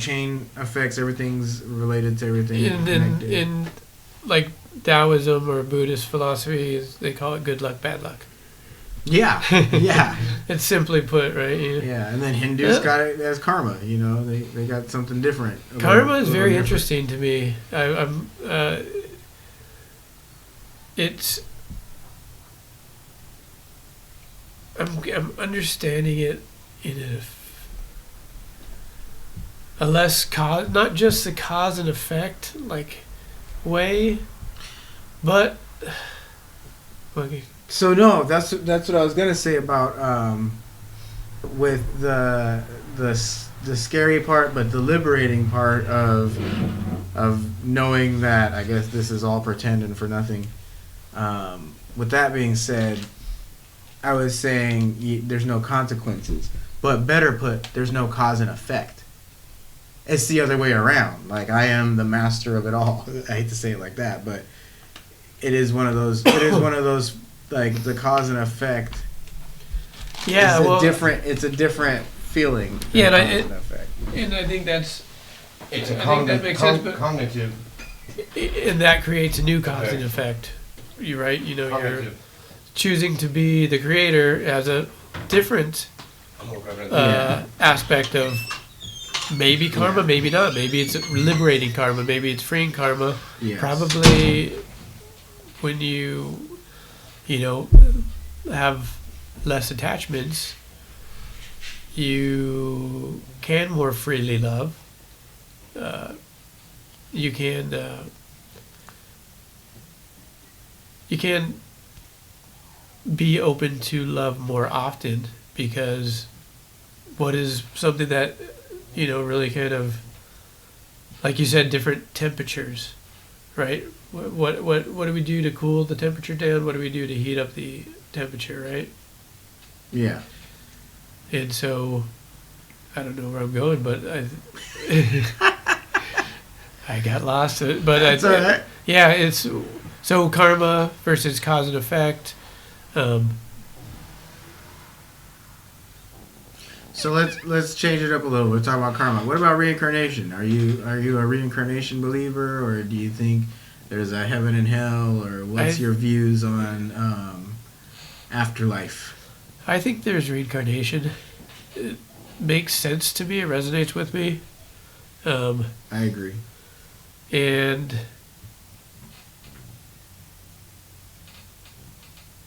chain effects. Everything's related to everything. And like Taoism or Buddhist philosophy is they call it good luck, bad luck. Yeah, yeah, It's simply put, right? yeah. And then Hindus got it as karma. You know, they got something different. Karma is very different. interesting to me. I'm understanding it in a less cause, not just the cause and effect like way, but okay. So no, that's what I was gonna say about with the scary part, but the liberating part of knowing that I guess this is all pretend and for nothing. With that being said, I was saying there's no consequences, but better put, there's no cause and effect. It's the other way around. Like I am the master of it all. I hate to say it like that, but it is one of those. It is one of those. Like the cause and effect. Yeah, It's a different feeling. Yeah, And and I think that's. It's I think that makes sense, but cognitive. and that creates a new cause and effect. You're right. You know, you're choosing to be the creator as a different aspect of maybe karma, maybe not. Maybe it's liberating karma. Maybe it's freeing karma. Yes. Probably when you have less attachments, you can more freely love. You can be open to love more often because what is something that really kind of, like you said, different temperatures, right? What do we do to cool the temperature down? What do we do to heat up the temperature, right? Yeah. And so, I don't know where I'm going, but I got lost. But That's all right. yeah, it's so karma versus cause and effect. So let's change it up a little. We're talking about karma. What about reincarnation? Are you a reincarnation believer, or do you think there's a heaven and hell, or what's your views on afterlife? I think there's reincarnation. It makes sense to me. It resonates with me. I agree. And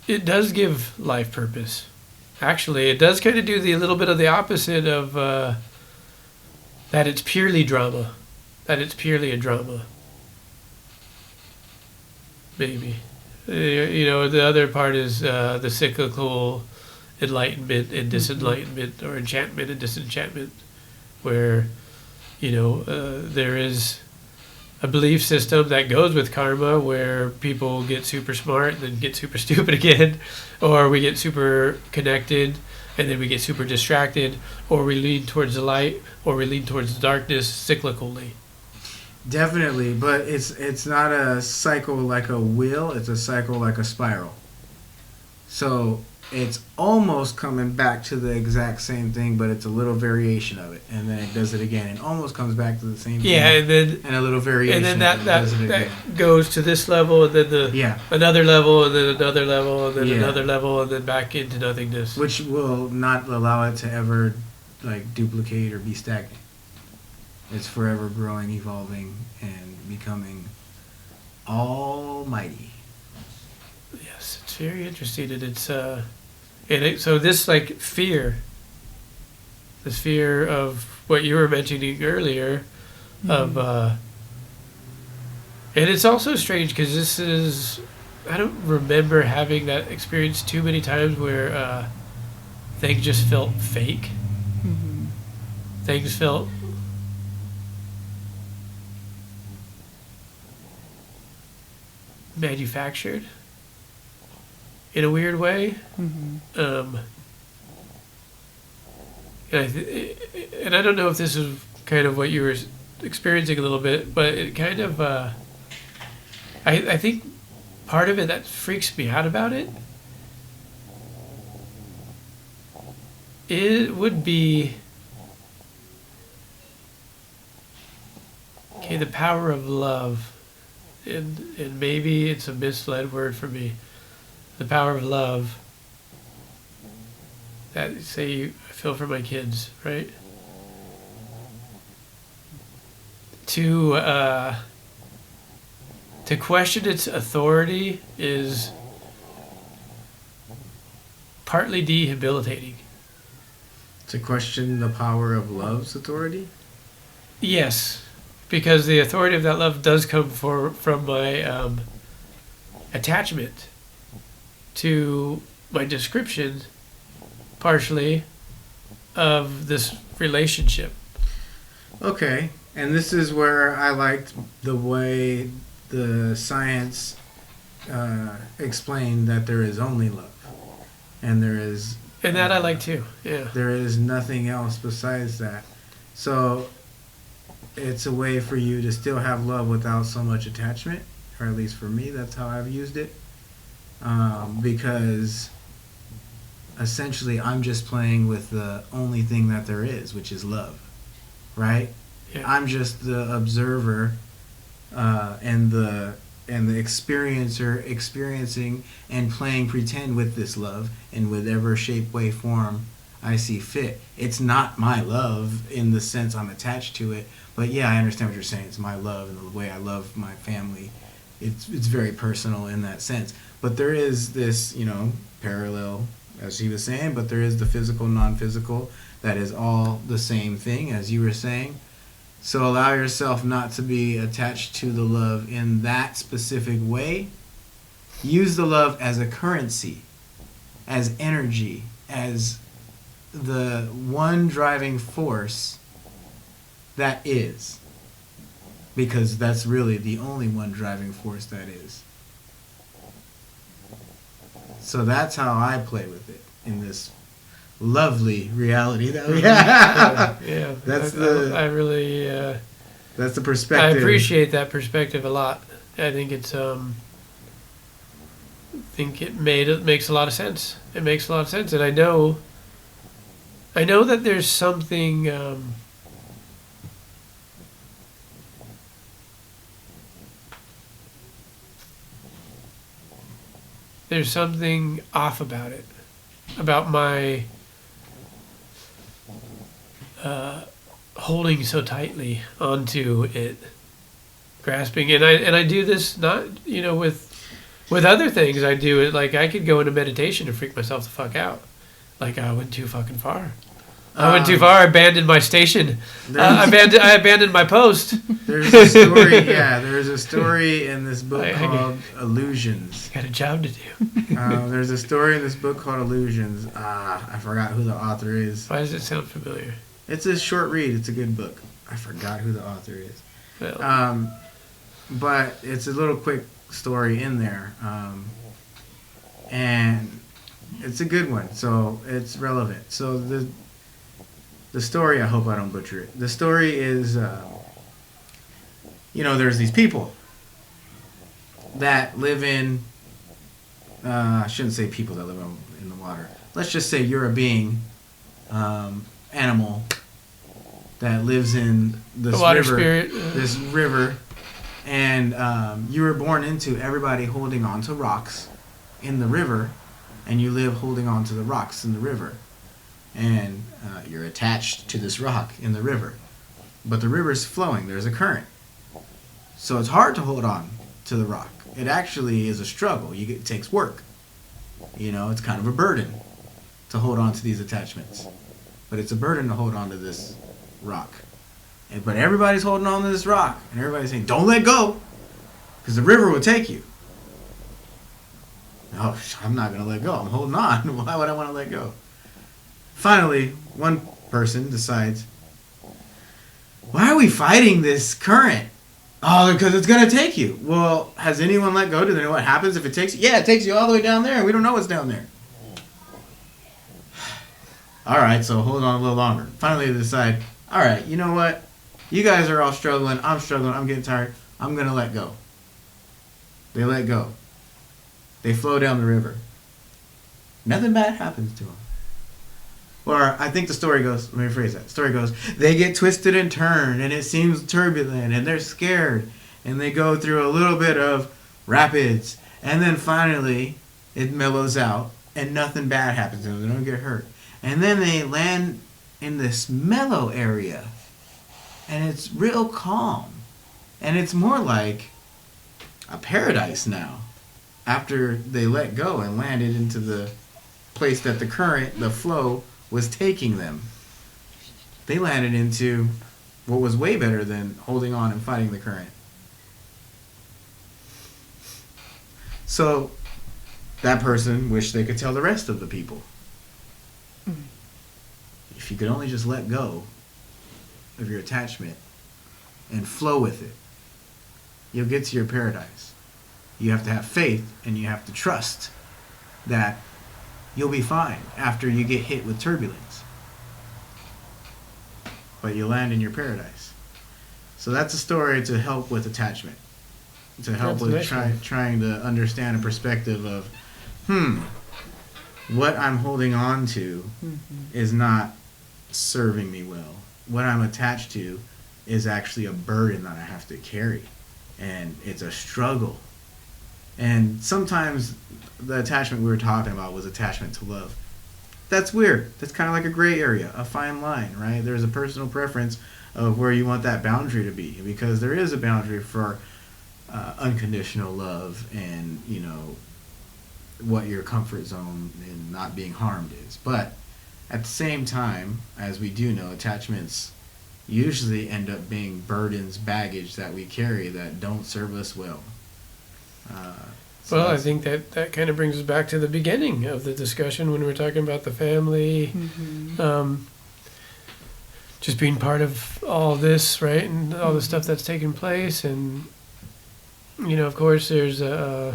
it does give life purpose. Actually, it does kind of do a little bit of the opposite of that it's purely drama. That it's purely a drama. Maybe. The other part is the cyclical enlightenment and disenlightenment, or enchantment and disenchantment, where, there is a belief system that goes with karma where people get super smart and then get super stupid again, or we get super connected and then we get super distracted, or we lean towards the light or we lean towards the darkness cyclically. Definitely, but it's not a cycle like a wheel, it's a cycle like a spiral. So it's almost coming back to the exact same thing, but it's a little variation of it, and then it does it again, and almost comes back to the same thing. Yeah, and then a little variation, and then does it that again. goes to this level, and then another level, and then another level, and then another level, and then back into nothingness. Which will not allow it to ever duplicate or be stagnant. It's forever growing, evolving, and becoming almighty. Yes, it's very interesting, and it's so this fear, this fear of what you were mentioning earlier, of and it's also strange because this is, I don't remember having that experience too many times where things just felt fake. Mm-hmm. Things felt manufactured in a weird way. Mm-hmm. And I don't know if this is kind of what you were experiencing a little bit, but it kind of I think part of it that freaks me out about it would be the power of love and maybe it's a misled word for me, the power of love that, say, I feel for my kids, right? To question its authority is partly debilitating. To question the power of love's authority? Yes, because the authority of that love does come from my attachment to my description, partially, of this relationship. Okay, and this is where I liked the way the science explained that there is only love. And there is... And that I like too, yeah. There is nothing else besides that. So it's a way for you to still have love without so much attachment, or at least for me, that's how I've used it. Because essentially I'm just playing with the only thing that there is, which is love, right? Yeah. I'm just the observer and the experiencer experiencing and playing pretend with this love in whatever shape, way, form I see fit. It's not my love in the sense I'm attached to it, but yeah, I understand what you're saying. It's my love and the way I love my family. It's very personal in that sense. But there is this, parallel, as he was saying, but there is the physical, non-physical, that is all the same thing, as you were saying. So allow yourself not to be attached to the love in that specific way. Use the love as a currency, as energy, as the one driving force that is. Because that's really the only one driving force that is. So that's how I play with it in this lovely reality that we have. Yeah, I really that's the perspective. I appreciate that perspective a lot. I think it makes a lot of sense. It makes a lot of sense, and I know that there's something off about it, about my holding so tightly onto it, grasping, and I do this not with other things. I do it like I could go into meditation and freak myself the fuck out, like I went too fucking far. I went too far. I abandoned my station. I abandoned my post. There's a story. Yeah, there's a story in this book called Illusions. Got a job to do. There's a story in this book called Illusions. I forgot who the author is. Why does it sound familiar? It's a short read. It's a good book. I forgot who the author is. Well. But it's a little quick story in there, and it's a good one. So it's relevant. So the story, I hope I don't butcher it. The story is, there's these people that live in, I shouldn't say people that live in the water. Let's just say you're a being, animal, that lives in this water river, spirit. This river, and you were born into everybody holding on to rocks in the river, and you live holding on to the rocks in the river. And you're attached to this rock in the river. But the river's flowing. There's a current. So it's hard to hold on to the rock. It actually is a struggle. It takes work. It's kind of a burden to hold on to these attachments. But it's a burden to hold on to this rock. But everybody's holding on to this rock. And everybody's saying, don't let go. Because the river will take you. Oh, I'm not going to let go. I'm holding on. Why would I want to let go? Finally, one person decides, why are we fighting this current? Oh, because it's going to take you. Well, has anyone let go? Do they know what happens if it takes you? Yeah, it takes you all the way down there, and we don't know what's down there. All right, so hold on a little longer. Finally, they decide, all right, you know what? You guys are all struggling. I'm struggling. I'm getting tired. I'm going to let go. They let go. They flow down the river. Nothing bad happens to them. Or I think the story goes, let me rephrase that. The story goes, they get twisted and turned, and it seems turbulent, and they're scared. and they go through a little bit of rapids, and then finally it mellows out and nothing bad happens to them. They don't get hurt. And then they land in this mellow area, and it's real calm. And it's more like a paradise now after they let go and landed into the place that the current, the flow, was taking them. They landed into what was way better than holding on and fighting the current. So that person wished they could tell the rest of the people. If you could only just let go of your attachment and flow with it, you'll get to your paradise. You have to have faith, and you have to trust that you'll be fine after you get hit with turbulence. But you land in your paradise. So that's a story to help with attachment. To help with trying to understand a perspective of, what I'm holding on to is not serving me well. What I'm attached to is actually a burden that I have to carry. And it's a struggle. And sometimes the attachment we were talking about was attachment to love. That's weird. That's kind of like a gray area, a fine line, right? There's a personal preference of where you want that boundary to be, because there is a boundary for unconditional love and, you know, what your comfort zone and not being harmed is. But at the same time, as we do know, attachments usually end up being burdens, baggage that we carry that don't serve us well. Well, I think that kind of brings us back to the beginning of the discussion when we were talking about the family, just being part of all this, right, and all the stuff that's taking place. And, you know, of course, there's a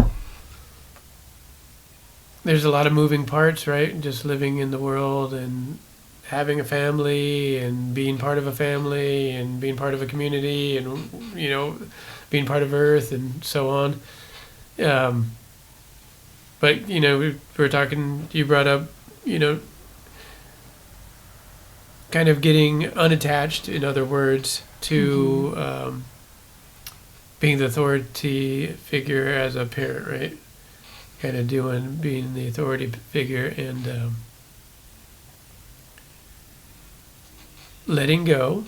lot of moving parts, right, just living in the world and having a family and being part of a family and being part of a community and, you know, being part of Earth and so on. But, you know, we were talking, you brought up, you know, kind of getting unattached, in other words, to being the authority figure as a parent, right? Kind of being the authority figure and letting go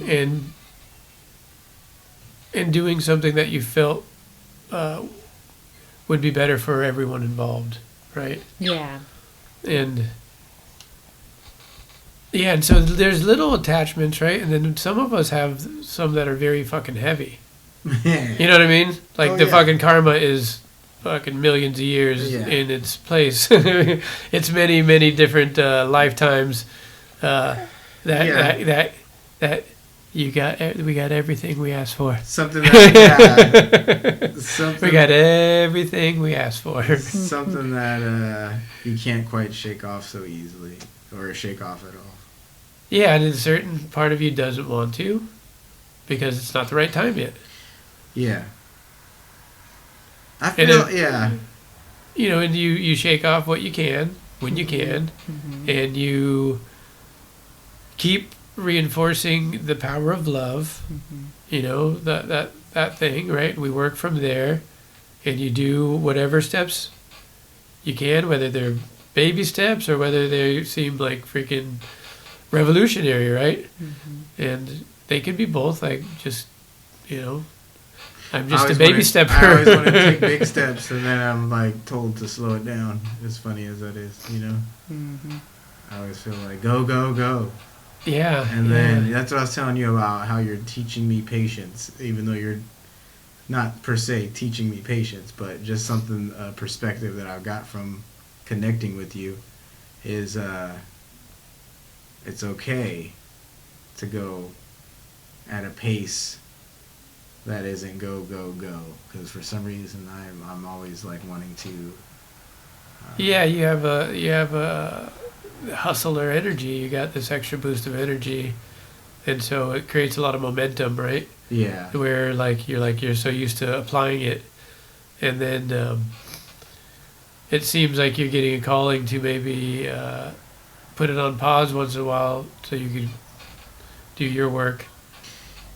and doing something that you felt would be better for everyone involved, right? Yeah. And so there's little attachments, right? And then some of us have some that are very fucking heavy. You know what I mean? Like the fucking karma is fucking millions of years in its place. It's many, many different lifetimes that we got everything we asked for. Something that we got everything we asked for. Something that you can't quite shake off so easily, or shake off at all. Yeah, and a certain part of you doesn't want to, because it's not the right time yet. Yeah. I feel, You know, and you shake off what you can, when you can, and you keep reinforcing the power of love, you know, that thing, right? We work from there, and you do whatever steps you can, whether they're baby steps or whether they seem like freaking revolutionary, right? And they could be both, like, just, you know, I'm just a baby stepper. I always want to take big steps, and then I'm like told to slow it down, as funny as that is, you know? I always feel like, go, go, go. Yeah. And then that's what I was telling you about, how you're teaching me patience, even though you're not per se teaching me patience, but just something, a perspective that I've got from connecting with you is it's okay to go at a pace that isn't go, go, go. Because for some reason I'm always like wanting to. You have a hustler energy. You got this extra boost of energy, and so it creates a lot of momentum, right? Yeah. Where you're so used to applying it, and then it seems like you're getting a calling to maybe put it on pause once in a while so you can do your work.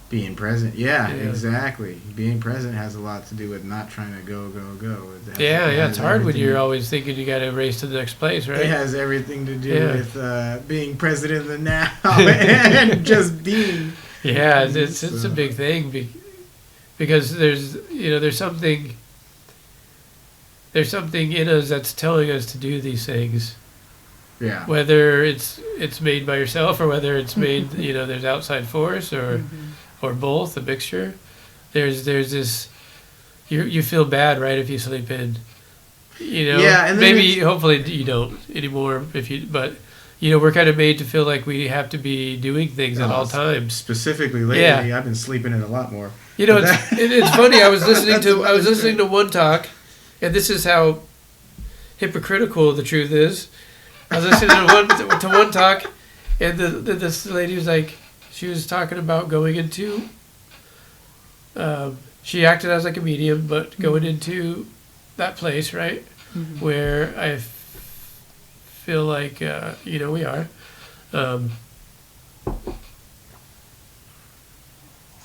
Being present, yeah, Yeah. exactly. Being present has a lot to do with not trying to go. It Yeah, has it's hard when everything- you're always thinking you got to race to the next place, right? It has everything to do Yeah. with being present in the now and just being. Yeah, it's a So- big thing because there's something in us that's telling us to do these things, Yeah. whether it's made by yourself or whether it's made there's outside force or both, a mixture. There's this you feel bad, right, if you sleep in. Yeah, and then maybe hopefully you don't anymore but we're kind of made to feel like we have to be doing things at all times. Specifically lately, Yeah. I've been sleeping in a lot more. It's funny. I was listening That's to another listening to one talk, and this is how hypocritical the truth is. I was listening to one talk, and this lady was like, she was talking about going into. She acted as like a medium, but going into that place, right, where I feel like we are,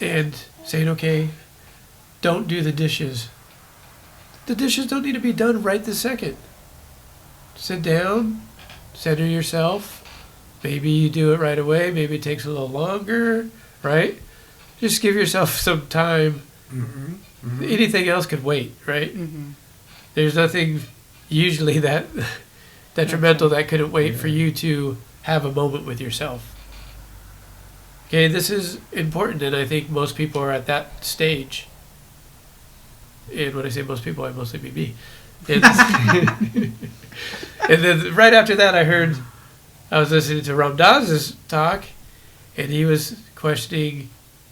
and saying, okay, don't do the dishes. The dishes don't need to be done right this second. Sit down, center yourself. Maybe you do it right away. Maybe it takes a little longer, right? Just give yourself some time. Anything else could wait, right? There's nothing usually that detrimental that couldn't wait for you to have a moment with yourself. Okay, this is important, and I think most people are at that stage. And when I say most people, I mostly mean me. And, and then right after that, I was listening to Ram Dass's talk, and he was questioning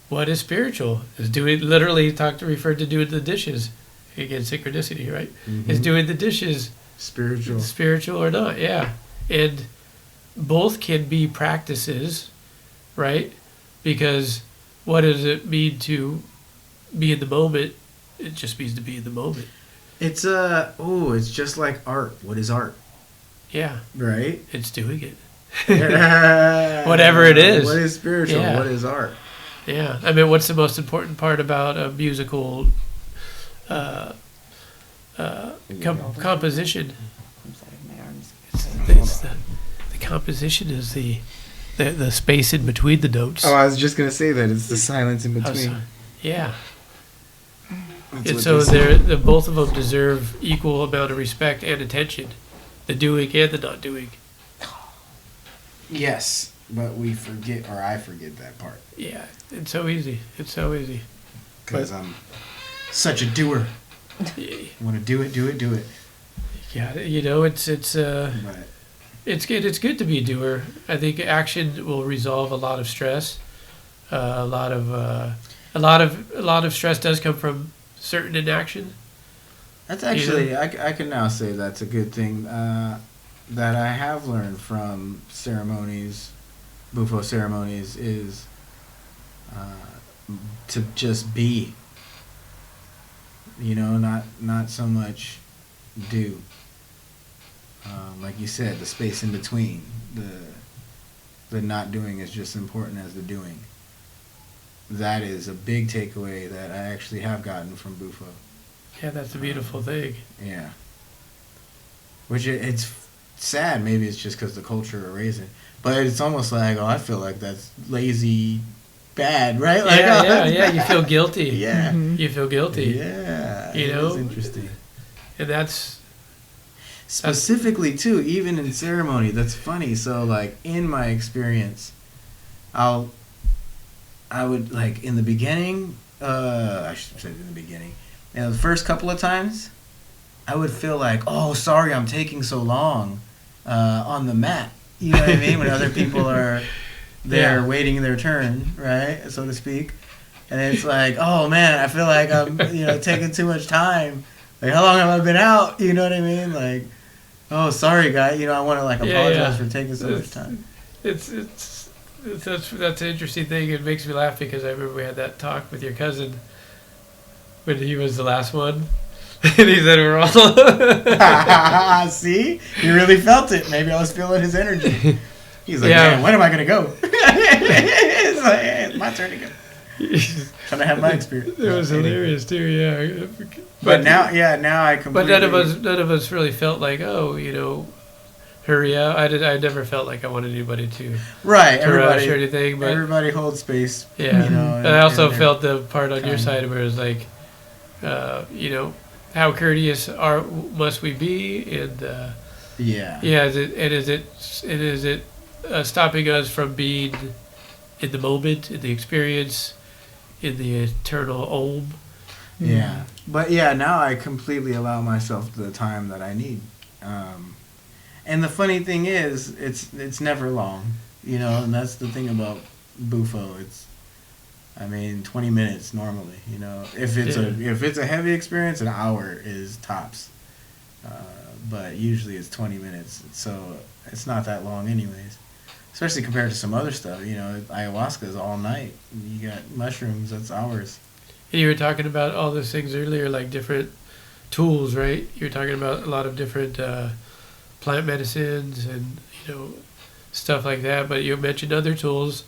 what is spiritual. Is referred to doing the dishes. Again, synchronicity, right? Is doing the dishes spiritual or not? Yeah. And both can be practices, right? Because what does it mean to be in the moment? It just means to be in the moment. It's it's just like art. What is art? Yeah. Right? It's doing it. Whatever it is. What is spiritual? Yeah. What is art? Yeah. I mean, what's the most important part about a musical composition? I'm sorry, my arms. It's the composition is the space in between the notes. Oh, I was just gonna say that it's the silence in Oh, between. so- yeah. That's And what so they say. both of them deserve equal amount of respect and attention. The doing and the not doing. Yes, but we forget, or I forget that part, Yeah. It's so easy. It's so easy. because I'm such a doer. Yeah. Want to do it, do it, do it. Yeah, But it's good. It's good to be a doer. I think action will resolve a lot of stress. A lot of stress does come from certain inaction. that's actually, I can now say that's a good thing that I have learned from ceremonies, Bufo ceremonies, is to just be. Not so much do. Like you said, the space in between, the not doing is just as important as the doing. That is a big takeaway that I actually have gotten from Bufo. Yeah, that's a beautiful thing. Yeah. Which it's sad. Maybe it's just because the culture we're raised in. But it's almost like, I feel like that's lazy, bad, right? Like, Yeah. You feel guilty. Yeah. You feel guilty. Yeah. You it know? is interesting. And that's Specifically, too, even in ceremony, that's funny. So, like, in my experience, I would, like, in the beginning, I should say in the beginning, the first couple of times, I would feel like, oh, sorry, I'm taking so long on the mat. You know what I mean? When other people are there Yeah. waiting their turn, right, so to speak. And it's like, oh, man, I feel like I'm, taking too much time. Like, how long have I been out? You know what I mean? Like, oh, sorry, guy. I want to, like, apologize for taking so much time. that's an interesting thing. It makes me laugh because I remember we had that talk with your cousin when he was the last one, and he said we're all. See? You really felt it. Maybe I was feeling his energy. He's like, Yeah. man, when am I going to go? It's like, hey, it's my turn to go. Trying to have my experience. It was hilarious too, yeah. But now I completely. But none of us really felt like, oh, hurry up. I never felt like I wanted anybody to Right, to rush everybody. or anything. But Everybody holds space. yeah, And I also they're felt the part on your kind. side where it was like, how courteous must we be, and Yeah. is it stopping us from being in the moment, in the experience, in the eternal Om? Yeah. But yeah, now I completely allow myself the time that I need. And the funny thing is, it's never long, and that's the thing about Bufo. It's, 20 minutes normally, If it's a heavy experience, an hour is tops. But usually it's 20 minutes, so it's not that long anyways. Especially compared to some other stuff, ayahuasca is all night. You got mushrooms, that's hours. And you were talking about all those things earlier, like different tools, right? You were talking about a lot of different plant medicines and stuff like that. But you mentioned other tools.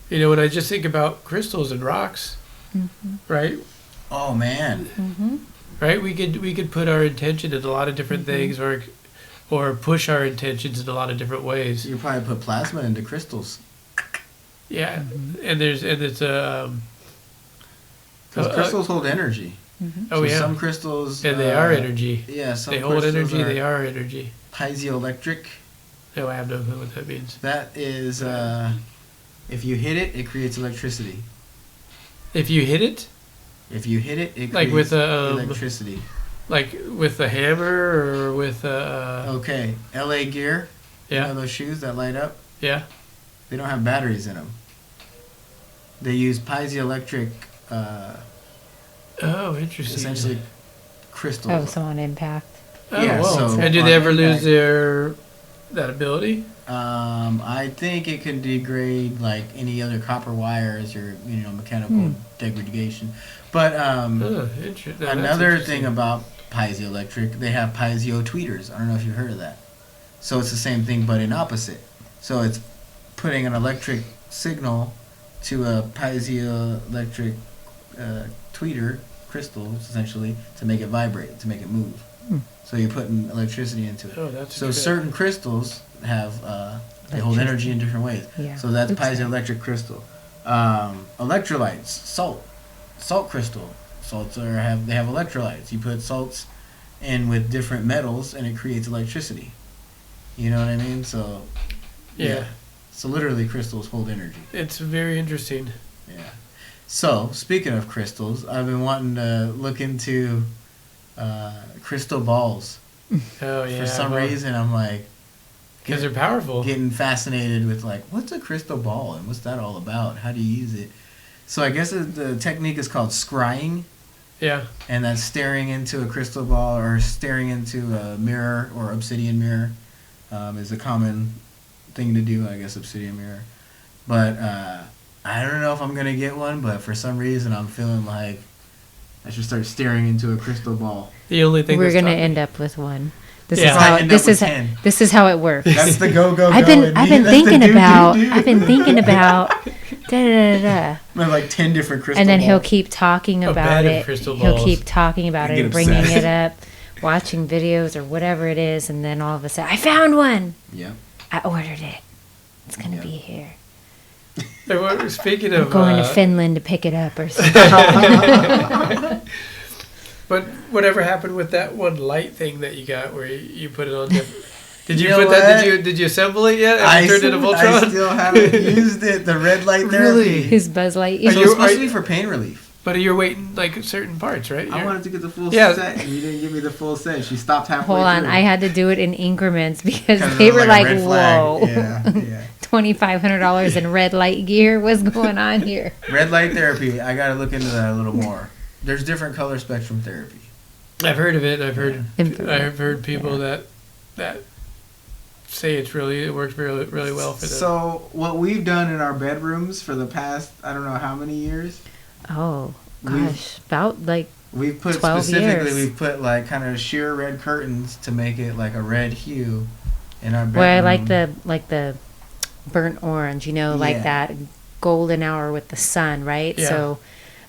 When I just think about crystals and rocks, right? Oh man. Mm-hmm. Right, we could put our intention in a lot of different things, or push our intentions in a lot of different ways. You probably put plasma into crystals. Yeah, and it's Because crystals hold energy. oh yeah, Some crystals. and they are energy. Yeah, some They hold crystals energy. They are energy. piezoelectric. No, I have no clue what that means. That is, if you hit it, it creates electricity. If you hit it, If you hit it, it Like creates with electricity. like with a hammer or with Okay, LA Gear. yeah, Those shoes that light up? yeah. They don't have batteries in them. They use piezoelectric, Oh, interesting. essentially crystals. Oh, so on impact. Oh, Yeah, whoa. so And do on they ever lose impact- that ability? I think it can degrade like any other copper wires or mechanical degradation. But Oh, interesting. another thing about piezoelectric, they have piezo tweeters. I don't know if you've heard of that. So it's the same thing but in opposite. So it's putting an electric signal to a piezoelectric tweeter crystal essentially to make it vibrate, to make it move. So you're putting electricity into it. Oh, that's So good. certain crystals have they hold energy in different ways. Yeah. So that's Oops. piezoelectric crystal. Electrolytes, salt crystal. Salts they have electrolytes. You put salts in with different metals and it creates electricity. You know what I mean? So Yeah. So literally crystals hold energy. It's very interesting. Yeah. So speaking of crystals, I've been wanting to look into crystal balls. Oh yeah. For some reason, I'm like because they're powerful. getting fascinated with like, what's a crystal ball and what's that all about? How do you use it? So I guess the technique is called scrying, Yeah. and that's staring into a crystal ball or staring into a mirror or obsidian mirror is a common thing to do. I guess obsidian mirror, but I don't know if I'm gonna get one. But for some reason, I'm feeling like I should start staring into a crystal ball. The only thing We're that's gonna stopping- end up with one. This Yeah. is how Might end this up with is 10. this is how it works. That's the go. I've been thinking about da da da. Like 10 different crystal And then balls. he'll keep talking A about bed of it. crystal He'll balls. keep talking about You it, get bringing obsessed. it up, watching videos or whatever it is, and then all of a sudden, I found one. Yep. I ordered it. It's gonna Yep. be here. Speaking I'm of going to Finland to pick it up or something. but whatever happened with that one light thing that you got where you put it on? Did you You know put that? what? Did you assemble it yet? Have you turned it to Voltron? I still haven't used it. The red light therapy. Really? His Buzz Light. So Are it's you- supposed to be for pain relief. But you're waiting like certain parts, right? I wanted to get the full Yeah. set, and you didn't give me the full set. She stopped halfway Hold on, through. I had to do it in increments because 'Cause it they was were a like, red flag. "Whoa, Yeah. $2,500 in red light gear. What's going on here?" Red light therapy. I got to look into that a little more. There's different color spectrum therapy. I've heard of it. I've heard. Infrared. I've heard people that say it works really well for them. So what we've done in our bedrooms for the past, I don't know how many years, Oh We've- gosh, about like we've put 12 specifically, years. we've put like kind of sheer red curtains to make it like a red hue in our bedroom. where I like the burnt orange, like Yeah. that golden hour with the sun, right? Yeah. So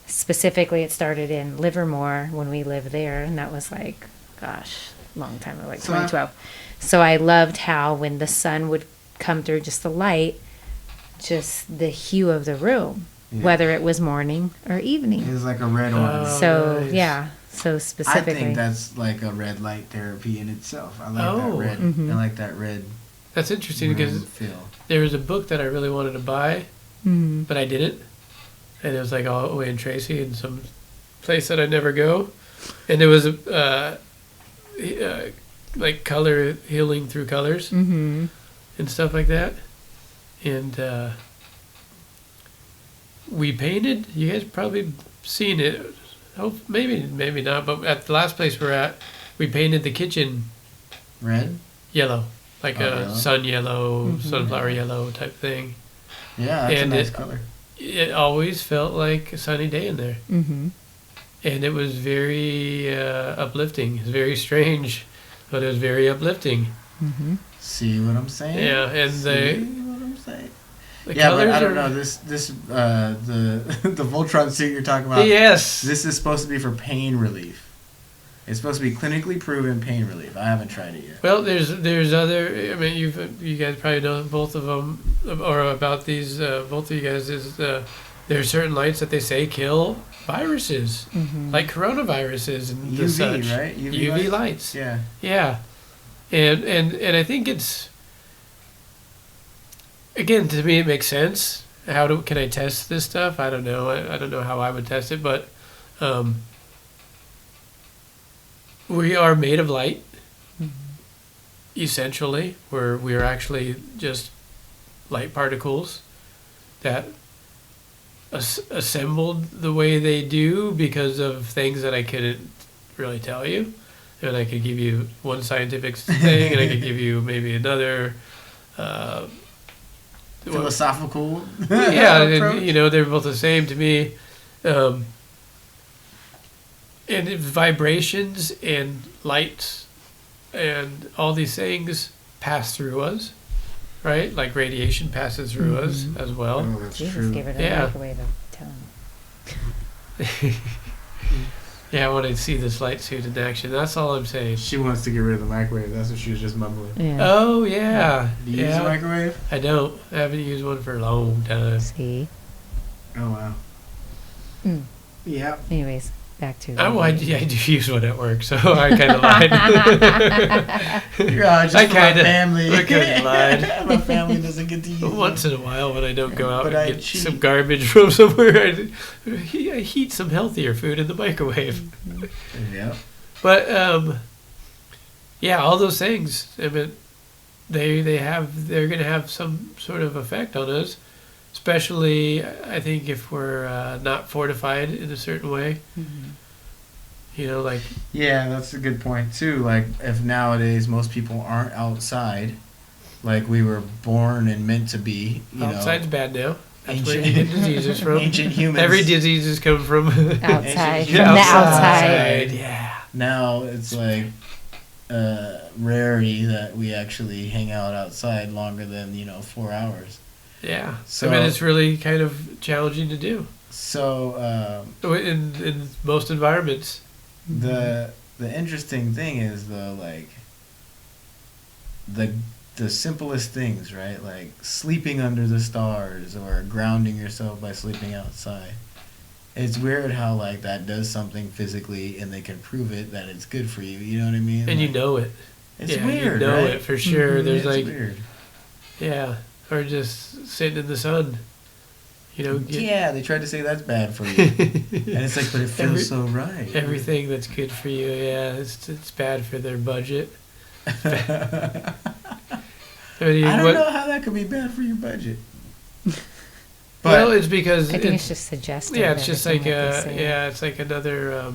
specifically it started in Livermore when we lived there, and that was like, gosh, long time ago, like So 2012. So I loved how when the sun would come through, just the light, just the hue of the room, Yeah. whether it was morning or It evening. was like a red one. So nice. yeah, so I specifically. think that's like a red light therapy in itself. I like that Oh. red. Mhm. I like that red That's interesting room because feel. there was a book that I really wanted to buy, Mhm. but I didn't. And it was like all the way in Tracy in some place that I never go. And there was like color healing through colors Mhm. and stuff like that. And we painted. You guys probably seen it. Oh, maybe not. But at the last place we're at, we painted the kitchen Red? yellow, like Oh, a really? sun yellow, Mhm. sunflower yellow type thing. Yeah, that's And a nice it- color. It always felt like a sunny day in there. Mhm. And it was very uplifting. It's very strange, but it was very uplifting. Mhm. See what I'm saying? Yeah, and See the what I'm saying? the Yeah, colors but I don't are know. The the Voltron suit you're talking about. yes. This is supposed to be for pain relief. It's supposed to be clinically proven pain relief. I haven't tried it yet. Well, there's other. I mean, you guys probably know both of them, or about these. Both of you guys is there are certain lights that they say kill viruses, Mhm. like coronaviruses and the UV, such. right? UV lights. Yeah. Yeah, and I think it's, again, to me it makes sense. Can I test this stuff? I don't know. I don't know how I would test it, but we are made of light. Essentially, we are actually just light particles that assembled the way they do because of things that I couldn't really tell you. And I could give you one scientific thing, and I could give you maybe another. Philosophical. Yeah, approach. and, they're both the same to me. And it's vibrations and lights and all these things pass through us, right? Like radiation passes through us as well. Oh, that's Jesus true. gave it a Yeah. microwave of tone. Yeah, I want to see this light suit in action. That's all I'm saying. She wants to get rid of the microwave. That's what she was just mumbling. Yeah. Oh yeah, Do you use a microwave? I don't. I haven't used one for a long time. See. Oh wow. Mm. Yeah. Anyways, back to. I do use one at work, so I kind of lied. Yeah, just I for my kinda- family. I kinda lied. My family doesn't get to use Once it. in a while, when I don't go out But and I get cheat. some garbage from somewhere, I heat some healthier food in the microwave. Yeah. But yeah, all those things. I mean, they're going to have some sort of effect on us. Especially, I think, if we're not fortified in a certain way. Mhm. Like Yeah, that's a good point too. Like if nowadays most people aren't outside, like we were born and meant to be, outside's bad now. That's where you ancient- get diseases from. ancient humans. Every disease has come from Outside. Yeah, From the outside. outside. Yeah. Now it's like rarity that we actually hang out outside longer than 4 hours. Yeah. So- I mean, it's really kind of challenging to do So in most environments. the interesting thing is though, like the simplest things, right? Like sleeping under the stars or grounding yourself by sleeping outside. It's weird how like that does something physically and they can prove it that it's good for you. You know what I mean? And you Like, know it. it's yeah, weird, you know right? it for sure. Mhm. There's It's like, weird. yeah, or just sitting in the sun. Yeah, they tried to say that's bad for you, and it's like, but it feels so right. Everything that's good for you, yeah, it's bad for their budget. I I mean, don't know how that could be bad for your budget. But well, it's because I think it's just suggestive. yeah, it's just like everything that they say. yeah, it's like another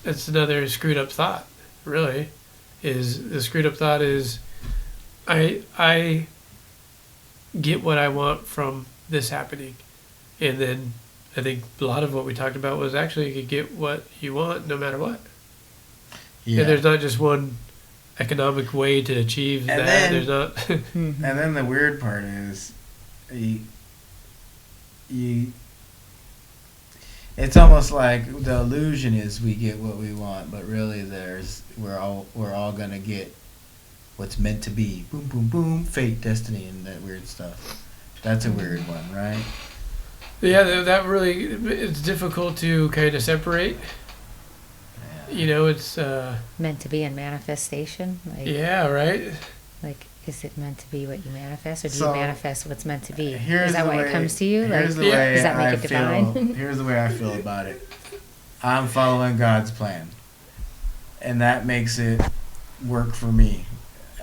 it's another screwed up thought. Really, is the screwed up thought is I get what I want from this happening, and then I think a lot of what we talked about was actually you could get what you want no matter what. yeah. And there's not just one economic way to achieve And that. then- There's not. Mhm. And then the weird part is, you it's almost like the illusion is we get what we want, but really we're all gonna get what's meant to be. Boom, boom, boom. Fate, destiny, and that weird stuff. That's a weird one, right? Yeah, that really, it's difficult to kind of separate. You know, it's Meant to be in manifestation. Like, yeah, right. Like, is it meant to be what you manifest, or do So, you manifest what's meant to be? Here's Is that the why way- it comes to you? Like, Here's the Yeah. way does that make I it divine? feel. Here's the way I feel about it. I'm following God's plan, and that makes it work for me.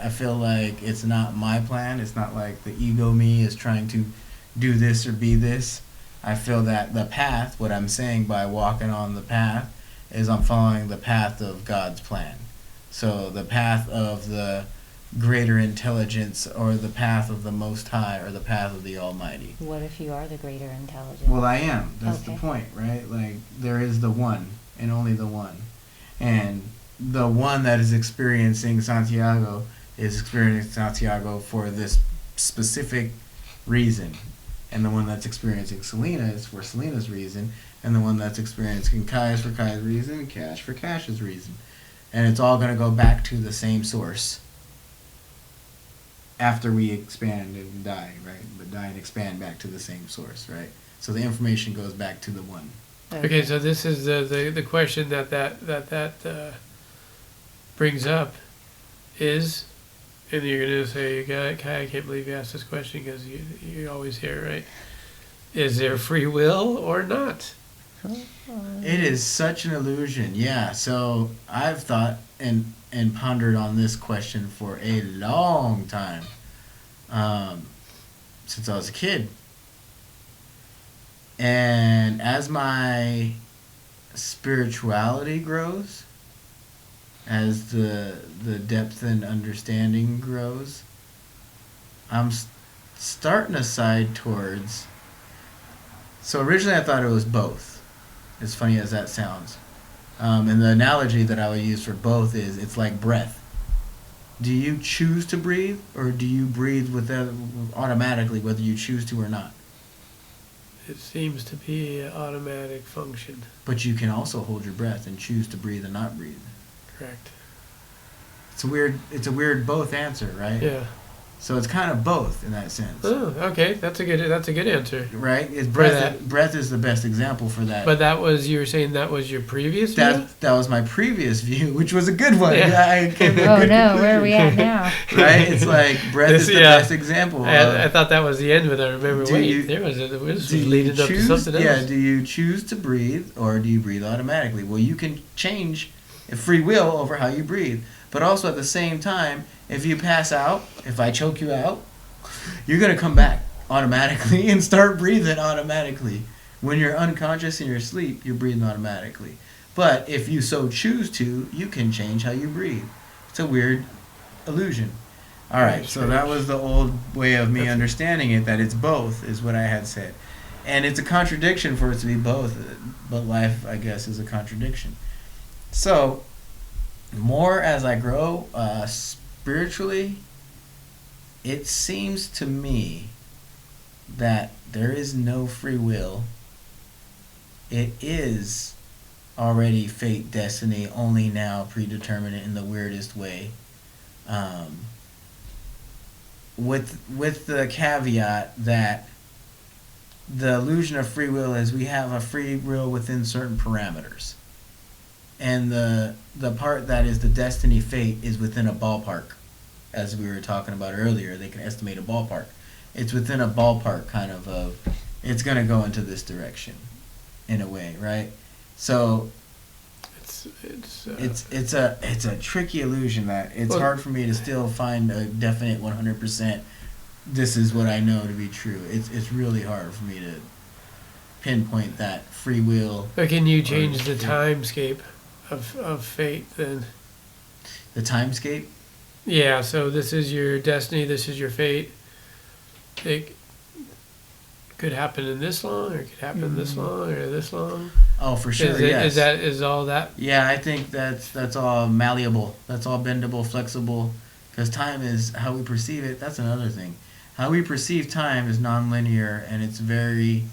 I feel like it's not my plan. It's not like the ego me is trying to do this or be this. I feel that the path, what I'm saying by walking on the path, is I'm following the path of God's plan. So the path of the greater intelligence, or the path of the Most High, or the path of the Almighty. What if you are the greater intelligence? Well, I am. That's the Okay. point, right? Like, there is the one, and only the one. And the one that is experiencing Santiago is experiencing Santiago for this specific reason. And the one that's experiencing Selena is for Selena's reason. And the one that's experiencing Kai is for Kai's reason, and Cash for Cash's reason. And it's all going to go back to the same source after we expand and die, right? But die and expand back to the same source, right? So the information goes back to the one. Okay, so this is the question that brings up is, and you're gonna say, Kai, I can't believe you asked this question because you're always here, right? Is there free will or not? It is such an illusion, yeah. So I've thought and pondered on this question for a long time, since I was a kid. And as my spirituality grows, as the depth and understanding grows, I'm starting to side towards. So originally I thought it was both, as funny as that sounds. And the analogy that I would use for both is it's like breath. Do you choose to breathe, or do you breathe automatically, whether you choose to or not? It seems to be an automatic function. But you can also hold your breath and choose to breathe and not breathe. Correct. It's a weird both answer, right? Yeah. So it's kind of both in that sense. Oh, okay. That's a good answer. Right? It's that. breath is the best example for that. But you were saying that was your previous view? That was my previous view, which was a good one. Yeah. I came to a Oh good no, where conclusion. are we at now? Right? It's like breath is the Yeah. best example. I thought that was the end, but I remember, Do wait, you- this Do was you leading up to choose? something else. Yeah, do you choose to breathe, or do you breathe automatically? Well, you can change free will over how you breathe. But also at the same time, if you pass out, if I choke you out, you're going to come back automatically and start breathing automatically. When you're unconscious in your sleep, you're breathing automatically. But if you so choose to, you can change how you breathe. It's a weird illusion. All right, so that was the old way of me understanding it, that it's both, is what I had said. And it's a contradiction for it to be both, but life, I guess, is a contradiction. So, more as I grow spiritually, it seems to me that there is no free will. It is already fate, destiny, only now predetermined in the weirdest way. With the caveat that the illusion of free will is we have a free will within certain parameters. And the part that is the destiny fate is within a ballpark. As we were talking about earlier, they can estimate a ballpark. It's within a ballpark kind of it's going to go into this direction in a way, right? So it's a tricky illusion that it's hard for me to still find a definite 100%. This is what I know to be true. It's really hard for me to pinpoint that free will. But can you change the timescape of fate then? The timescape? Yeah, so this is your destiny, this is your fate. It could happen in this long, or it could happen this long, or this long. Oh, for sure. Yes. Is all that? Yeah, I think that's all malleable. That's all bendable, flexible. Because time is how we perceive it. That's another thing. how we perceive time is nonlinear, and it's very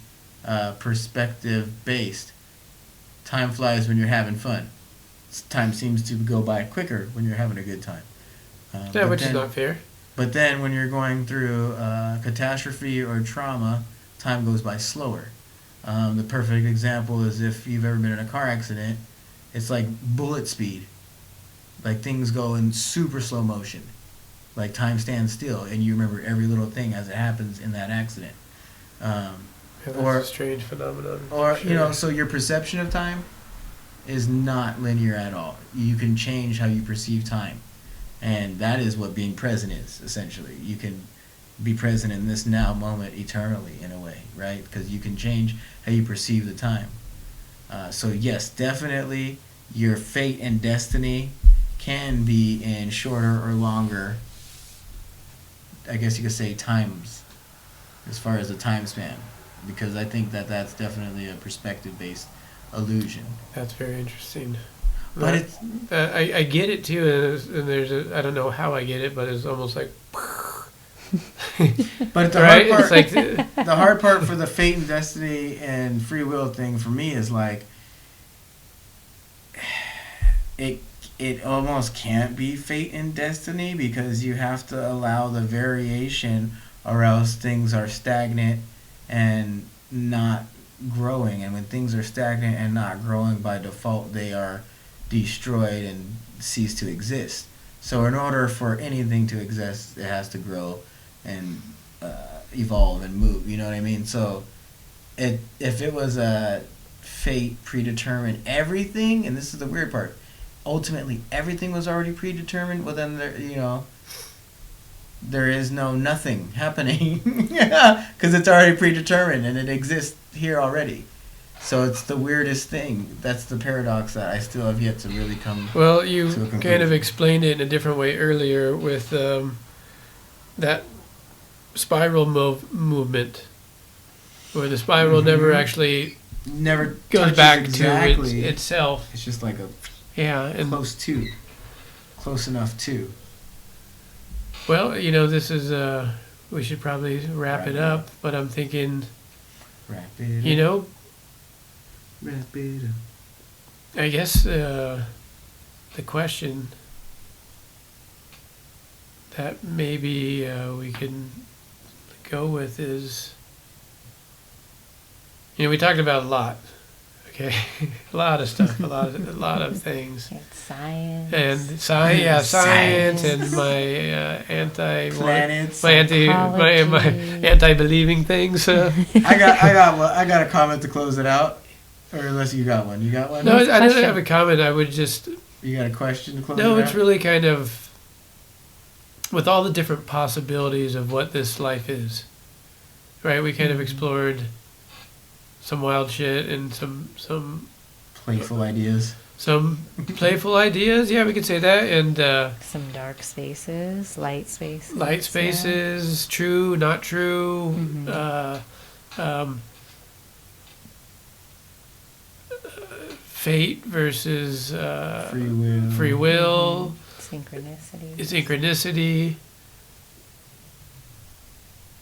perspective based. Time flies when you're having fun. Time seems to go by quicker when you're having a good time. Yeah, which is not fair. But then when you're going through catastrophe or trauma, time goes by slower. The perfect example is if you've ever been in a car accident, it's like bullet speed. Like things go in super slow motion. Like time stands still and you remember every little thing as it happens in that accident. Yeah, that's Or- a strange phenomenon. Or, for you know, sure. so your perception of time is not linear at all. You can change how you perceive time. And that is what being present is, essentially. You can be present in this now moment eternally, in a way, right? Because you can change how you perceive the time. So, yes, definitely your fate and destiny can be in shorter or longer, I guess you could say, times, as far as the time span. Because I think that that's definitely a perspective-based illusion. That's very interesting. But it's I get it too, and there's I don't know how I get it, but it's almost like but the right. hard part, It's like the hard part for the fate and destiny and free will thing for me is like it almost can't be fate and destiny because you have to allow the variation or else things are stagnant and not growing, and when things are stagnant and not growing, by default they are destroyed and cease to exist. So in order for anything to exist, it has to grow and evolve and move, you know what I mean? So if it was a fate predetermined everything, and this is the weird part, ultimately everything was already predetermined, well then there is no nothing happening because it's already predetermined and it exists here already. So it's the weirdest thing. That's the paradox that I still have yet to really come well, you to a conclusion. kind of explained it in a different way earlier with that spiral movement, where the spiral never actually never goes touches back exactly. to itself. It's just like a Yeah, and close enough to. well, you know, this is we should probably wrap it up, but I'm thinking, Wrap it you up, know, wrap it up. I guess the question that maybe we can go with is, you know, we talked about a lot, okay, a lot of stuff, a lot of things, It's science. and science, Science. and my Planets. my anti-believing things. I got a comment to close it out. Or unless you got one. You got one? No, I didn't question? have a comment. I would just. You got a question to close it No, out? it's really kind of with all the different possibilities of what this life is, right? We kind of explored some wild shit and some Playful ideas. playful ideas. Yeah, we could say that. And Some dark spaces, light spaces. light spaces, true, not true. Mhm. Fate versus Free will. Synchronicity. synchronicity,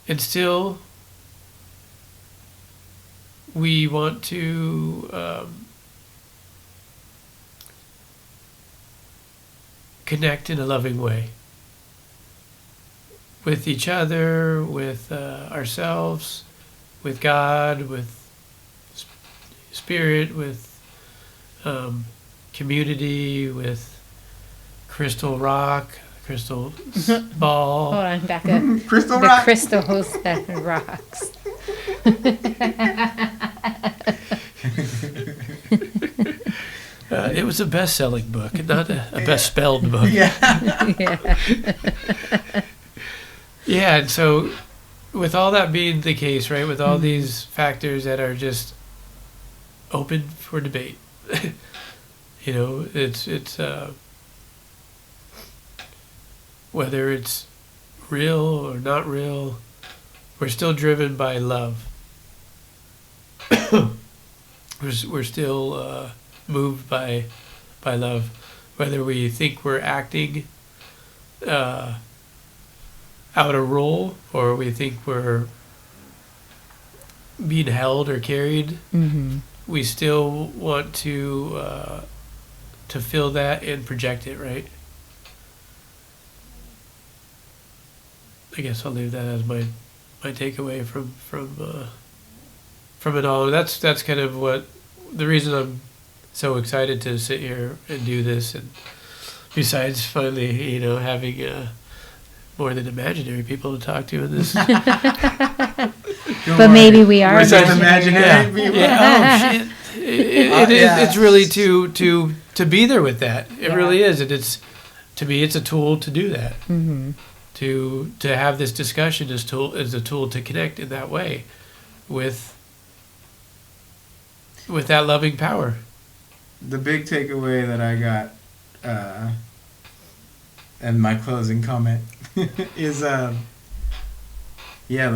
and still we want to connect in a loving way with each other, with ourselves, with God, with spirit, with community, with crystal rock, crystal ball. Hold on, back up. Crystal The rock. crystals and rocks. It was a best-selling book, not a best-spelled book. Yeah. Yeah. Yeah, and so with all that being the case, right, with all these factors that are just open for debate, you know, it's whether it's real or not real, we're still driven by love. we're still moved by love, whether we think we're acting out of role, or we think we're being held or carried, Mm-hmm. we still want to feel that and project it, right? I guess I'll leave that as my takeaway from it all. That's kind of what the reason I'm so excited to sit here and do this, and besides finally, having more than imaginary people to talk to in this. But maybe we are Besides imaginary. imaginary people. Yeah. Oh shit! Yeah. It's really to be there with that. It Yeah. really is, and it's to me it's a tool to do that. Mm-hmm. To have this discussion is a tool to connect in that way with that loving power. The big takeaway that I got, and my closing comment is, the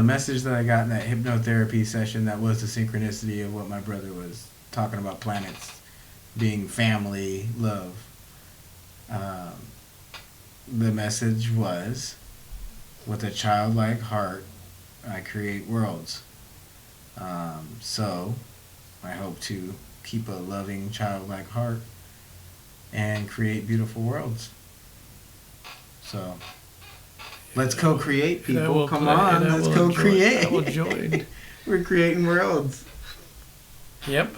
message that I got in that hypnotherapy session, that was the synchronicity of what my brother was talking about, planets being family, love. The message was, with a childlike heart, I create worlds. So I hope to keep a loving childlike heart and create beautiful worlds. So let's co-create, And I people. will Come play- on, and I let's will co-create. I will join. We're creating worlds. Yep,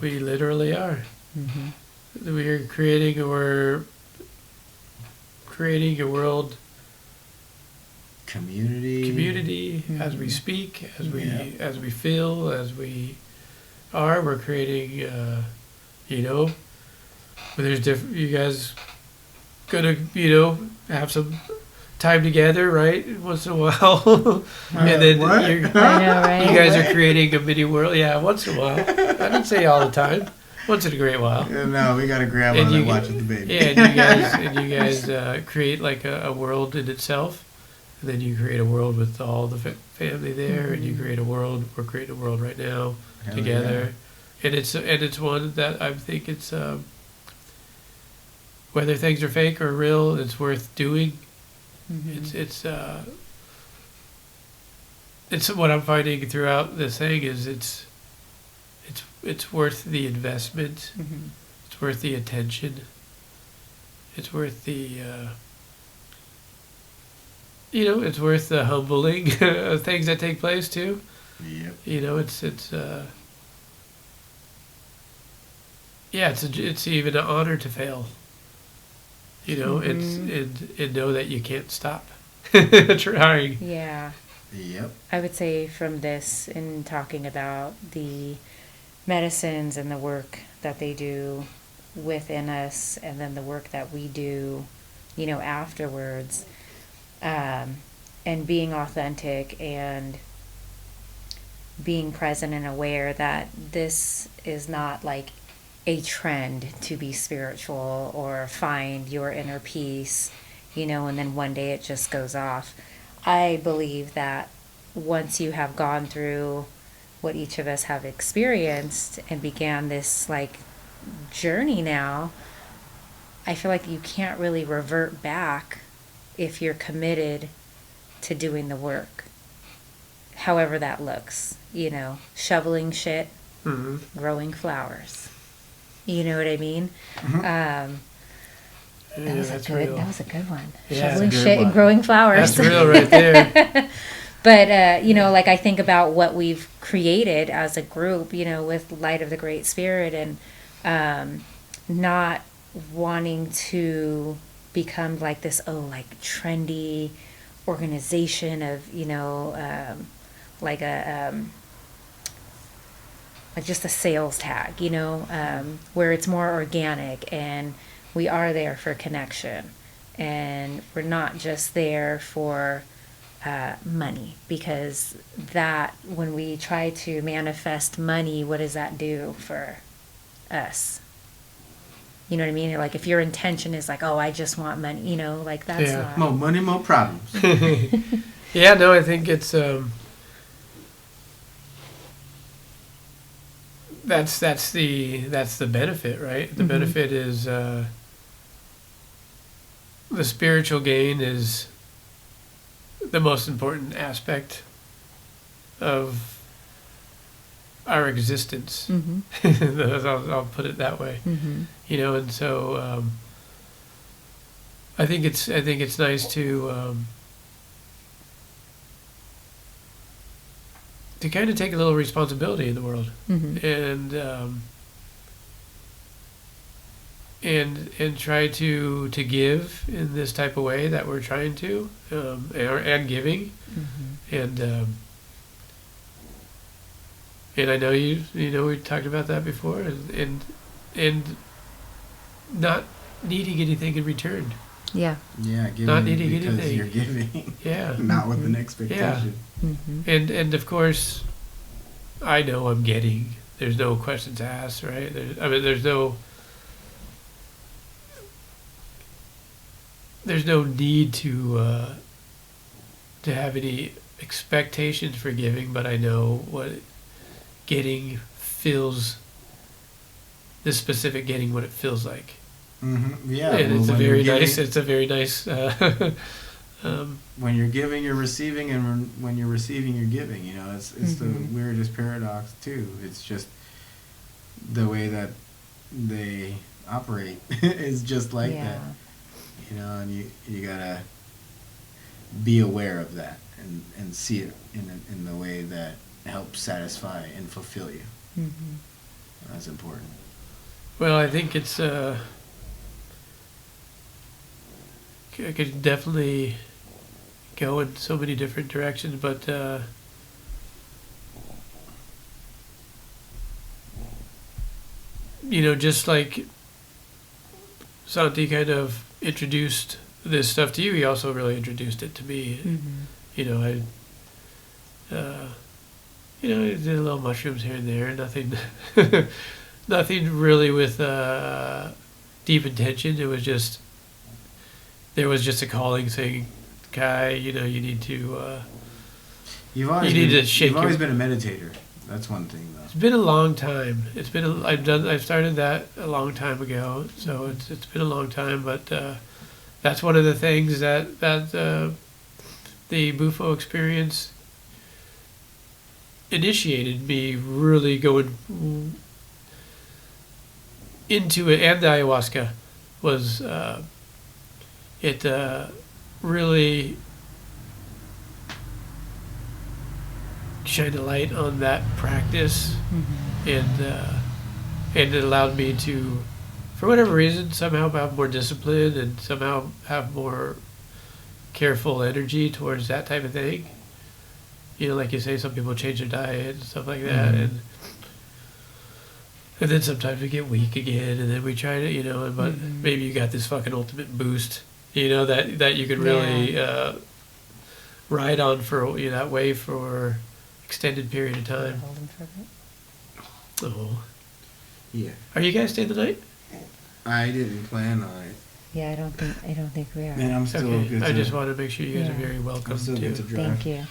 we literally are. Mm-hmm. We're creating a world community as we speak, as we feel, as we are. We're creating, there's different. You guys gonna have some time together, right? Once in a while, and then What? I know, right? you guys are creating a mini world. Yeah, once in a while. I didn't say all the time. Once in a great while. No, we got to grab And on you- and watch the baby. Yeah, and you guys create like a world in itself, and then you create a world with all the family there, and you create a world. We're creating a world right now Hell together, and it's one that I think it's whether things are fake or real, it's worth doing. Mm-hmm. It's what I'm finding throughout this thing is it's worth the investment. Mm-hmm. It's worth the attention. It's worth the, it's worth the humbling things that take place too. Yep. It's even an honor to fail. And know that you can't stop trying. Yeah. Yep. I would say from this, in talking about the medicines and the work that they do within us, and then the work that we do, afterwards, and being authentic and being present and aware that this is not like a trend to be spiritual or find your inner peace, and then one day it just goes off. I believe that once you have gone through what each of us have experienced and began this like journey now, I feel like you can't really revert back if you're committed to doing the work. However that looks, shoveling shit, Mm-hmm. growing flowers. You know what I mean? Yeah, That was that's a good. real. That was a good one. Yeah, Shoveling that's a good shit one. and growing flowers. That's real right there. But like I think about what we've created as a group, with Light of the Great Spirit, and not wanting to become like this like trendy organization of like a like just a sales tag, where it's more organic and we are there for connection, and we're not just there for money, because that, when we try to manifest money, what does that do for us? You know what I mean? Like if your intention is like, oh, I just want money, like that's Yeah. not. More money, more problems. Yeah, no, I think it's that's the benefit, right? The Mhm. benefit is the spiritual gain is the most important aspect of our existence. I'll put it that way. You know, and so I think it's nice to kind of take a little responsibility in the world, and try to give in this type of way that we're trying to, and giving, and I know you know we talked about that before, and not needing anything in return. Yeah, giving Not needing because anything. you're giving. Yeah. Not with an expectation. And of course, I know I'm getting. There's no questions asked, right? There's no need to have any expectations for giving, but I know what getting feels. This specific getting, what it feels like. Yeah, and it's a very nice. It's a very nice. When you're giving, you're receiving, and when you're receiving, you're giving. You know, it's the weirdest paradox too. It's just the way that they operate is just like that. You know, and you gotta be aware of that and see it in the way that helps satisfy and fulfill you. That's important. Well, I think it's I could definitely go in so many different directions, but you know, just like Santi kind of introduced this stuff to you, he also really introduced it to me. You know, I did a little mushrooms here and there, nothing nothing really with deep intention. It was just, there was just a calling saying, Kai, you know, you need to You've always been a meditator. That's one thing, though. It's been a long time. I've started that a long time ago, so it's been a long time. But that's one of the things that the Bufo experience initiated me really going into it, and the ayahuasca was it really shined a light on that practice, and it allowed me to, for whatever reason, somehow have more discipline and somehow have more careful energy towards that type of thing. You know, like you say, some people change their diet and stuff like that, and then sometimes we get weak again, and then we try to, you know, but maybe you got this fucking ultimate boost, you know, that you could really ride on for, you know, that way for extended period of time. Hold him for a bit. Oh. Yeah. Are you guys staying the night? I didn't plan on it. Yeah, I don't think we are. Man, I'm still good I to... just wanted to make sure you guys are very welcome I'm still good to drive. Thank you.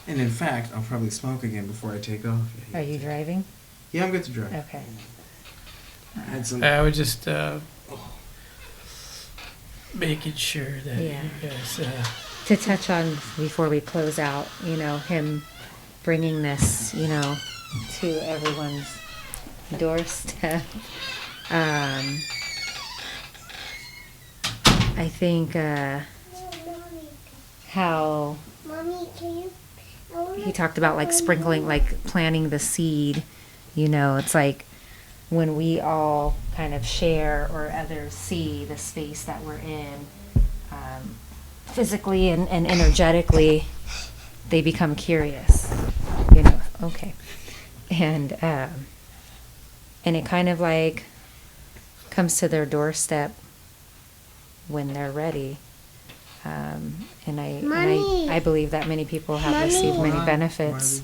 And in fact, I'll probably smoke again before I take off. Are you driving? Yeah, I'm good to drive. Okay. I had some... I was just making sure that Yeah. you guys... To touch on before we close out, you know, him bringing this, you know, to everyone's doorstep. I think how he talked about like sprinkling, like planting the seed, you know, it's like when we all kind of share or others see the space that we're in, physically and energetically, they become curious, you know. Okay. And it kind of like comes to their doorstep when they're ready. And I believe that many people have received many benefits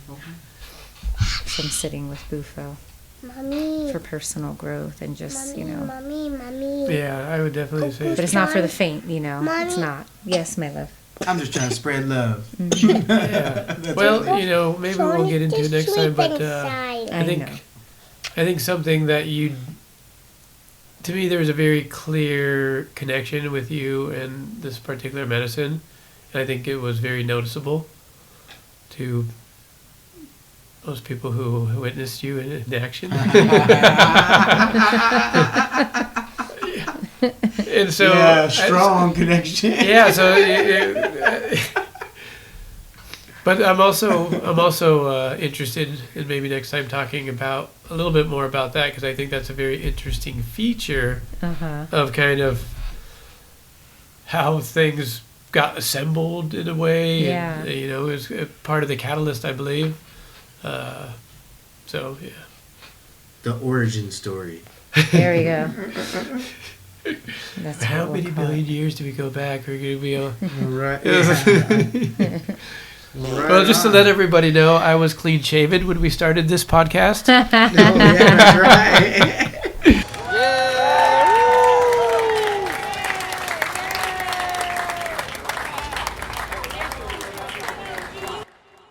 from sitting with Bufo for personal growth and just, you know. Yeah, I would definitely say... But it's not for the faint, you know. It's not. Yes, my love. I'm just trying to spread love. Yeah. Well, you know, maybe we'll get into it next time, but I think something that to me, there's a very clear connection with you and this particular medicine, And I think it was very noticeable to those people who witnessed you in action. And so, yeah, strong connection. Yeah, so. But I'm also interested in maybe next time talking about a little bit more about that, because I think that's a very interesting feature of kind of how things got assembled in a way. Yeah. And, it was part of the catalyst, I believe. So yeah. The origin story. There we go. That's How what we'll many call million it. years do we go back? We're going to be able... Right. Well, just to let everybody know, I was clean shaven when we started this podcast. Oh, yeah, that's right.